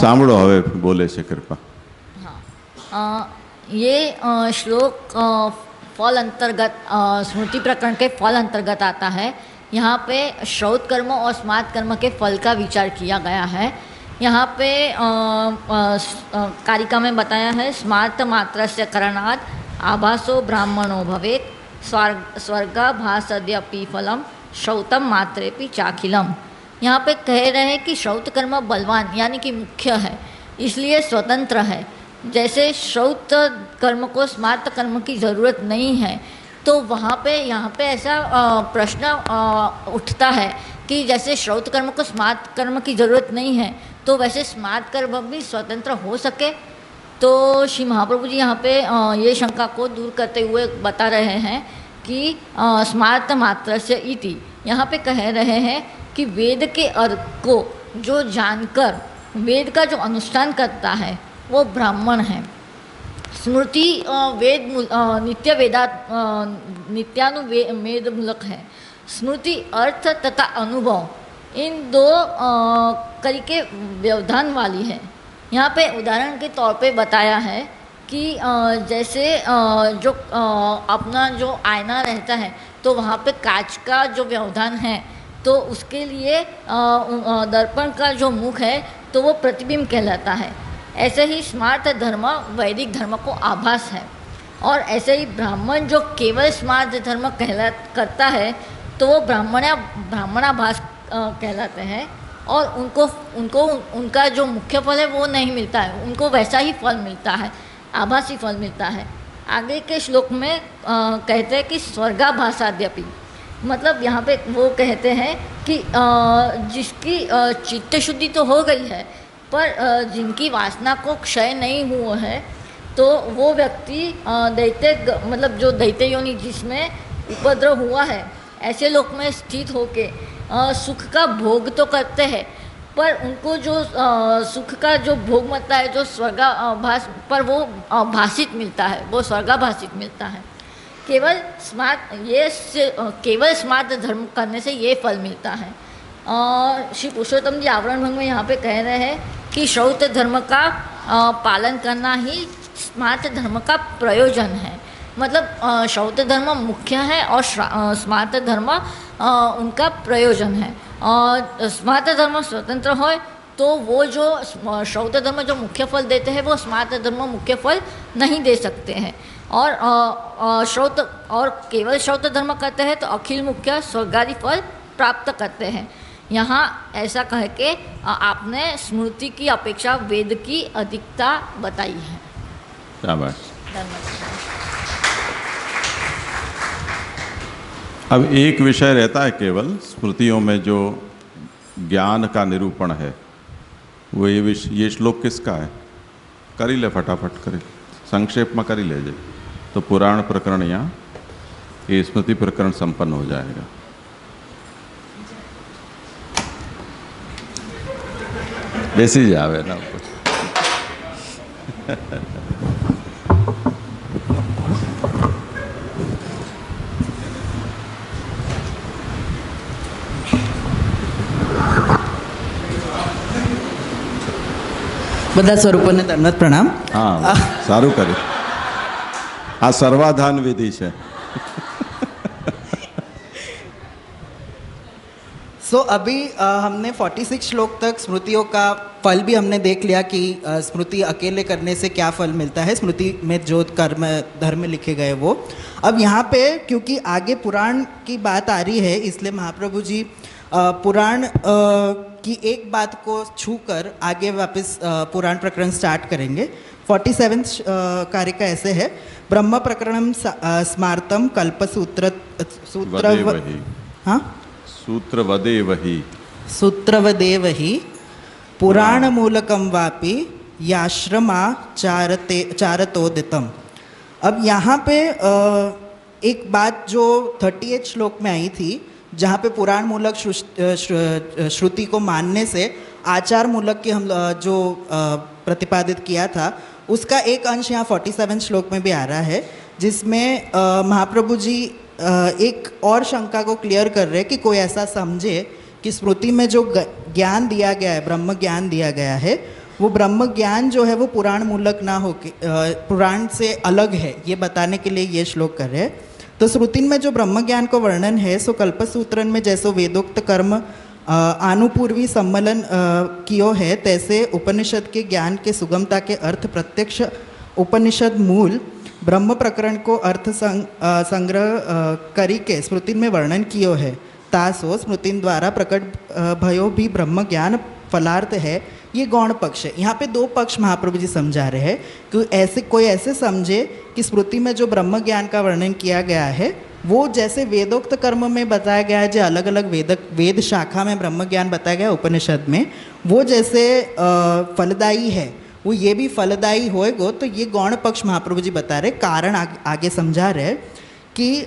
સાંભળો હવે બોલે છે कृपा. हाँ, ये श्लोक फल अंतर्गत स्मृति प्रकरण के फल अंतर्गत आता है. यहाँ पे श्रौत कर्म और स्मार्त कर्म के फल का विचार किया गया है. यहाँ पे कारिका में बताया है स्मार्त मात्र से करणाद आभासो ब्राह्मणो भवेत स्वर्गाभासद्यपि फलम श्रौतम मात्रेपि चाखिलम. यहाँ पे कह रहे हैं कि श्रौत कर्म बलवान यानी कि मुख्य है, इसलिए स्वतंत्र है. जैसे श्रौत कर्म को स्मार्त कर्म की ज़रूरत नहीं है, तो वहाँ पे यहाँ पे ऐसा प्रश्न उठता है कि जैसे श्रौत कर्म को स्मार्त कर्म की ज़रूरत नहीं है, तो वैसे स्मार्त कर्म भी स्वतंत्र हो सके. तो श्री महाप्रभु जी यहाँ पे ये शंका को दूर करते हुए बता रहे हैं कि स्मार्त मात्र से इति. यहाँ पे कह रहे हैं कि वेद के अर्थ को जो जानकर वेद का जो अनुष्ठान करता है वो ब्राह्मण है. स्मृति वेद नित्य वेदा नित्यानुवेद मूलक है. स्मृति अर्थ तथा अनुभव इन दो कड़ी के व्यवधान वाली है. यहाँ पे उदाहरण के तौर पे बताया है कि जैसे जो अपना जो आईना रहता है तो वहाँ पे कांच का जो व्यवधान है, तो उसके लिए दर्पण का जो मुख है तो वो प्रतिबिंब कहलाता है. ऐसे ही स्मार्त धर्म वैदिक धर्म को आभास है. और ऐसे ही ब्राह्मण जो केवल स्मार्त धर्म करता है तो वो ब्राह्मणाभास कहलाते हैं. और उनको उनका जो मुख्य फल है वो नहीं मिलता है, उनको वैसा ही फल मिलता है, आभासी फल मिलता है. आगे के श्लोक में कहते हैं कि स्वर्गाभासाद्यपि, मतलब यहाँ पे वो कहते हैं कि जिसकी चित्त शुद्धि तो हो गई है पर जिनकी वासना को क्षय नहीं हुआ है, तो वो व्यक्ति दैत्य मतलब जो दैत्य योनि जिसमें उपद्रव हुआ है ऐसे लोक में स्थित होके सुख का भोग तो करते हैं, पर उनको जो सुख का जो भोग मिलता है जो स्वर्गाभास पर वो भाषित मिलता है, वो स्वर्गाभाषित मिलता है. केवल स्मार्त धर्म करने से ये फल मिलता है. श्री पुरुषोत्तम जी आवरण भंग में यहाँ पे कह रहे हैं कि श्रौत धर्म का पालन करना ही स्मार्त धर्म का प्रयोजन है. मतलब श्रौत धर्म मुख्य है और स्मार्त धर्म उनका प्रयोजन है. और स्मार्त धर्म स्वतंत्र हो तो वो जो श्रौत धर्म जो मुख्य फल देते हैं वो स्मार्त धर्म मुख्य फल नहीं दे सकते हैं. और श्रौत और केवल श्रौत धर्म करते हैं तो अखिल मुख्य स्वर्गादि फल प्राप्त करते हैं. यहाँ ऐसा कह के आपने स्मृति की अपेक्षा वेद की अधिकता बताई है. शाबाश. अब एक विषय रहता है केवल स्मृतियों में जो ज्ञान का निरूपण है, वो ये श्लोक किसका है? करी ले फटाफट करी, संक्षेप में करी ले जाए तो पुराण प्रकरण यहाँ ये स्मृति प्रकरण संपन्न हो जाएगा. बेसी जावे ना બધા સ્વરૂપોને દંડવત પ્રણામ. हाँ सारू करे. आ सर्वाधान विधि है. सो अभी हमने 46 श्लोक तक स्मृतियों का फल भी हमने देख लिया कि स्मृति अकेले करने से क्या फल मिलता है, स्मृति में जो कर्म धर्म लिखे गए वो. अब यहाँ पे क्योंकि आगे पुराण की बात आ रही है इसलिए महाप्रभु जी पुराण की एक बात को छूकर आगे वापस पुराण प्रकरण स्टार्ट करेंगे। 47 कारिका ऐसे है, ब्रह्म प्रकरणम स्मार्तम कल्पसूत्र सूत्रवदेवहि पुराण मूलकम वापि याश्रमाचारतोदितम। अब यहाँ पे एक बात जो 38 श्लोक में आई थी, जहाँ पे पुराण मूलक श्रुति को मानने से आचार मूलक की हम जो प्रतिपादित किया था, उसका एक अंश यहाँ 47 श्लोक में भी आ रहा है, जिसमें महाप्रभु जी एक और शंका को क्लियर कर रहे हैं कि कोई ऐसा समझे कि स्मृति में जो ज्ञान दिया गया है, ब्रह्म ज्ञान दिया गया है, वो ब्रह्म ज्ञान जो है वो पुराण मूलक ना हो के पुराण से अलग है, ये बताने के लिए ये श्लोक कर रहे हैं। तो श्रुति में जो ब्रह्म ज्ञान को वर्णन है, सो कल्पसूत्रन में जैसो वेदोक्त कर्म आनुपूर्वी सम्मलन कियो है, तैसे उपनिषद के ज्ञान के सुगमता के अर्थ प्रत्यक्ष उपनिषद मूल ब्रह्म प्रकरण को अर्थ संग्रह करी के स्मृति में वर्णन कियो है। तासो स्मृति द्वारा प्रकट भयो भी ब्रह्म ज्ञान फलार्थ है। ये गौण पक्ष है। यहाँ पे दो पक्ष महाप्रभु जी समझा रहे हैं कि ऐसे कोई ऐसे समझे कि स्मृति में जो ब्रह्म ज्ञान का वर्णन किया गया है वो जैसे वेदोक्त कर्म में बताया गया है, जो अलग अलग वेद शाखा में ब्रह्म ज्ञान बताया गया उपनिषद में, वो जैसे फलदायी है, वो ये भी फलदायी होएगो। तो ये गौण पक्ष महाप्रभु जी बता रहे, कारण आगे समझा रहे कि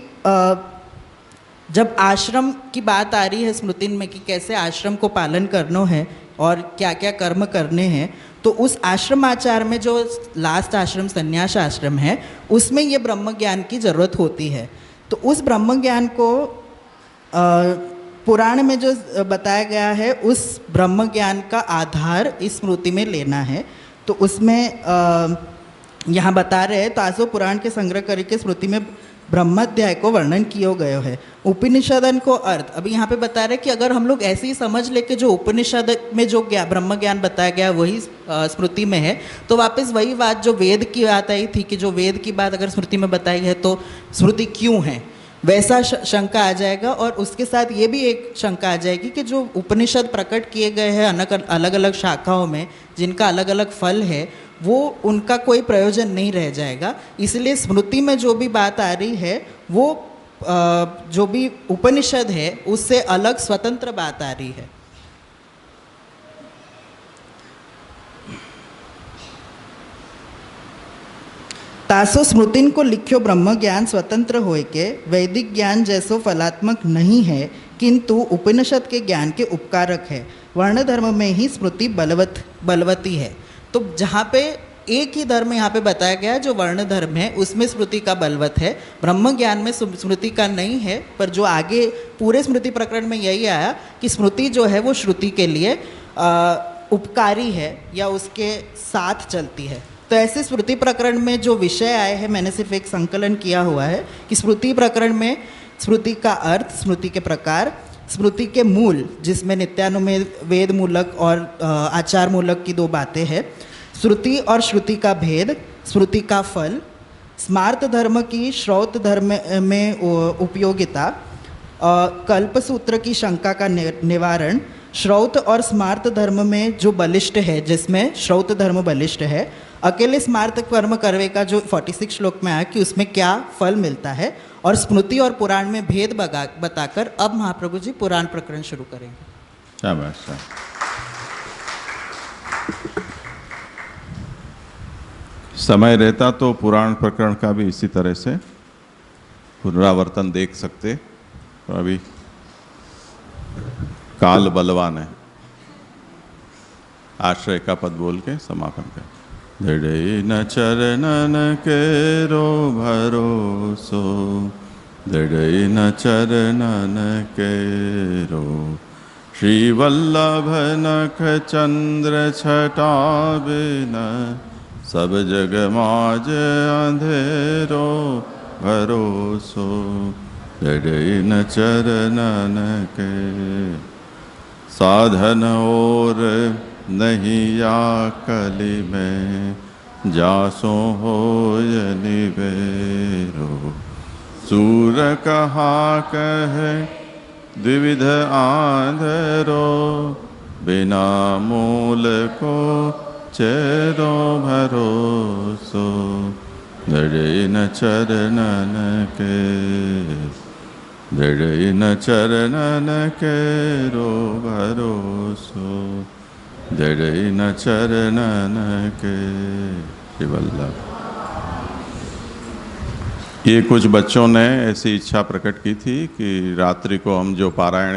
जब आश्रम की बात आ रही है स्मृति में कि कैसे आश्रम को पालन करना है और क्या क्या कर्म करने हैं, तो उस आश्रम आचार में जो लास्ट आश्रम संन्यास आश्रम है, उसमें ये ब्रह्म ज्ञान की ज़रूरत होती है। तो उस ब्रह्म ज्ञान को पुराण में जो बताया गया है, उस ब्रह्म ज्ञान का आधार इस स्मृति में लेना है। तो उसमें यहाँ बता रहे हैं, तासो पुराण के संग्रह करके स्मृति में ब्रह्माध्याय को वर्णन किया गया है। उपनिषदन को अर्थ अभी यहाँ पे बता रहे कि अगर हम लोग ऐसे ही समझ ले कि जो उपनिषद में जो ब्रह्म ज्ञान बताया गया वही स्मृति में है, तो वापस वही बात जो वेद की बात आई थी कि जो वेद की बात अगर स्मृति में बताई है तो स्मृति क्यों है, वैसा शंका आ जाएगा। और उसके साथ ये भी एक शंका आ जाएगी कि जो उपनिषद प्रकट किए गए हैं अलग अलग शाखाओं में, जिनका अलग अलग फल है, वो उनका कोई प्रयोजन नहीं रह जाएगा। इसलिए स्मृति में जो भी बात आ रही है वो जो भी उपनिषद है उससे अलग स्वतंत्र बात आ रही है। तासो स्मृतिन को लिख्यो ब्रह्म ज्ञान स्वतंत्र होए के वैदिक ज्ञान जैसो फलात्मक नहीं है, किंतु उपनिषद के ज्ञान के उपकारक है। वर्ण धर्म में ही स्मृति बलवती है। तो जहाँ पे एक ही धर्म यहाँ पे बताया गया है, जो वर्ण धर्म है उसमें स्मृति का बलवत है, ब्रह्म ज्ञान में स्मृति का नहीं है। पर जो आगे पूरे स्मृति प्रकरण में यही आया कि स्मृति जो है वो श्रुति के लिए उपकारी है या उसके साथ चलती है। तो ऐसे स्मृति प्रकरण में जो विषय आए हैं, मैंने सिर्फ एक संकलन किया हुआ है कि स्मृति प्रकरण में स्मृति का अर्थ, स्मृति के प्रकार, स्मृति के मूल जिसमें नित्यानुमेय वेद मूलक और आचार मूलक की दो बातें हैं, श्रुति और श्रुति का भेद, स्मृति का फल, स्मार्त धर्म की श्रौत धर्म में उपयोगिता, कल्पसूत्र की शंका का निवारण, श्रौत और स्मार्त धर्म में जो बलिष्ठ है, जिसमें श्रौत धर्म बलिष्ठ है, अकेले स्मार्त कर्म करने का जो 46 श्लोक में आया कि उसमें क्या फल मिलता है, और स्मृति और पुराण में भेद बताकर अब महाप्रभु जी पुराण प्रकरण शुरू करेंगे। शाबाश। समय रहता तो पुराण प्रकरण का भी इसी तरह से पुनरावर्तन देख सकते, तो अभी काल बलवान है। आश्रय का पद बोल के समापन करें। दृढ़ न चरणन केरो भरोसो, दृढ़ न चरणन केरो, श्री वल्लभ नख चंद्र छटा बिन, सब जग माज अंधेरो भरोसो, दृढ़ न चरणन के, साधन और नहीं या कली में, जासो हो निबेरो, सूर कहा कहे द्विविध आंधरो बिना मूल को चेरो भरोसो दृढ़ न चरणन के दृढ़ न चरणन के रो भरोसो दृढ़ न चरणन के। श्री वल्लभ। ये कुछ बच्चों ने ऐसी इच्छा प्रकट की थी कि रात्रि को हम जो पारायण